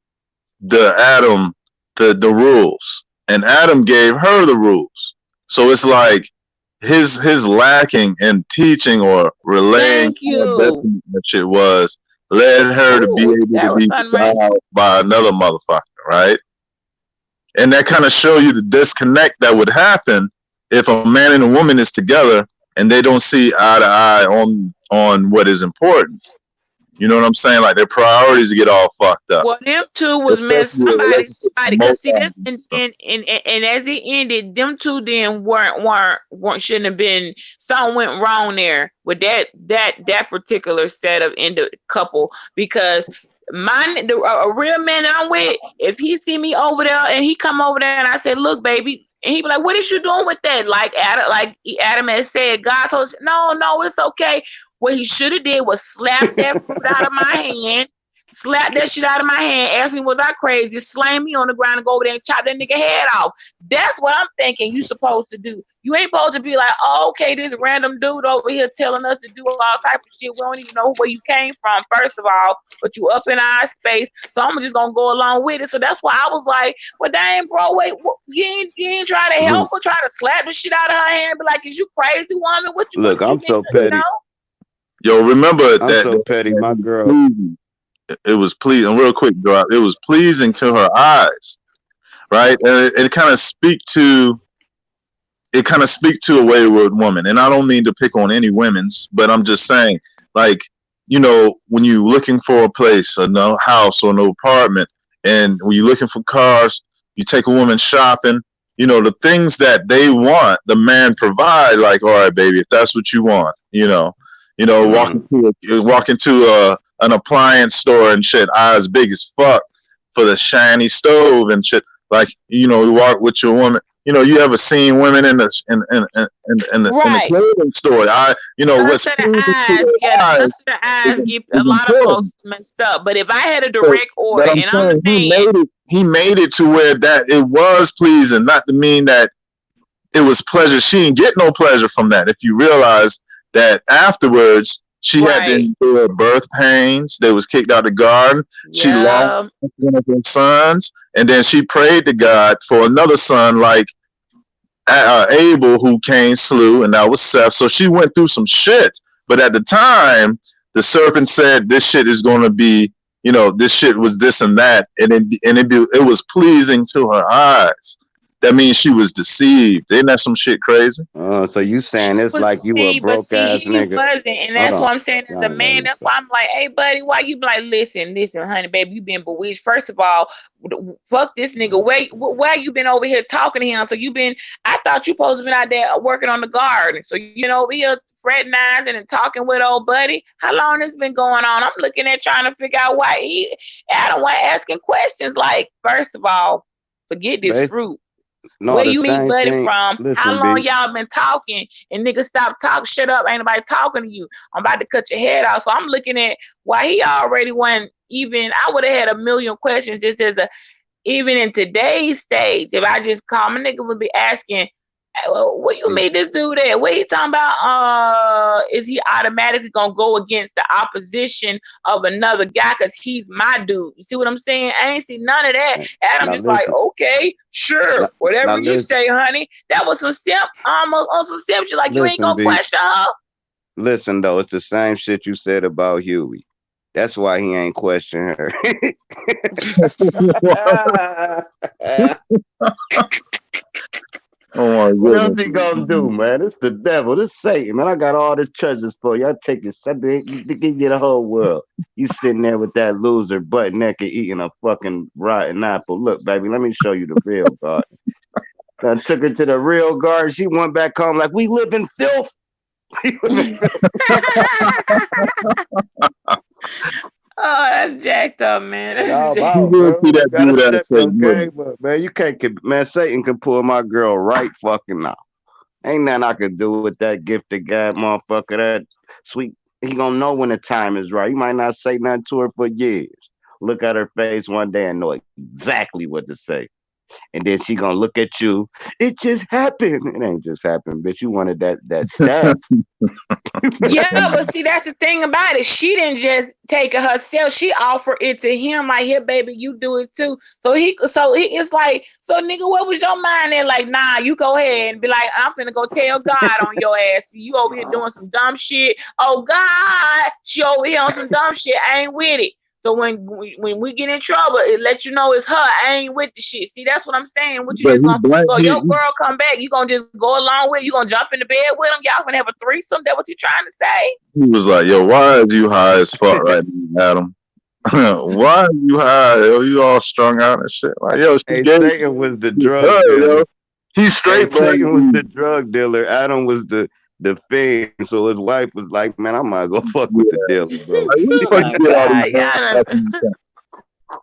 the Adam the rules, and Adam gave her the rules. So it's like his lacking in teaching or relaying Thank you. that shit was led her to be Ooh, able to that was be something right. devoured by another motherfucker, right? And that kind of show you the disconnect that would happen if a man and a woman is together and they don't see eye to eye on what is important. You know what I'm saying? Like their priorities get all fucked up. Well, them two was messed. Especially with relationships Somebody, with cause see this, multi- and as it ended, them two then weren't shouldn't have been. Something went wrong there with that particular set of couple, because a real man that I'm with, if he see me over there and he come over there and I said, look, baby. And he be like, what is you doing with that? Like Adam has said, God told us, no, it's okay. What he should have did was slap that fruit out of my hand, slap that shit out of my hand, ask me, was I crazy, slam me on the ground and go over there and chop that nigga head off. That's what I'm thinking you supposed to do. You ain't supposed to be like, oh, okay, this random dude over here telling us to do all type of shit. We don't even know where you came from, first of all, but you up in our space, so I'm just gonna go along with it. So that's why I was like, well, dang, bro, wait, you ain't try to help her, try to slap the shit out of her hand, be like, is you crazy, woman? What you Look, I'm so petty. know? Yo, remember I'm so petty. My girl. It was pleasing. Real quick, drop. It was pleasing to her eyes, right? And it kind of speak to a wayward woman. And I don't mean to pick on any women's, but I'm just saying, like, you know, when you're looking for a place, a no house or no apartment, and when you're looking for cars, you take a woman shopping. You know, the things that they want, the man provide. Like, all right, baby, if that's what you want, walk into an appliance store and shit, eyes big as fuck for the shiny stove and shit. Like, you walk with your woman. You ever seen women in the clothing store? What's the eyes get a lot of folks messed up. But if I had a direct order, and I'm saying he made it to where that it was pleasing, not to mean that it was pleasure. She didn't get no pleasure from that. If you realize that afterwards, She had to endure birth pains. They was kicked out of the garden. She lost one of her sons, and then she prayed to God for another son like Abel, who Cain slew, and that was Seth. So she went through some shit. But at the time, the serpent said, "This shit is going to be, this shit was this and that," and it was pleasing to her eyes. That means she was deceived. Isn't that some shit crazy? So you saying it's like you a broke ass he nigga? wasn't, and that's what I'm saying as a man. That's why I'm like, hey, buddy, why you be like, listen, honey, baby, you been bewitched. First of all, fuck this nigga. Where you been over here talking to him? So I thought you supposed to been out there working on the garden. So over here fraternizing and talking with old buddy. How long this been going on? I'm looking at trying to figure out why Adam was asking questions like, first of all, forget this fruit. No, Where the you meet same buddy thing. from? Listen, How long B. y'all been talking? And nigga, stop talking. Shut up. Ain't nobody talking to you. I'm about to cut your head off. So I'm looking at why he already went. Even I would have had a million questions just as even in today's stage. If I just call my nigga would be asking, where you meet this dude at? What he talking about? Is he automatically gonna go against the opposition of another guy because he's my dude? You see what I'm saying? I ain't see none of that. Adam just like, okay, sure, whatever you say, honey. That was some simp, almost on some simp shit. Like you ain't gonna question her. Listen though, it's the same shit you said about Huey. That's why he ain't question her. Oh my What else goodness. he gonna do, man? It's the devil. This Satan, man. I got all the treasures for you. I take it. I give you the whole world. You sitting there with that loser butt naked eating a fucking rotten apple. Look, baby, let me show you the real garden. I took her to the real garden. She went back home like, we live in filth. Oh, that's jacked up, man. That's Y'all jacked out, You bro. did see that Gotta dude at step a your fake game up, man. You can't, man. Satan can pull my girl right fucking now. Ain't nothing I could do with that gifted guy, motherfucker. That sweet. He gonna know when the time is right. He might not say nothing to her for years. Look at her face one day and know exactly what to say. And then she gonna look at you. It just happened. It ain't just happened, bitch. You wanted that staff. Yeah, but see, that's the thing about it. She didn't just take it herself. She offered it to him, like, here, baby, you do it too. So it's like, so nigga, what was your mind in? Like, nah, you go ahead and be like, I'm finna go tell God on your ass. See, you over here doing some dumb shit. Oh God, she over here on some dumb shit. I ain't with it. So when we get in trouble, it lets you know it's her. I ain't with the shit. See, that's what I'm saying. What you But just gonna so your he- girl come back, you gonna just go along with it? You gonna jump in the bed with him? Y'all gonna have a threesome? That what you trying to say? He was like, yo, why is you high as fuck right now, Adam? Why are you high? Yo, you all strung out and shit. Like, yo, she Hey, gave Satan was the you drug her, dealer. yo. He's straight Satan was blamed. the drug dealer. Adam was the fiend. So his wife was like, man, I might go fuck with the dealer, bro. Like, where the Oh fuck my you get all God, these yeah.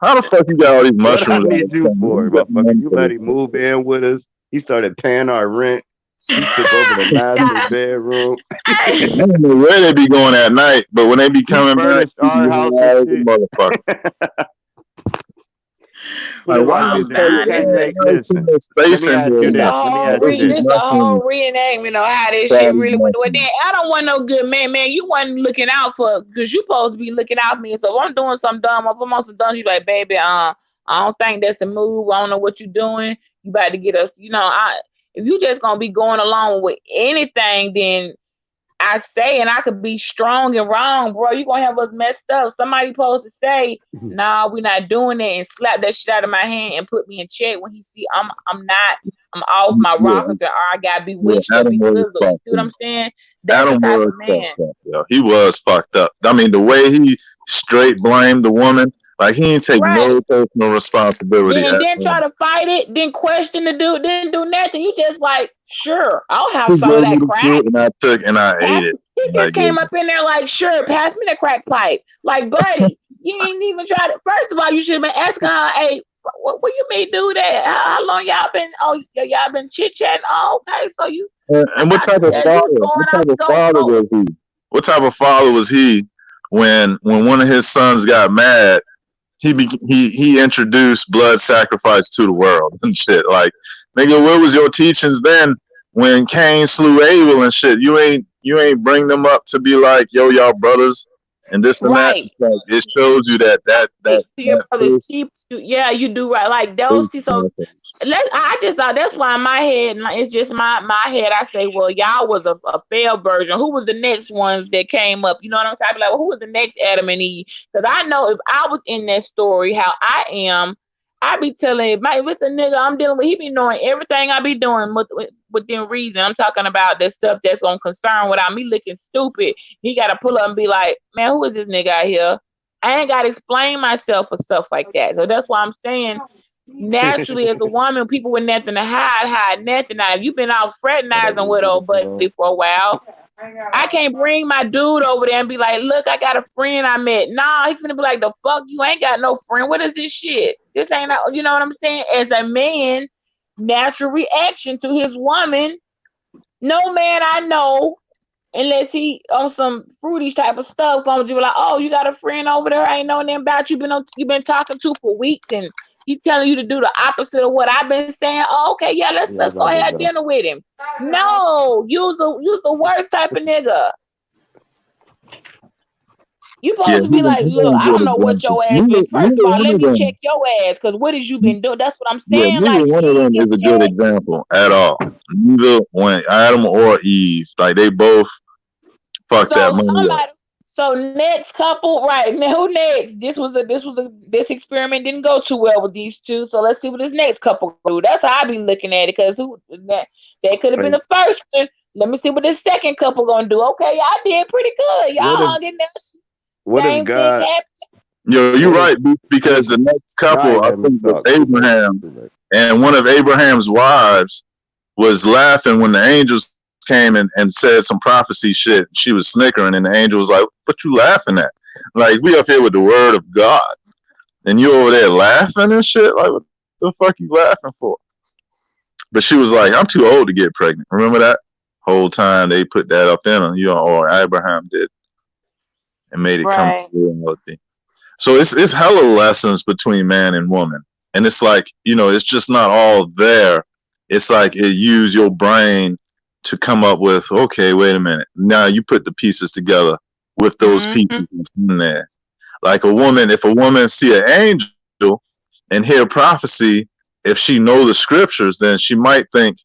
How the fuck you got all these What I mushrooms? need you for, motherfucker? You let him move in with us. He started paying our rent. He took over the master bedroom. I don't know where they be going at night, but when they be coming back, Furnished our house and shit. motherfucker. Put it why like you this, man. You can't make listen. Let space me in ask here? you this. This Let me ask you this. a whole reenactment of how this shit really went. Well, then I don't want no good man. You wasn't looking out for, because you supposed to be looking out for me. So if I'm doing something dumb, if I'm on some dumb, you like, baby, I don't think that's a move. I don't know what you're doing. You about to get us, if you just gonna be going along with anything, then I say, and I could be strong and wrong, bro. You gonna have us messed up. Somebody supposed to say, nah, we're not doing it, and slap that shit out of my hand and put me in check when he see I'm off my rockers, and I gotta be witched to be good. You see what I'm saying? That's Adam the type was of man. fucked up, yo. He was fucked up. I mean, the way he straight blamed the woman, like he ain't take no personal responsibility. Then at didn't try all. to fight it, didn't question the dude, didn't do nothing. He just like, sure, I'll have He some of gave me that the crack. fruit and I took and I ate it. He just Like, came up in there like, sure, pass me the crack pipe. Like, buddy, you ain't even tried to. First of all, you should have been asking her, hey, what you may do that? How long y'all been? Oh, y'all been chit chatting? Oh, okay, so you. And what type of father? What type of father was he? What type of father was he when one of his sons got mad? He introduced blood sacrifice to the world and shit. Like, nigga, where was your teachings then when Cain slew Abel and shit? You ain't you ain't bring them up to be like, yo, y'all brothers and this and that. Right. Like, it shows you that Your brother's person cheap. Yeah, you do right. Like those. is So I just thought that's why in my head, like, it's just my head. I say, well, y'all was a failed version. Who was the next ones that came up? You know what I'm saying? I be like, well, who was the next Adam and Eve? Because I know if I was in that story, how I am, I be telling my with the nigga I'm dealing with, he be knowing everything I be doing within reason. I'm talking about the stuff that's gonna concern without me looking stupid. He gotta pull up and be like, man, who is this nigga out here? I ain't gotta explain myself for stuff like that. So that's why I'm saying, naturally, as a woman, people with nothing to hide nothing. Now, if you've been out fraternizing with old buddy for a while, I can't bring my dude over there and be like, look, I got a friend I met. Nah, he's gonna be like, the fuck, you ain't got no friend. What is this shit? This ain't, you know what I'm saying? As a man, natural reaction to his woman, no man I know, unless he on some fruity type of stuff, gonna be like, oh, you got a friend over there I ain't know nothing about. You've been talking to for weeks and he's telling you to do the opposite of what I've been saying. Oh, okay, yeah, let's go have dinner with him. No, use the worst type of nigga. You supposed to be like, look, I don't know what your ass been. First of all, let me check your ass, because what has you been doing? That's what I'm saying. Yeah, neither one of them is a good example at all. Neither one, Adam or Eve, like they both fucked that money up. So next couple, right now, who next? This experiment didn't go too well with these two. So let's see what this next couple do. That's how I be looking at it, because that could have been the first one. Let me see what this second couple gonna do. Okay, y'all did pretty good. Y'all getting that. What if God? Yo, you're right, because the next couple, I think, was Abraham, and one of Abraham's wives was laughing when the angels came and said some prophecy shit. She was snickering, and the angel was like, "What you laughing at? Like, we up here with the word of God, and you over there laughing and shit. Like, what the fuck you laughing for?" But she was like, "I'm too old to get pregnant." Remember that whole time they put that up in her, or Abraham did, and made it come to reality. So it's hella lessons between man and woman, and it's like, it's just not all there. It's like it use your brain to come up with, okay, wait a minute. Now you put the pieces together with those pieces in there. Like if a woman see an angel and hear prophecy, if she know the scriptures, then she might think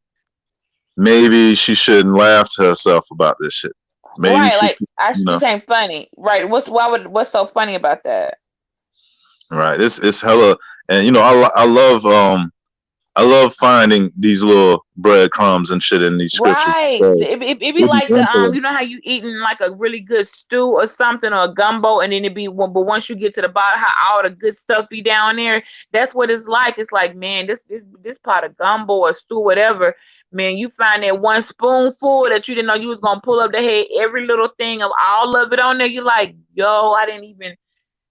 maybe she shouldn't laugh to herself about this shit. Maybe right, like this ain't funny. Right. What's so funny about that? Right. It's hella, and I love finding these little breadcrumbs and shit in these scriptures. Right. It be like the you know how you eating like a really good stew or something, or a gumbo, and then it be but once you get to the bottom, how all the good stuff be down there. That's what it's like. It's like, man, this pot of gumbo or stew, whatever. Man, you find that one spoonful that you didn't know you was gonna pull up the head, every little thing of all of it on there. You're like, yo, I didn't even.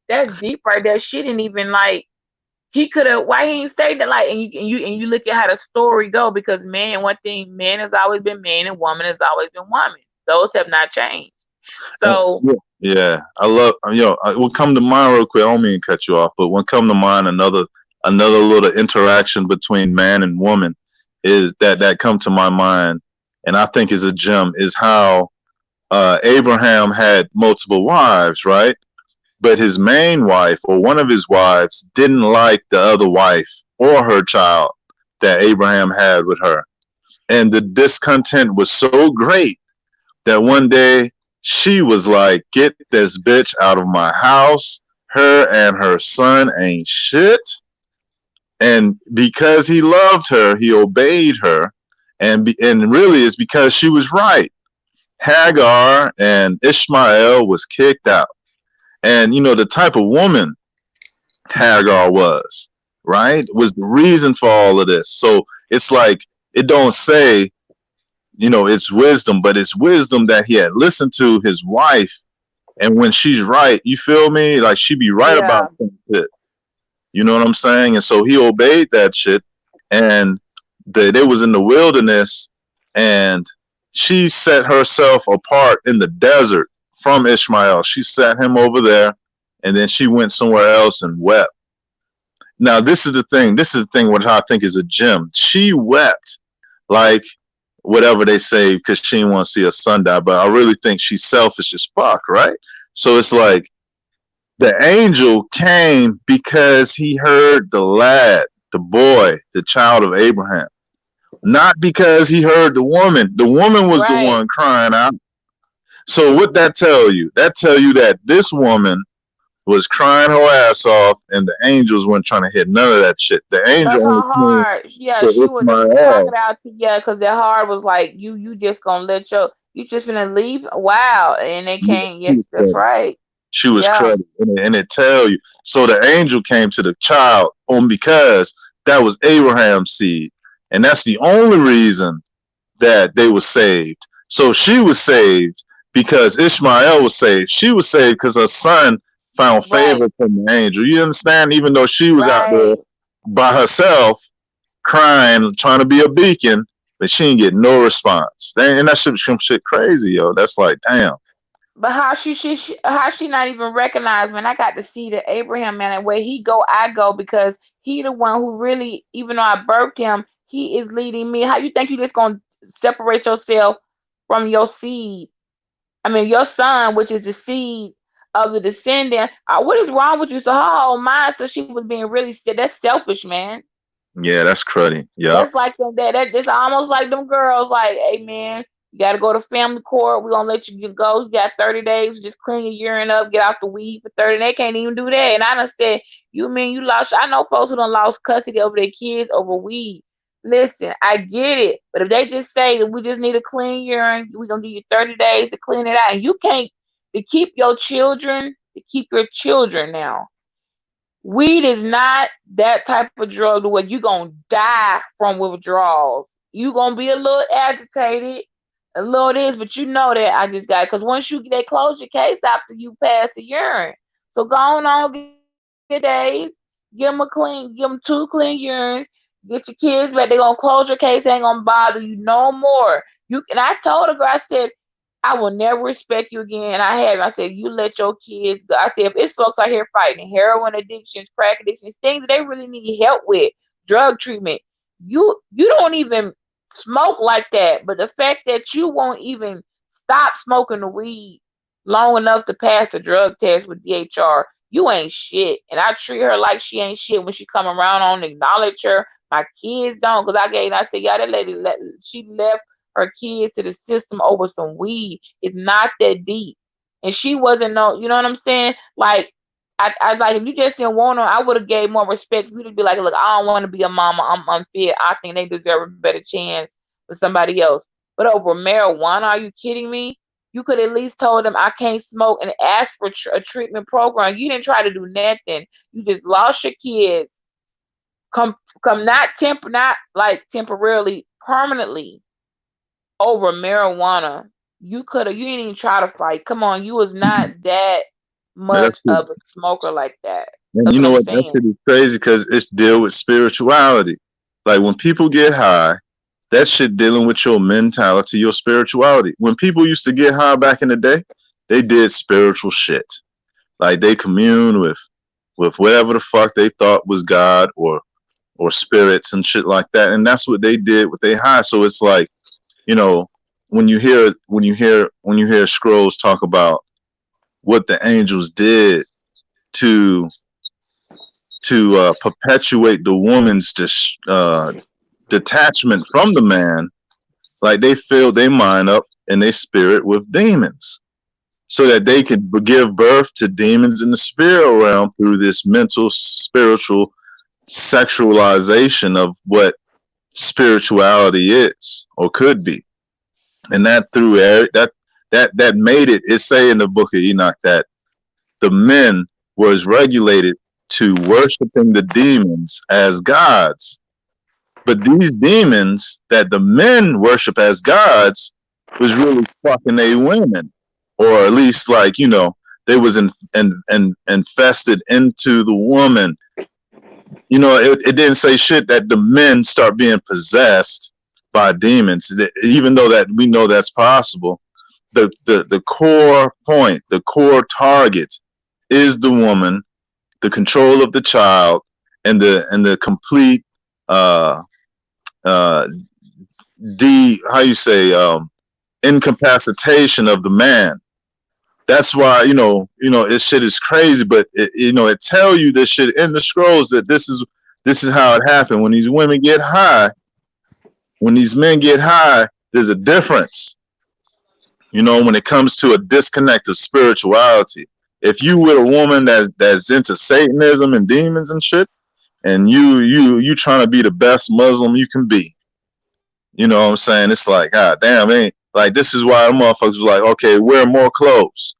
That's deep right there. She didn't even like. He could have. Why he didn't say that? Like, and you look at how the story go, because man has always been man, and woman has always been woman. Those have not changed. So yeah, I love. What come to mind real quick. I don't mean to cut you off, but what come to mind another little interaction between man and woman is that come to my mind, and I think is a gem, is how Abraham had multiple wives, right? But his main wife, or one of his wives, didn't like the other wife or her child that Abraham had with her. And the discontent was so great that one day she was like, "Get this bitch out of my house. Her and her son ain't shit." And because he loved her, he obeyed her. And really it's because she was right. Hagar and Ishmael was kicked out. And, the type of woman Hagar was, right, was the reason for all of this. So it's like, it don't say, it's wisdom, but it's wisdom that he had listened to his wife. And when she's right, you feel me? Like, she be right about some shit. You know what I'm saying? And so he obeyed that shit. And they was in the wilderness, and she set herself apart in the desert from Ishmael. She sat him over there, and then she went somewhere else and wept. Now, this is the thing. This is the thing what I think is a gem. She wept like whatever they say because she didn't want to see her son die. But I really think she's selfish as fuck, right? So it's like the angel came because he heard the lad, the boy, the child of Abraham, not because he heard the woman. The woman was the one crying out. So what that tell you? That tell you that this woman was crying her ass off, and the angels weren't trying to hit none of that shit. The angel Cause her only came heart, yeah, for she was the Ishmael. crocodile. Yeah, cause their heart was like, you just gonna let you just gonna leave? Wow, and they can't. Yes, that's right. She was Yeah, credited, and it tell you. So the angel came to the child on because that was Abraham's seed, and that's the only reason that they were saved. So she was saved because Ishmael was saved. She was saved because her son found favor from the angel. You understand? Even though she was out there by herself, crying, trying to be a beacon, but she didn't get no response. And that shit crazy, yo. That's like, damn. but how she not even recognized? Man, I got to see the Abraham man, and where he go, I go, because he the one who really, even though I birthed him, he is leading me. How you think you just gonna separate yourself from your seed? I mean, your son, which is the seed of the descendant. What is wrong with you? So her whole mind, so she was being really that's selfish, man. Yeah, that's cruddy. Yeah. That's like them. That's almost like them girls. Like, hey man, you got to go to family court. We're gonna let you go. You got 30 days. Just clean your urine up. Get off the weed for 30. They can't even do that. And I done said, you mean you lost? I know folks who done lost custody over their kids over weed. Listen, I get it, but if they just say that we just need a clean urine, we're gonna give you 30 days to clean it out, and you can't to keep your children, now. Weed is not that type of drug where you're gonna die from withdrawals. You're gonna be a little agitated, a little this, but you know that I just got it. Because once they close your case after you pass the urine. So go on, get days, give them 2 clean urines, get your kids back. They're gonna close your case, they ain't gonna bother you no more. And I told her, girl, I said, I will never respect you again. I said, you let your kids go. I said, if it's folks out here fighting heroin addictions, crack addictions, things they really need help with, drug treatment, you don't even smoke like that. But the fact that you won't even stop smoking the weed long enough to pass a drug test with DHR, you ain't shit. And I treat her like she ain't shit when she come around. I don't acknowledge her. My kids don't, because I said, yeah, that lady, she left her kids to the system over some weed. It's not that deep. And she wasn't you know what I'm saying? Like, I like, if you just didn't want her, I would have gave more respect. You'd be like, look, I don't want to be a mama. I'm unfit. I think they deserve a better chance with somebody else. But over marijuana, are you kidding me? You could at least told them I can't smoke and ask for a treatment program. You didn't try to do nothing. You just lost your kids. Come not like temporarily, permanently, over marijuana. You didn't even try to fight. Come on, you was not that much of a smoker like that. And That's you what know I'm what? That saying. shit is crazy because it's deal with spirituality. Like when people get high, that shit dealing with your mentality, your spirituality. When people used to get high back in the day, they did spiritual shit. Like they communed with whatever the fuck they thought was God or spirits and shit like that. And that's what they did with their high. So it's like, you know, when you hear scrolls talk about what the angels did to perpetuate the woman's detachment from the man, like they filled their mind up and their spirit with demons so that they can give birth to demons in the spirit realm through this mental, spiritual sexualization of what spirituality is or could be. And that through that made it say in the book of Enoch that the men was regulated to worshiping the demons as gods. But these demons that the men worship as gods was really fucking they women. Or at least like, you know, they was infested into the woman. You know, it didn't say shit that the men start being possessed by demons, even though that we know that's possible. The core point, the core target is the woman, the control of the child, and the complete how you say incapacitation of the man. That's why it shit is crazy, but it tell you this shit in the scrolls that this is how it happened. When these women get high, when these men get high, there's a difference. When it comes to a disconnect of spirituality. If you with a woman that's into Satanism and demons and shit, and you trying to be the best Muslim you can be, you know what I'm saying? It's like, God damn, ain't like this is why the motherfuckers were like, okay, wear more clothes.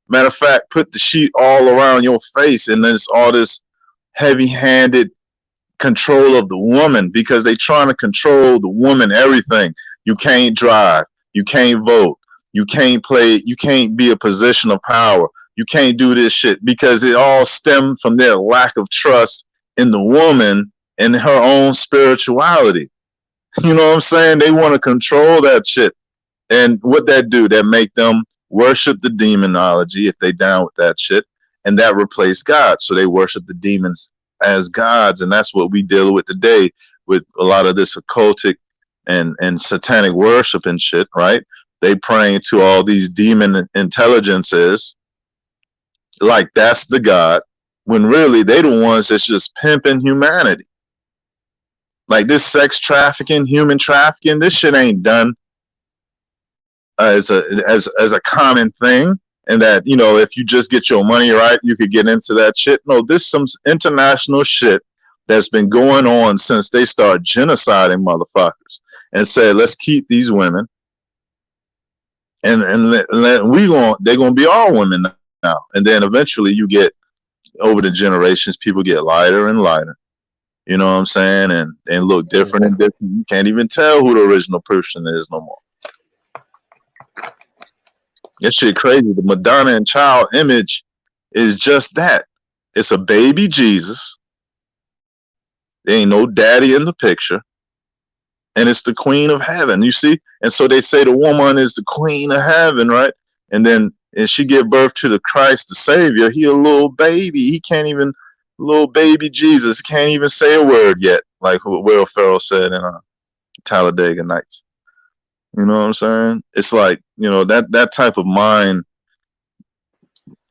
Matter of fact, put the sheet all around your face, and then it's all this heavy-handed control of the woman because they trying to control the woman everything. You can't drive, you can't vote, you can't play, you can't be a position of power, you can't do this shit because it all stemmed from their lack of trust in the woman and her own spirituality. You know what I'm saying? They want to control that shit. And what that do, that make them worship the demonology if they down with that shit, and that replace God. So they worship the demons as gods, and that's what we deal with today with a lot of this occultic and satanic worship and shit, right? They praying to all these demon intelligences like that's the God, when really they the ones that's just pimping humanity. Like this sex trafficking, human trafficking, this shit ain't done as a common thing, and that if you just get your money right, you could get into that shit. No, this some international shit that's been going on since they start genociding motherfuckers and said, let's keep these women, and they're gonna be all women now, and then eventually you get over the generations, people get lighter and lighter. You know what I'm saying? And look different and different. You can't even tell who the original person is no more. That shit crazy. The Madonna and child image is just that. It's a baby Jesus. There ain't no daddy in the picture. And it's the queen of heaven, you see? And so they say the woman is the queen of heaven, right? And she give birth to the Christ, the Savior. He a little baby. He can't even, little baby Jesus, can't even say a word yet, like what Will Ferrell said in Talladega Nights. You know what I'm saying? It's like, that type of mind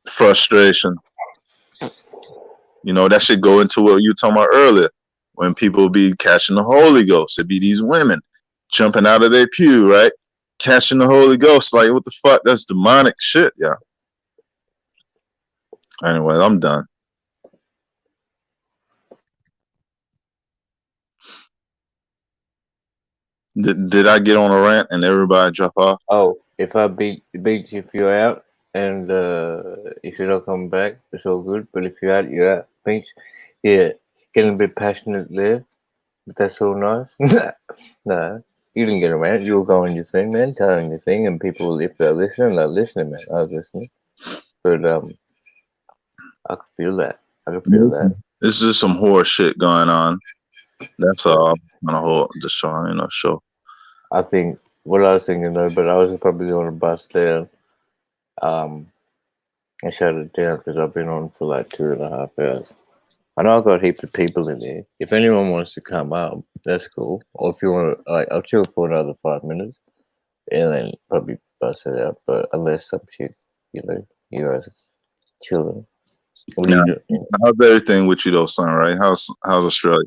frustration. That should go into what you were talking about earlier. When people be catching the Holy Ghost, it be these women jumping out of their pew, right? Catching the Holy Ghost. Like, what the fuck? That's demonic shit, yeah. Anyway, I'm done. Did I get on a rant and everybody drop off? Oh, if I beat you if you're out, and if you're not coming back, it's all good. But if you're out, Beach. Yeah, getting a bit passionate there, but that's all nice. No, you didn't get a rant. You were going your thing, man, telling your thing, and people, if they're listening, man. I was listening, but I could feel that. This is some horse shit going on. That's all. On a whole, just show. I think what I was thinking though, but I was probably going to bust down. I shut it down because I've been on for like 2.5 hours. I know I've got heaps of people in there. If anyone wants to come up, that's cool. Or if you want to, I'll chill for another 5 minutes and then probably bust it out. But unless some shit, you guys are chilling. What are you doing? How's everything with you though, son? Right? How's Australia?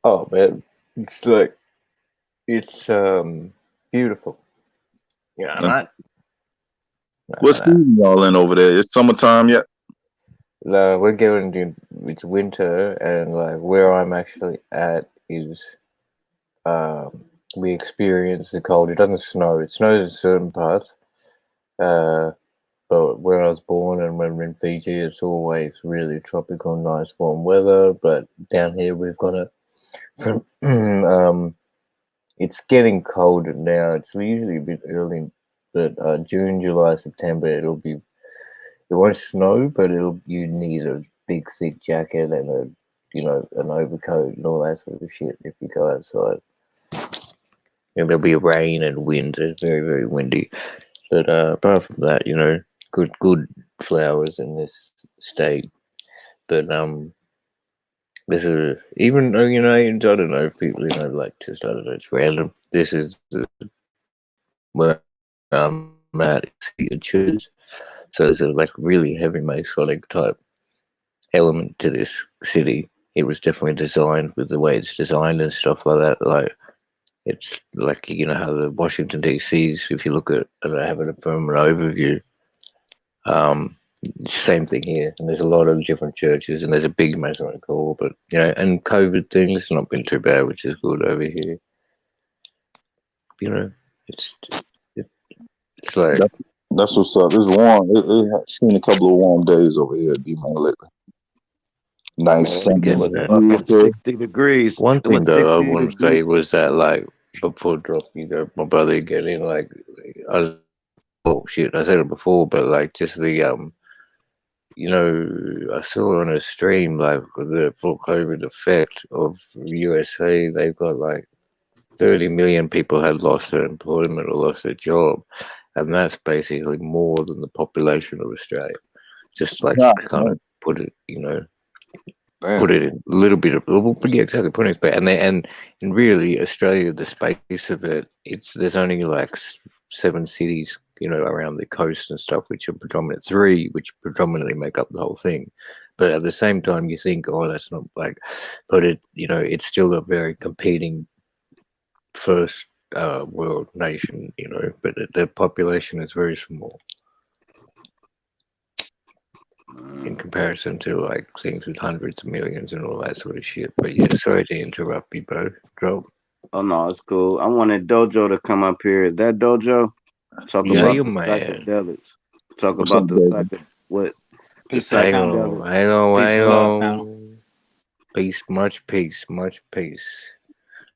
Oh man, it's beautiful. Yeah, not. What's season y'all in over there? It's summertime yet? We're going to, it's winter, and like where I'm actually at is we experience the cold. It doesn't snow. It snows in certain parts. But where I was born and when we're in Fiji, it's always really tropical, nice warm weather. But down here we've got it's getting colder now. It's usually a bit early, but June, July, September, it won't snow, but you need a big thick jacket and an overcoat and all that sort of shit if you go outside. There'll be rain and wind. It's very, very windy. But apart from that, good flowers in this state. But This is even though I don't know if people like just I don't know it's random. This is where I'm at. It's heated shoes, so it's a like really heavy Masonic type element to this city. It was definitely designed with the way it's designed and stuff like that. Like it's like how the Washington D.C.'s. If you look at, I have it from an overview. Same thing here, and there's a lot of different churches, and there's a big Masonic hall. But and COVID thing, it's not been too bad, which is good over here. It's it's like That's what's up. It's warm. I've seen a couple of warm days over here, D-Man, lately. Nice sunny weather. 60 degrees. One It was thing though I 60 want to degrees. say was that like before drop, my brother getting oh shit, I said it before, but like just the I saw on a stream like the full COVID effect of USA. They've got like 30 million people had lost their employment or lost their job, and that's basically more than the population of Australia. Just like kind of put it, put it in a little bit of yeah, exactly, put it back. And really Australia, the space of it, there's only like 7 cities, around the coast and stuff, which are predominant 3, which predominantly make up the whole thing. But at the same time, you think, oh, that's not like, but it's still a very competing first world nation, but the population is very small in comparison to like things with hundreds of millions and all that sort of shit. But yeah, sorry to interrupt you, bro. Oh no, it's cool. I wanted Dojo to come up here. Is that Dojo? Talk Yeah, about you the man. psychedelics. Talk What's about up, the David? what the Peace to the panel. psychedelics. Peace and love, panel. Peace, much peace.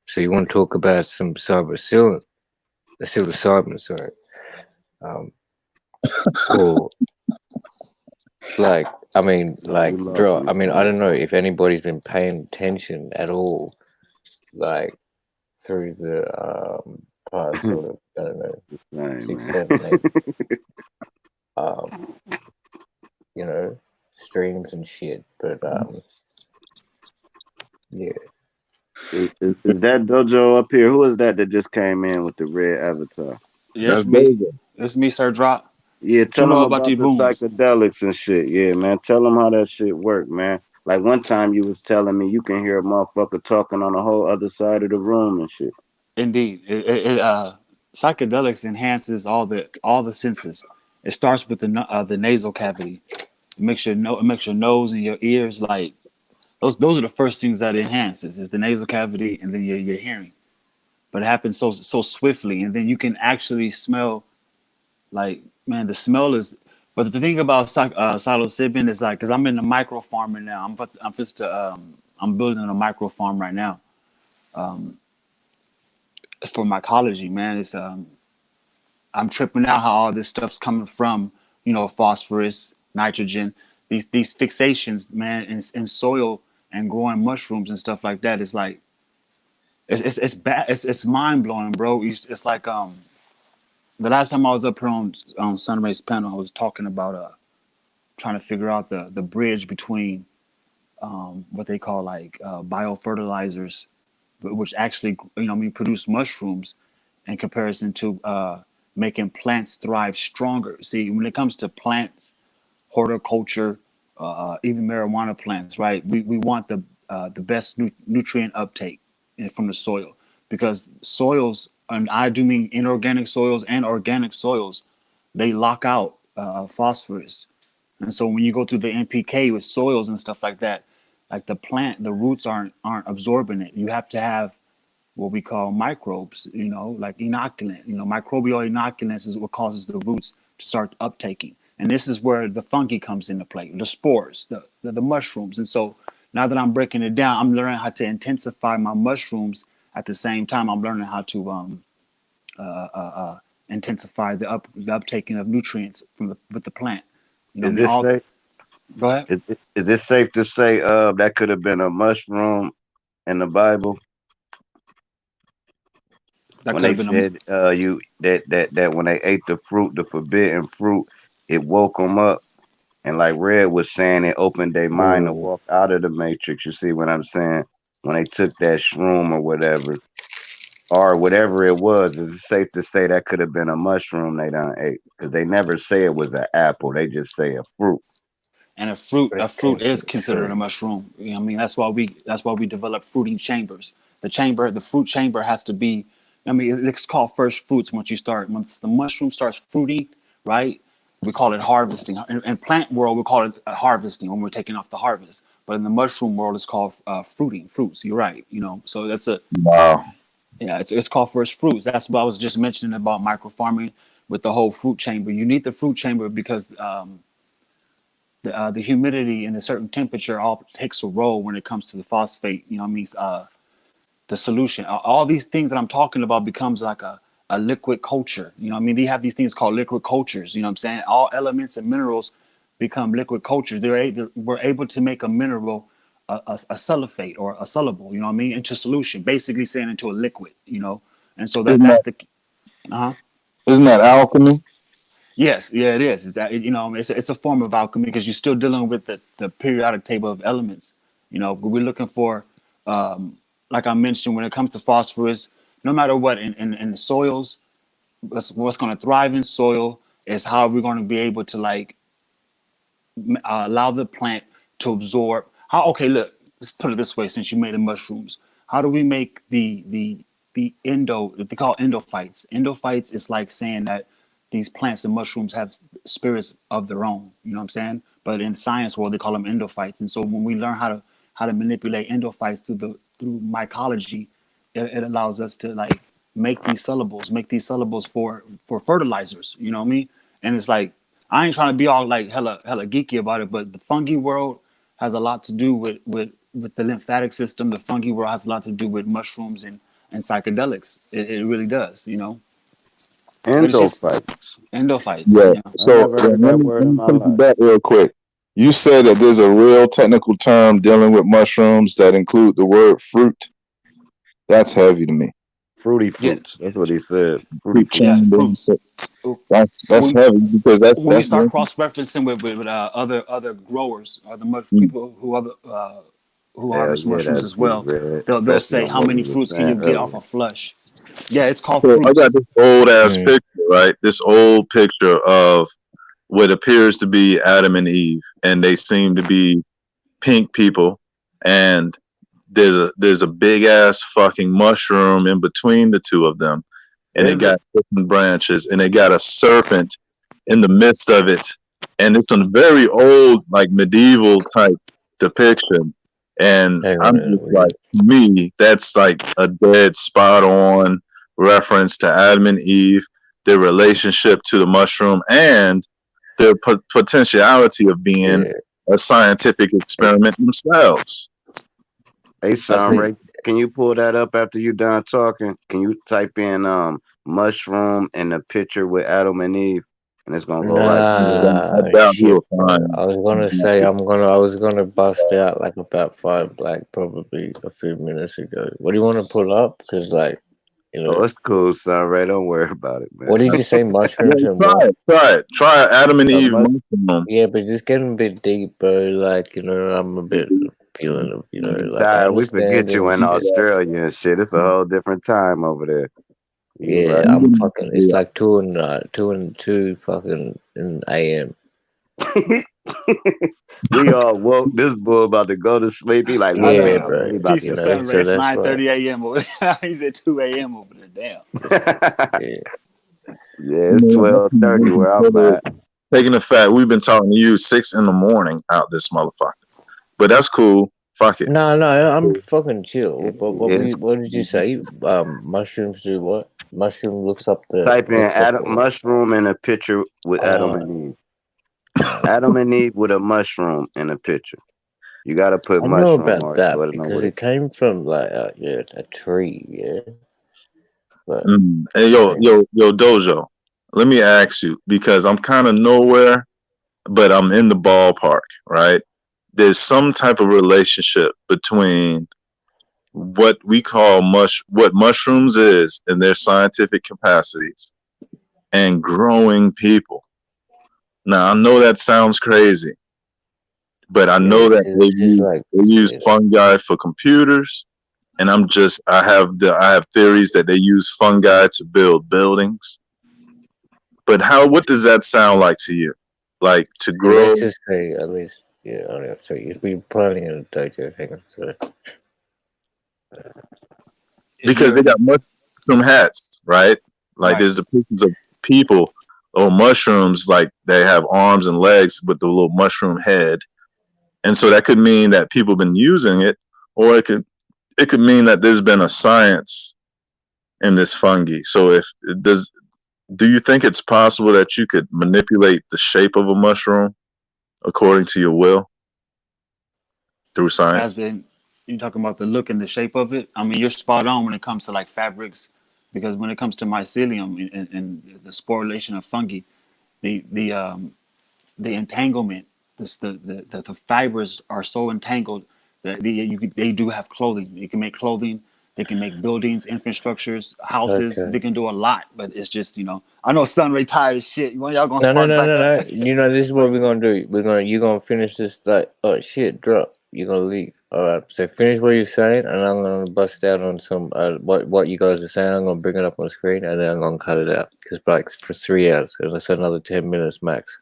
So you want to talk about some psilocybin, sorry. Or like, I mean, like, draw. I mean, I don't know if anybody's been paying attention at all, like through the past sort of, I don't know, 6, 7, 8, streams and shit. But yeah. Is that Dojo up here? Who is that just came in with the red avatar? Yes, me. It's me, Sir Drop. Yeah, What you tell know them about about these the booms? psychedelics and shit. Yeah, man. Tell them how that shit work, man. Like one time you was telling me you can hear a motherfucker talking on the whole other side of the room and shit. Indeed, psychedelics enhances all the senses. It starts with the nasal cavity. It makes your nose and your ears like those are the first things that it enhances is the nasal cavity and then your hearing. But it happens so swiftly, and then you can actually smell. Like, man, the smell is. But the thing about psilocybin is like, cause I'm in the micro farming now. I'm building a micro farm right now. For mycology, man, I'm tripping out how all this stuff's coming from, phosphorus, nitrogen, these fixations, man, in soil and growing mushrooms and stuff like that. It's like, it's bad. It's mind blowing, bro. It's like the last time I was up here on Sunray's panel, I was talking about trying to figure out the bridge between what they call like biofertilizers, which actually produce mushrooms in comparison to making plants thrive stronger. See, when it comes to plants, horticulture, even marijuana plants, right? We want the best nutrient uptake from the soil, because soils, and I do mean inorganic soils and organic soils, they lock out phosphorus. And so when you go through the NPK with soils and stuff like that, like the roots aren't absorbing it. You have to have what we call microbes, like inoculant. Microbial inoculants is what causes the roots to start uptaking. And this is where the fungi comes into play, the spores, the mushrooms. And so now that I'm breaking it down, I'm learning how to intensify my mushrooms. At the same time, I'm learning how to intensify the uptaking of nutrients with the plant. Is this safe? Go ahead. Is it safe to say that could have been a mushroom in the Bible? That when could they have been said you that when they ate the fruit, the forbidden fruit, it woke them up. And like Red was saying, it opened their mind to Oh, walk out of the matrix. You see what I'm saying? When they took that shroom or whatever it was, is it safe to say that could have been a mushroom they done ate? Because they never say it was an apple. They just say a fruit. And but a it came fruit is from a considered a tree. mushroom. You know what I mean, that's why we develop fruiting chambers. The fruit chamber has to be. I mean, it's called first fruits once the mushroom starts fruiting, right? We call it harvesting. In plant world, we call it harvesting when we're taking off the harvest. But in the mushroom world, it's called fruiting fruits. You're right. So that's a Wow. yeah. It's called first fruits. That's what I was just mentioning about micro farming with the whole fruit chamber. You need the fruit chamber because the humidity and a certain temperature all takes a role when it comes to the phosphate. You know what I mean? The solution. All these things that I'm talking about becomes like a liquid culture. You know what I mean? They have these things called liquid cultures. You know what I'm saying? All elements and minerals become liquid cultures. We're able to make a mineral a sulfate or a soluble, you know what I mean, into solution, basically saying into a liquid, And so Isn't that's that the uh-huh. isn't that alchemy? Yes, yeah, it is. It's that it's a form of alchemy because you're still dealing with the periodic table of elements. We're looking for, like I mentioned, when it comes to phosphorus, no matter what in the soils, what's going to thrive in soil is how we're going to be able to like allow the plant to absorb. How? Okay, look, let's put it this way. Since you made the mushrooms, how do we make the they call endophytes? Endophytes is like saying that these plants and mushrooms have spirits of their own. You know what I'm saying? But in science world, they call them endophytes. And so when we learn how to manipulate endophytes through mycology, it allows us to like make these syllables for fertilizers. You know what I mean? And it's like I ain't trying to be all like hella geeky about it, but the fungi world has a lot to do with the lymphatic system. The fungi world has a lot to do with mushrooms and psychedelics. It really does, But it's just Endophytes. endophytes. Yeah. Yeah. I So never let heard that me word let in me my take you life. back real quick. You said that there's a real technical term dealing with mushrooms that include the word fruit. That's heavy to me. Fruity Yeah. fruits. That's what he said. Fruity Fruit Yeah. fruits. chamber. Fruits. That's When heavy because when we start cross referencing with other growers, people who Hell harvest yeah, mushrooms that's as deep, well, Red. they'll Especially say on how what many we were fruits can you saying get off earlier. a flush? Yeah, it's called So I fruits. got this old ass picture, right? This old picture of what appears to be Adam and Eve, and they seem to be pink people, and there's a big ass fucking mushroom in between the two of them, and it Is it? got different branches, and it got a serpent in the midst of it, and it's a very old, like medieval type depiction, and Hang on I'm a just minute. like, to me, that's like a dead spot on reference to Adam and Eve, their relationship to the mushroom, and their potentiality of being Yeah, a scientific experiment themselves. Hey, I son, think Ray, can you pull that up after you done talking? Can you type in mushroom in the picture with Adam and Eve, and it's gonna go right to it. I nah doubt shit, he'll bro. find. I was gonna say I was gonna bust out like about five black probably a few minutes ago. What do you want to pull up? Because like Oh, it's cool, son, Ray. Don't worry about it, man. what did you say? Yeah, Mushrooms and try what? it. Try Adam and Eve Mush. mushroom. Yeah, but it's getting a bit deep, bro. Like I'm a bit feeling of like I Tired. We understand forget it you and in shit. Australia and shit. It's a whole different time over there. You Yeah, right. I'm fucking. It's like two fucking in AM. We all woke. This bull about to go to sleep. He like, I what Yeah, know. time? bro. He about Peace to and say. sun, Ray. So It's that's why. 9:30 a.m. over there. He's at 2 a.m. over there. Damn. Yeah. Yeah, it's 12:30 where I'm at. Taking the fact we've been talking to you 6 in the morning out this motherfucker, but that's cool. Fuck it. No, I'm fucking chill. But It's what did you say? Mushrooms do what? Mushroom type in looks up Adam the mushroom in a picture with Adam uh and Eve. Adam and Eve with a mushroom in a picture. You gotta put I know mushroom about or that so it'll know because what it. it came from like yeah, a tree, yeah. But Hey, yo, Dojo. Let me ask you because I'm kind of nowhere, but I'm in the ballpark, right? There's some type of relationship between what we call what mushrooms is in their scientific capacities and growing people. Now I know that sounds crazy, but I Yeah, know that they use it's fungi for computers, and I have theories that they use fungi to build buildings. But what does that sound like to you? Like to yeah, grow let's just say at least sorry, if we planning on digest, hang on, sorry. because they got mushroom hats, right? Like Right. there's the pictures of people or mushrooms, like they have arms and legs with the little mushroom head, and so that could mean that people have been using it, or it could mean that there's been a science in this fungi. So do you think it's possible that you could manipulate the shape of a mushroom according to your will through As science? in, you talking about the look and the shape of it. I mean, you're spot on when it comes to like fabrics, because when it comes to mycelium and the sporulation of fungi, the the um the entanglement, the fibers are so entangled that they do have clothing. They can make clothing. They can make buildings, infrastructures, houses. Okay. They can do a lot, but it's just I know Sunray tired as shit. One of y'all gonna No, no, spark no, back no, up. no. You know, this is what we're gonna do. You're gonna finish this like, oh shit, drop. You're gonna leave. All right. So finish what you're saying, and I'm gonna bust out on some what you guys are saying. I'm gonna bring it up on the screen, and then I'm gonna cut it out because like for 3 hours, and that's another 10 minutes max.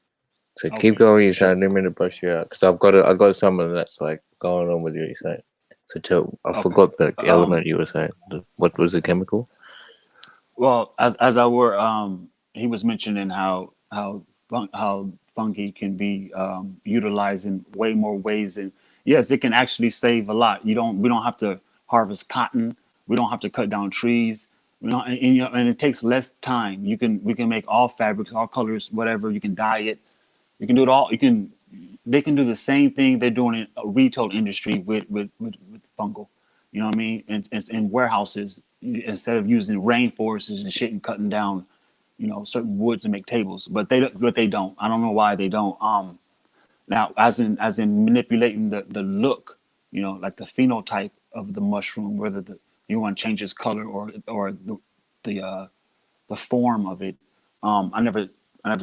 So keep Okay. going. You're saying. I didn't mean to bust you out because I got something that's like going on with you. You're saying. So I Okay. forgot the element you were saying. What was the chemical? Well, as I were, he was mentioning how fungi can be utilized in way more ways, and yes, it can actually save a lot. We don't have to harvest cotton. We don't have to cut down trees. We don't, and it takes less time. We can make all fabrics, all colors, whatever. You can dye it. You can do it all. They can do the same thing they're doing in a retail industry with fungal. You know what I mean? In warehouses, instead of using rainforests and shit and cutting down, certain woods to make tables. But they don't. I don't know why they don't. Now as in manipulating the look, like the phenotype of the mushroom, whether you want to change its color or the uh, the form of it. I never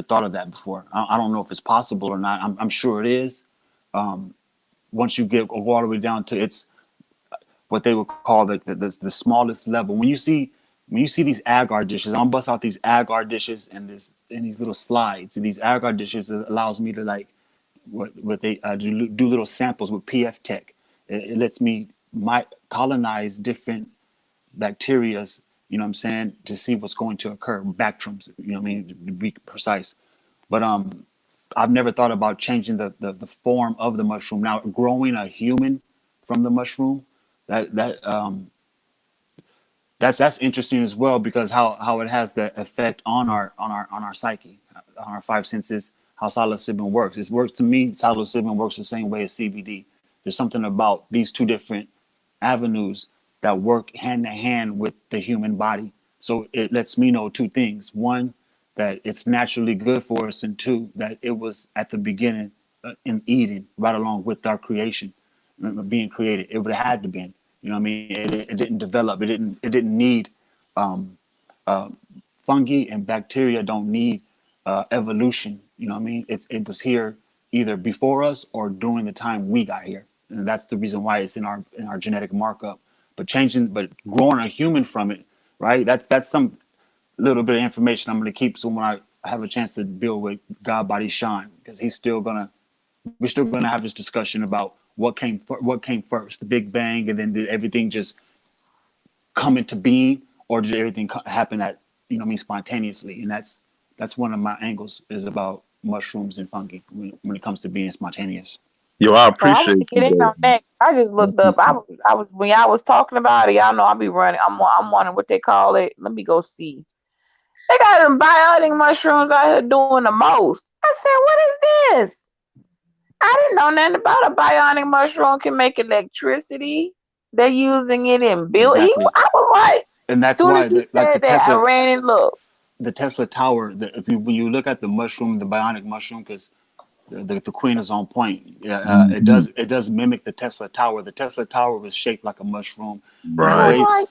thought of that before. I don't know if it's possible or not. I'm sure it is. Once you get all the way down to its what they would call the smallest level. When you see these agar dishes, I'm bust out these agar dishes and these little slides. And these agar dishes allows me to like what they do little samples with PF Tech. It lets me colonize different bacterias, you know what I'm saying, to see what's going to occur, bacteriums, you know what I mean, to be precise. But I've never thought about changing the form of the mushroom. Now, growing a human from the mushroom, that's interesting as well, because how it has the effect on our psyche, on our five senses, how psilocybin works. It works to me. Psilocybin works the same way as CBD. There's something about these two different avenues that work hand in hand with the human body. So it lets me know two things: one, that it's naturally good for us, and two, that it was at the beginning in Eden, right along with our creation, being created. It would have had to been. You know what I mean? It didn't develop. It didn't need uh, fungi and bacteria don't need evolution. You know what I mean? It was here either before us or during the time we got here, and that's the reason why it's in our genetic markup. But growing a human from it, right? That's some little bit of information I'm going to keep. So when I have a chance to build with God Body Sean, because we're still gonna have this discussion about what came first, the Big Bang, and then did everything just come into being, or did everything happen at spontaneously? And that's one of my angles is about mushrooms and fungi when it comes to being spontaneous. Yo, I So I want appreciate to get in you. on that. I just looked up. I was when y'all was talking about it. Y'all know I be running. I'm wondering what they call it. Let me go see. They got them biotic mushrooms out here doing the most. I said, what is this? I didn't know nothing about a bionic mushroom can make electricity. They're using it in build. Exactly, I was like, and that's soon why as he like said that, I ran and looked. The Tesla Tower. When you look at the mushroom, the bionic mushroom, because the queen is on point. Mhm. It does mimic the Tesla Tower. The Tesla Tower was shaped like a mushroom, and I the Right. was way like,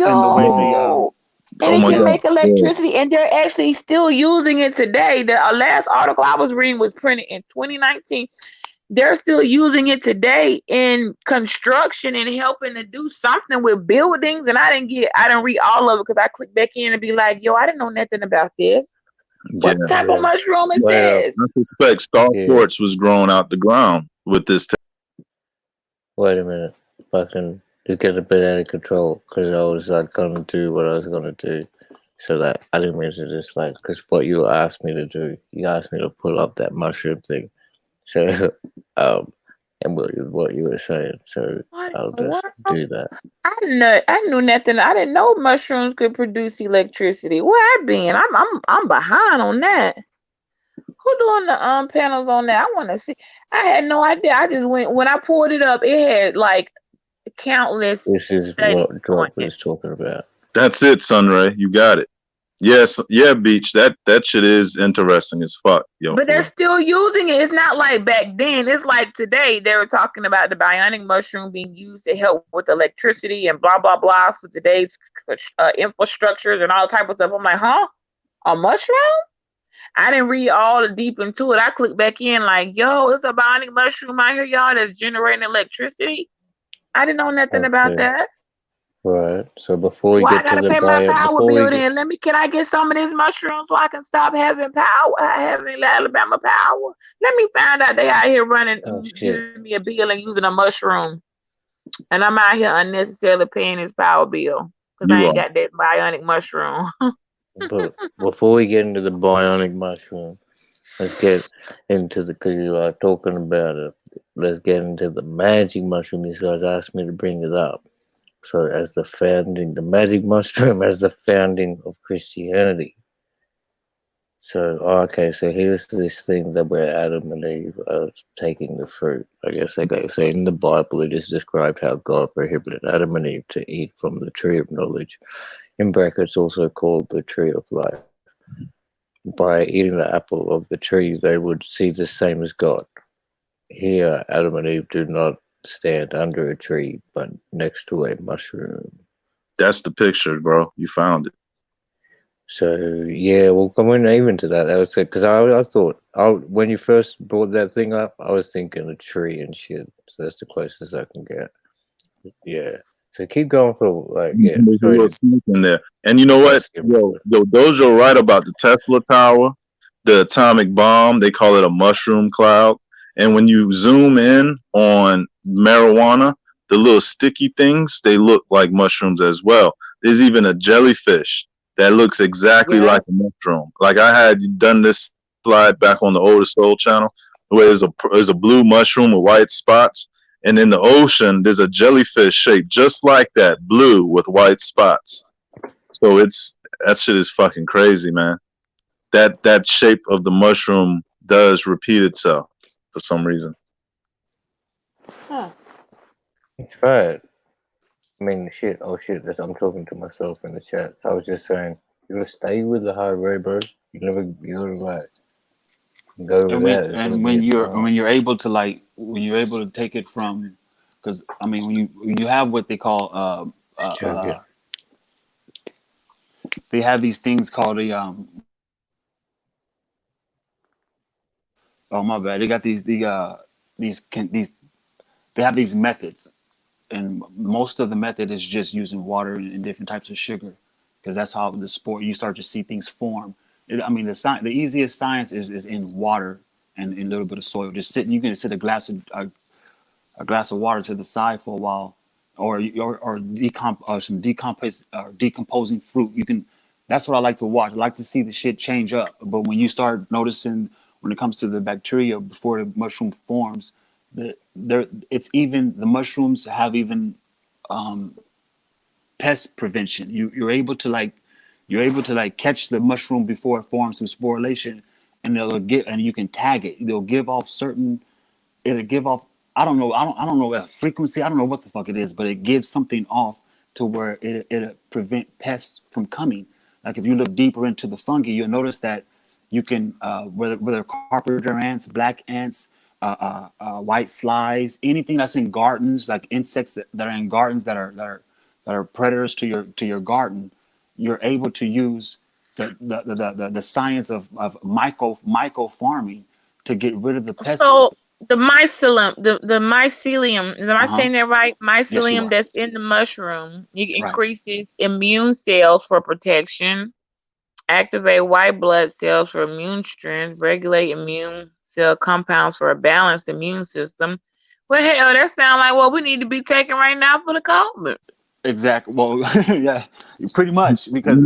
and the way yo. And Oh it my can God. make electricity, and they're actually still using it today. The last article I was reading was printed in 2019. They're still using it today in construction and helping to do something with buildings. And I didn't read all of it because I clicked back in and be like, yo, I didn't know nothing about this. What Yeah. type of mushroom is Well, this? I suspect star quartz was growing out the ground with this. Wait a minute. Fucking to get a bit out of control because I was like gonna do what I was gonna do. So that I didn't mean to just like because what you asked me to do, you asked me to pull up that mushroom thing. So and what you were saying. So I'll just do that. I knew nothing. I didn't know mushrooms could produce electricity. Where I been? I'm behind on that. Who doing the panels on that? I want to see. I had no idea. I just went when I pulled it up. It had like countless. This is what Drop was talking about. That's it, Sunray. You got it. Yes, yeah, Beach. That shit is interesting as fuck, yo. But they're still using it. It's not like back then. It's like today. They were talking about the bionic mushroom being used to help with electricity and blah blah blah for today's infrastructures and all type of stuff. I'm like, huh? A mushroom? I didn't read all the deep into it. I clicked back in like, yo, it's a bionic mushroom out here, y'all, that's generating electricity. I didn't know nothing about that. Right. So before we Why I get to gotta the pay my bio, power before we bill get, then? Can I get some of these mushrooms so I can stop having power, having Alabama power? Let me find out they out here running, giving me a bill and using a mushroom. And I'm out here unnecessarily paying this power bill because I You ain't are. got that bionic mushroom. but before we get into the bionic mushroom, let's get into the because you are talking about it. Let's get into the magic mushroom. These guys asked me to bring it up. So as the magic mushroom as the founding of Christianity. So okay, so here's this thing that where Adam and Eve are taking the fruit. I guess okay. So in the Bible, it is described how God prohibited Adam and Eve to eat from the tree of knowledge, in brackets also called the tree of life. By eating the apple of the tree, they would see the same as God. Here, Adam and Eve do not stand under a tree, but next to a mushroom. That's the picture, bro. You found it. So yeah, we'll come in even to that. That was it because I thought when you first brought that thing up, I was thinking a tree and shit. So that's the closest I can get. Yeah. So keep going for like yeah. There's a little snake in there. And you know what? Yo, those are right about the Tesla Tower, the atomic bomb. They call it a mushroom cloud. And when you zoom in on marijuana, the little sticky things, they look like mushrooms as well. There's even a jellyfish that looks exactly like a mushroom. Like I had done this slide back on the Older Soul channel where there's a blue mushroom with white spots. And in the ocean, there's a jellyfish shaped just like that, blue with white spots. So that shit is fucking crazy, man. That shape of the mushroom does repeat itself for some reason. Huh. It's right. I mean, shit. Oh shit. I'm talking to myself in the chat. So I was just saying, you gotta stay with the high road, bro. You gotta like go with that. And when you're able to take it from, because I mean when you have what they call they have these things called oh my bad, they got these they have these methods, and most of the method is just using water and different types of sugar, because that's how the sport you start to see things form. I mean the easiest science is in water and a little bit of soil. You can sit a glass of water to the side for a while, or decomposing fruit. You can. That's what I like to watch. I like to see the shit change up. But when you start noticing, when it comes to the bacteria before the mushroom forms, the mushrooms have even pest prevention. You're able to catch the mushroom before it forms through sporulation, and you can tag it. It'll give off I don't know a frequency. I don't know what the fuck it is, but it gives something off to where it prevent pests from coming. Like if you look deeper into the fungi, you'll notice that you can whether carpenter ants, black ants, white flies, anything that's in gardens, like insects that are in gardens that are predators to your garden. you're able to use the science of myco farming to get rid of the pests. So the mycelium, the mycelium, am I Uh-huh. saying that right? Yes, you Mycelium are. that's in the mushroom. It Right. increases immune cells for protection, activate white blood cells for immune strength, regulate immune cell compounds for a balanced immune system. Well, hell, that sounds like what we need to be taking right now for the COVID. Exactly. Well, yeah, pretty much, because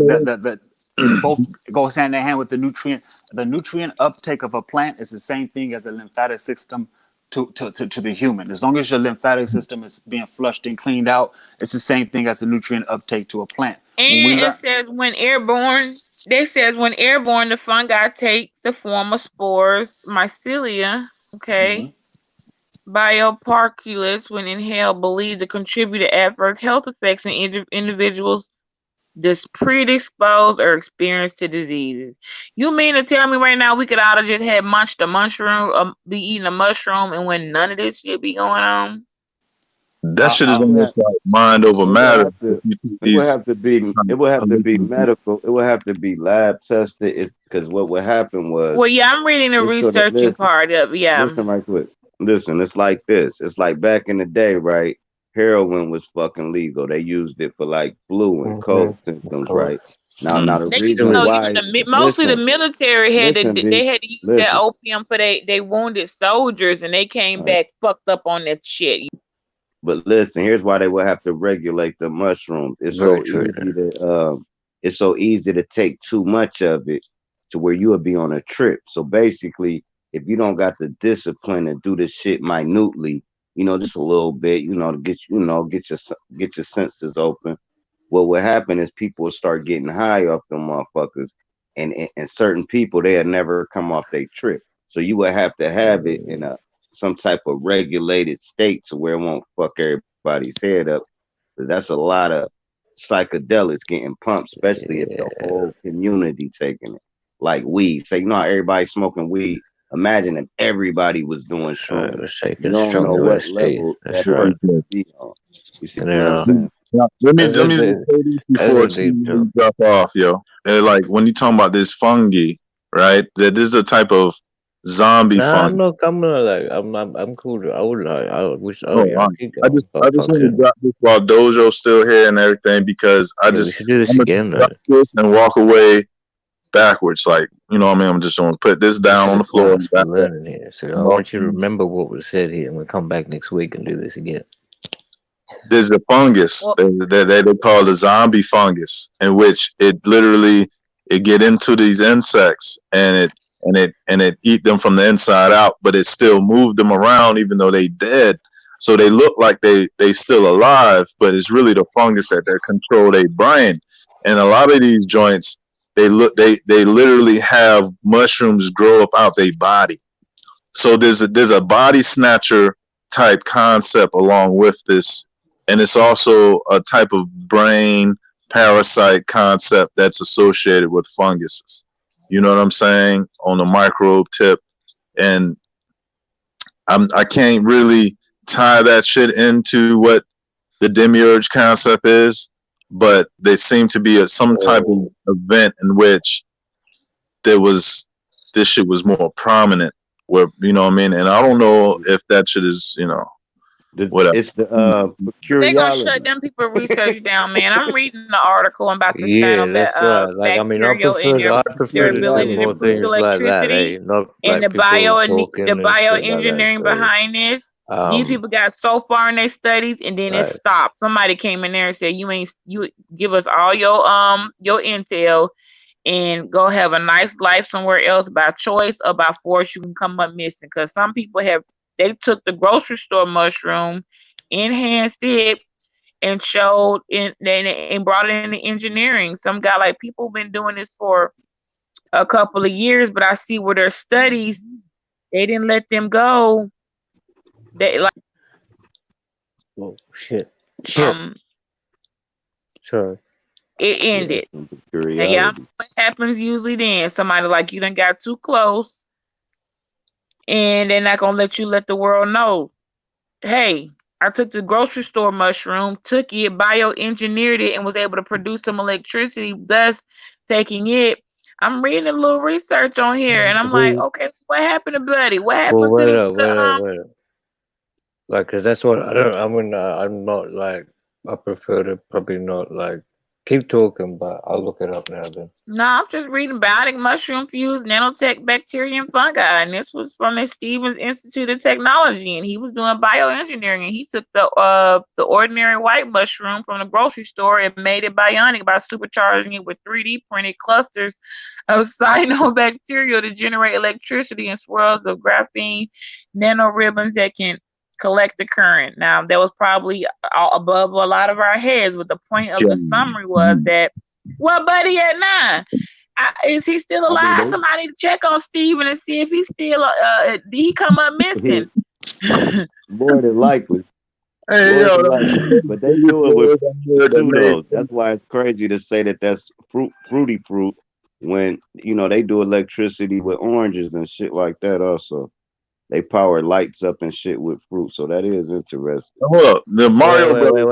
it both goes hand in hand with the nutrient. The nutrient uptake of a plant is the same thing as a lymphatic system to the human. As long as your lymphatic system is being flushed and cleaned out, it's the same thing as the nutrient uptake to a plant. And it says when airborne, the fungi takes the form of spores, mycelia, okay, bioparticulates when inhaled believed to contribute to adverse health effects in individuals predisposed or experienced to diseases. You mean to tell me right now we could all have just had munched a mushroom, be eating a mushroom, and when none of this shit be going on? That shit is almost like mind over matter. It would have to be medical. It would have to be lab tested. Because what would happen was. Well, yeah, I'm reading the researching part of yeah. Listen right quick. Listen, it's like this. It's like back in the day, right? Heroin was fucking legal. They used it for like flu and cold symptoms, right? Now the reason why mostly the military had to use that opium for they wounded soldiers, and they came back fucked up on that shit. But listen, here's why they would have to regulate the mushrooms. It's so easy to take too much of it to where you would be on a trip. So basically, if you don't got the discipline and do this shit minutely, just a little bit, to get your senses open, what would happen is people will start getting high off them motherfuckers, and certain people they'll never come off their trip. So you would have to have it in some type of regulated state to where it won't fuck everybody's head up. Because that's a lot of psychedelics getting pumped, especially if the whole community taking it. Like weed. Say, how everybody's smoking weed. Imagine if everybody was doing shrooms. You don't know what level that person would be on. You see what I'm saying? Let me just say this before you drop off, yo. Like when you talking about this fungi, right? That this is a type of zombie fungi. I'm cool. I would like. I wish. I just want to drop this while Dojo's still here and everything because I just we should do this again and walk away backwards. Like I'm just going to put this down on the floor. Learning here, so I want you to remember what was said here, and we'll come back next week and do this again. There's a fungus that they call the zombie fungus, in which it literally get into these insects and it eat them from the inside out, but it still move them around even though they dead. So they look like they still alive, but it's really the fungus that control their brain. And a lot of these joints, they literally have mushrooms grow up out their body. So there's a body snatcher type concept along with this. And it's also a type of brain parasite concept that's associated with funguses. You know what I'm saying? On the microbe tip. And I can't really tie that shit into what the demiurge concept is, but there seemed to be some type of event in which this shit was more prominent, where, you know what I mean? And I don't know if that shit is, whatever. It's the They're gonna shut them people research down, man. I'm reading the article I'm about to send on that bacterial and their ability to produce electricity and the bioengineering behind this. These people got so far in their studies and then it stopped. Somebody came in there and said, you give us all your intel and go have a nice life somewhere else by choice or by force. You can come up missing, because some people they took the grocery store mushroom, enhanced it, and showed and brought it into engineering. Some guy, like, people been doing this for a couple of years, but I see where their studies, they didn't let them go. They like, whoa, shit. Sorry. It ended. And what happens usually then? Somebody like you done got too close, and they're not gonna let the world know. Hey, I took the grocery store mushroom, took it, bioengineered it, and was able to produce some electricity, thus taking it. I'm reading a little research on here, and I'm like, okay, so what happened to Buddy? What Well, happened to wait up. Like, cause that's what I don't. I mean, I'm not like. I prefer to probably not like keep talking, but I'll look it up now. Then. No, I'm just reading biotic mushroom fused nanotech bacteria and fungi, and this was from the Stevens Institute of Technology, and he was doing bioengineering, and he took the ordinary white mushroom from the grocery store and made it bionic by supercharging it with 3D printed clusters of cyanobacteria to generate electricity and swirls of graphene nanoribbons that can collect the current. Now, that was probably above a lot of our heads, but the point of the summary was that, well, Buddy at 9. Is he still alive? Somebody to check on Steven and see if he's still, did he come up missing? More than likely. Hey, yo, but they do it with pseudos. That's why it's crazy to say that that's fruity fruit when, you know, they do electricity with oranges and shit like that also. They power lights up and shit with fruit, so that is interesting. Hold up, the Mario Brothers.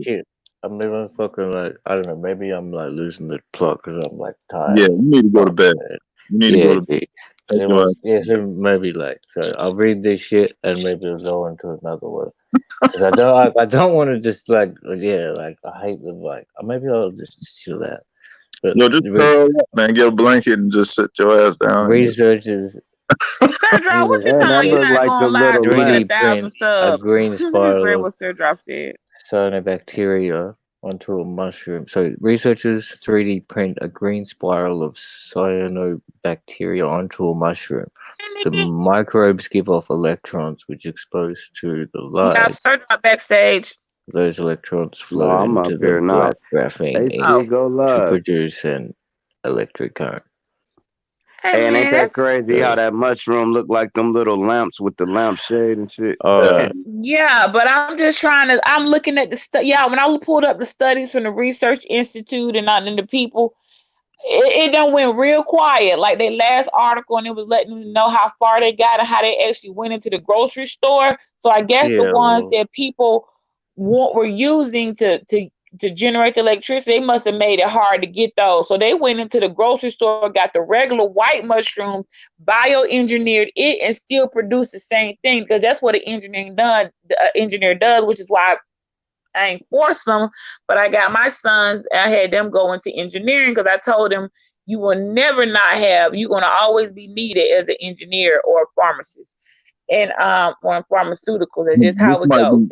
Wait. I'm even fucking like, I don't know, maybe I'm like losing the plot because I'm like tired. Yeah, you need to go to bed. You need to go to bed. So maybe like, so I'll read this shit and maybe I'll go into another one. Because I don't want to just like, like I hate the like, maybe I'll just chill out. But no, just curl up, man. Get a blanket and just sit your ass down. Researchers. Sir what you talking? You're not going live to 1,000 subs. A green spiral what Sir Drop said. Cyanobacteria onto a mushroom. So researchers 3D print a green spiral of cyanobacteria onto a mushroom. The microbes give off electrons which exposed to the light. Now Sir Drop backstage. Those electrons flow into the graphene to produce an electric current. Hey, and ain't that crazy how that mushroom look like them little lamps with the lampshade and shit? Yeah, but I'm just I'm looking at the when I pulled up the studies from the Research Institute and the people, it done went real quiet. Like their last article, and it was letting them know how far they got and how they actually went into the grocery store. So I guess the ones that people were using to generate the electricity, they must have made it hard to get those. So they went into the grocery store, got the regular white mushroom, bioengineered it, and still produced the same thing because that's what an engineer does, which is why I ain't forced them. But I got my sons, I had them go into engineering because I told them you will never not have, you're going to always be needed as an engineer or a pharmacist and or in pharmaceuticals. That's just how it goes.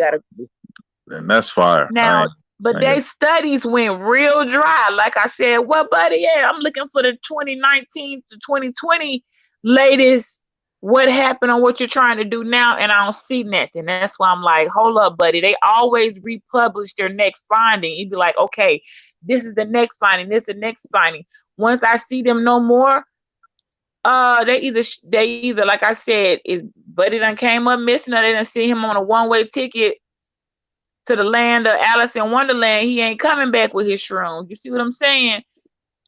And that's fire. Now, but they studies went real dry. Like I said, well, buddy, I'm looking for the 2019 to 2020 latest. What happened on what you're trying to do now? And I don't see nothing. That's why I'm like, hold up, buddy. They always republish their next finding. You'd be like, okay, this is the next finding. This is the next finding. Once I see them no more, they either like I said, is buddy done came up missing, or they done see him on a one-way ticket to the land of Alice in Wonderland. He ain't coming back with his shrooms. You see what I'm saying?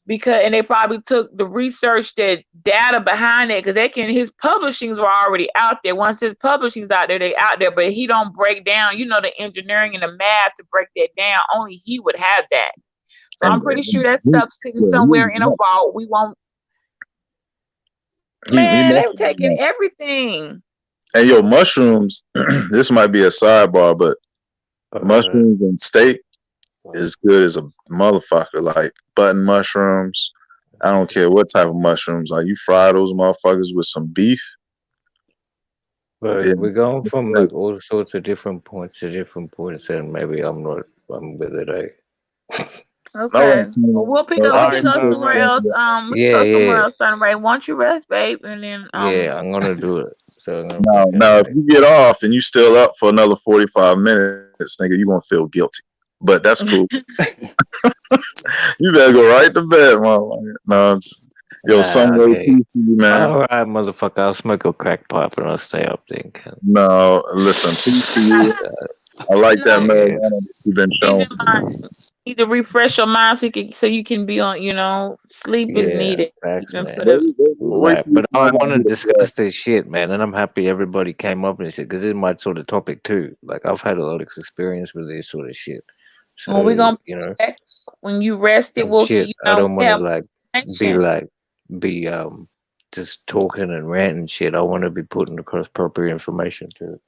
And they probably took the research, that data behind it, because his publishings were already out there. Once his publishings out there, they out there, but he don't break down, the engineering and the math to break that down. Only he would have that. So I'm pretty sure that stuff's sitting somewhere in a vault. We won't. Man, they were taking everything. And yo, mushrooms, this might be a sidebar, but mushrooms and steak is good as a motherfucker. Like button mushrooms. I don't care what type of mushrooms. Like you fry those motherfuckers with some beef. But we're going from like all sorts of different points to different points, and maybe I'm with it. Okay. Well, we'll pick up. We can go somewhere else. We can go somewhere else, Sunray. Won't you rest, babe? And then I'm gonna do it. So now, if you get off and you still up for another 45 minutes, nigga, you gonna feel guilty. But that's cool. You better go right to bed, mama. No, Sunday, peace to you, man. All right, motherfucker. I'll smoke a crack pipe and I'll stay up then. No, listen, peace to you. I like that marijuana that you've been showing. need to refresh your mind so you can be on. Sleep is Yeah, needed. facts, Even man. for the Right, but I want to discuss this shit, man, and I'm happy everybody came up and shit because it's my sort of topic too. Like I've had a lot of experience with this sort of shit, Well, we're so gonna you know, when you rested, and we'll shit. I don't want to have like be attention. like be just talking and ranting shit. I want to be putting across proper information too.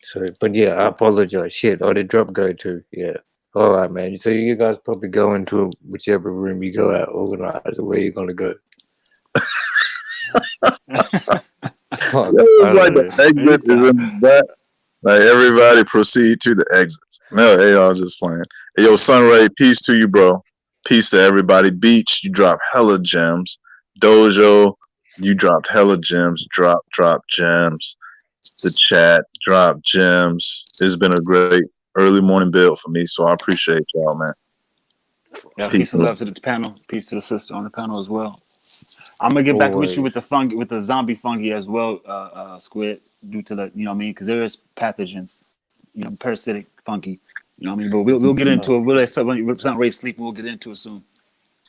So, but yeah, I apologize. Shit, oh, the drop go to yeah. All right, man. So you guys probably go into whichever room you go out, organize where you're gonna go. Fuck, It was I like don't the know. exit is in the back. Like everybody proceed to the exits. No, hey, I'm just playing. Hey, yo, Sunray, peace to you, bro. Peace to everybody. Beach, you dropped hella gems. Dojo, you dropped hella gems. Drop gems. The chat, drop gems. It's been a great early morning build for me, so I appreciate y'all, man. Yeah, peace and love to the panel. Peace to the sister on the panel as well. I'm gonna get back with you with the fungi, with the zombie fungi as well, Squid, due to the, you know what I mean, because there is pathogens, you know, parasitic fungi, you know what I mean. But we'll get into it. We'll let somebody ready to sleep. We'll get into it soon.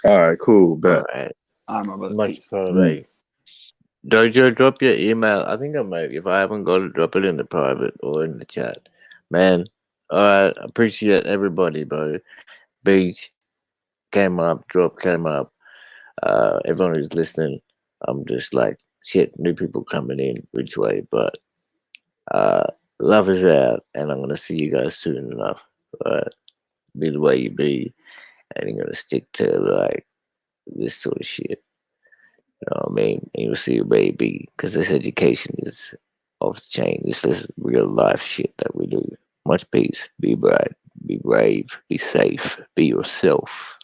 All right, cool, bet. All right, my brother. Much Peace. probably. Dojo, drop your email. I think I might. If I haven't got it, drop it in the private or in the chat. Man, all right. Appreciate everybody, bro. Beach came up, drop came up. Everyone who's listening, I'm just like shit. New people coming in, which way? But uh, love is out, and I'm gonna see you guys soon enough. All right, be the way you be, and you're gonna stick to like this sort of shit. You know what I mean? And you'll see where you be, because this education is off the chain. This is real life shit that we do. Much peace. Be bright. Be brave. Be safe. Be yourself.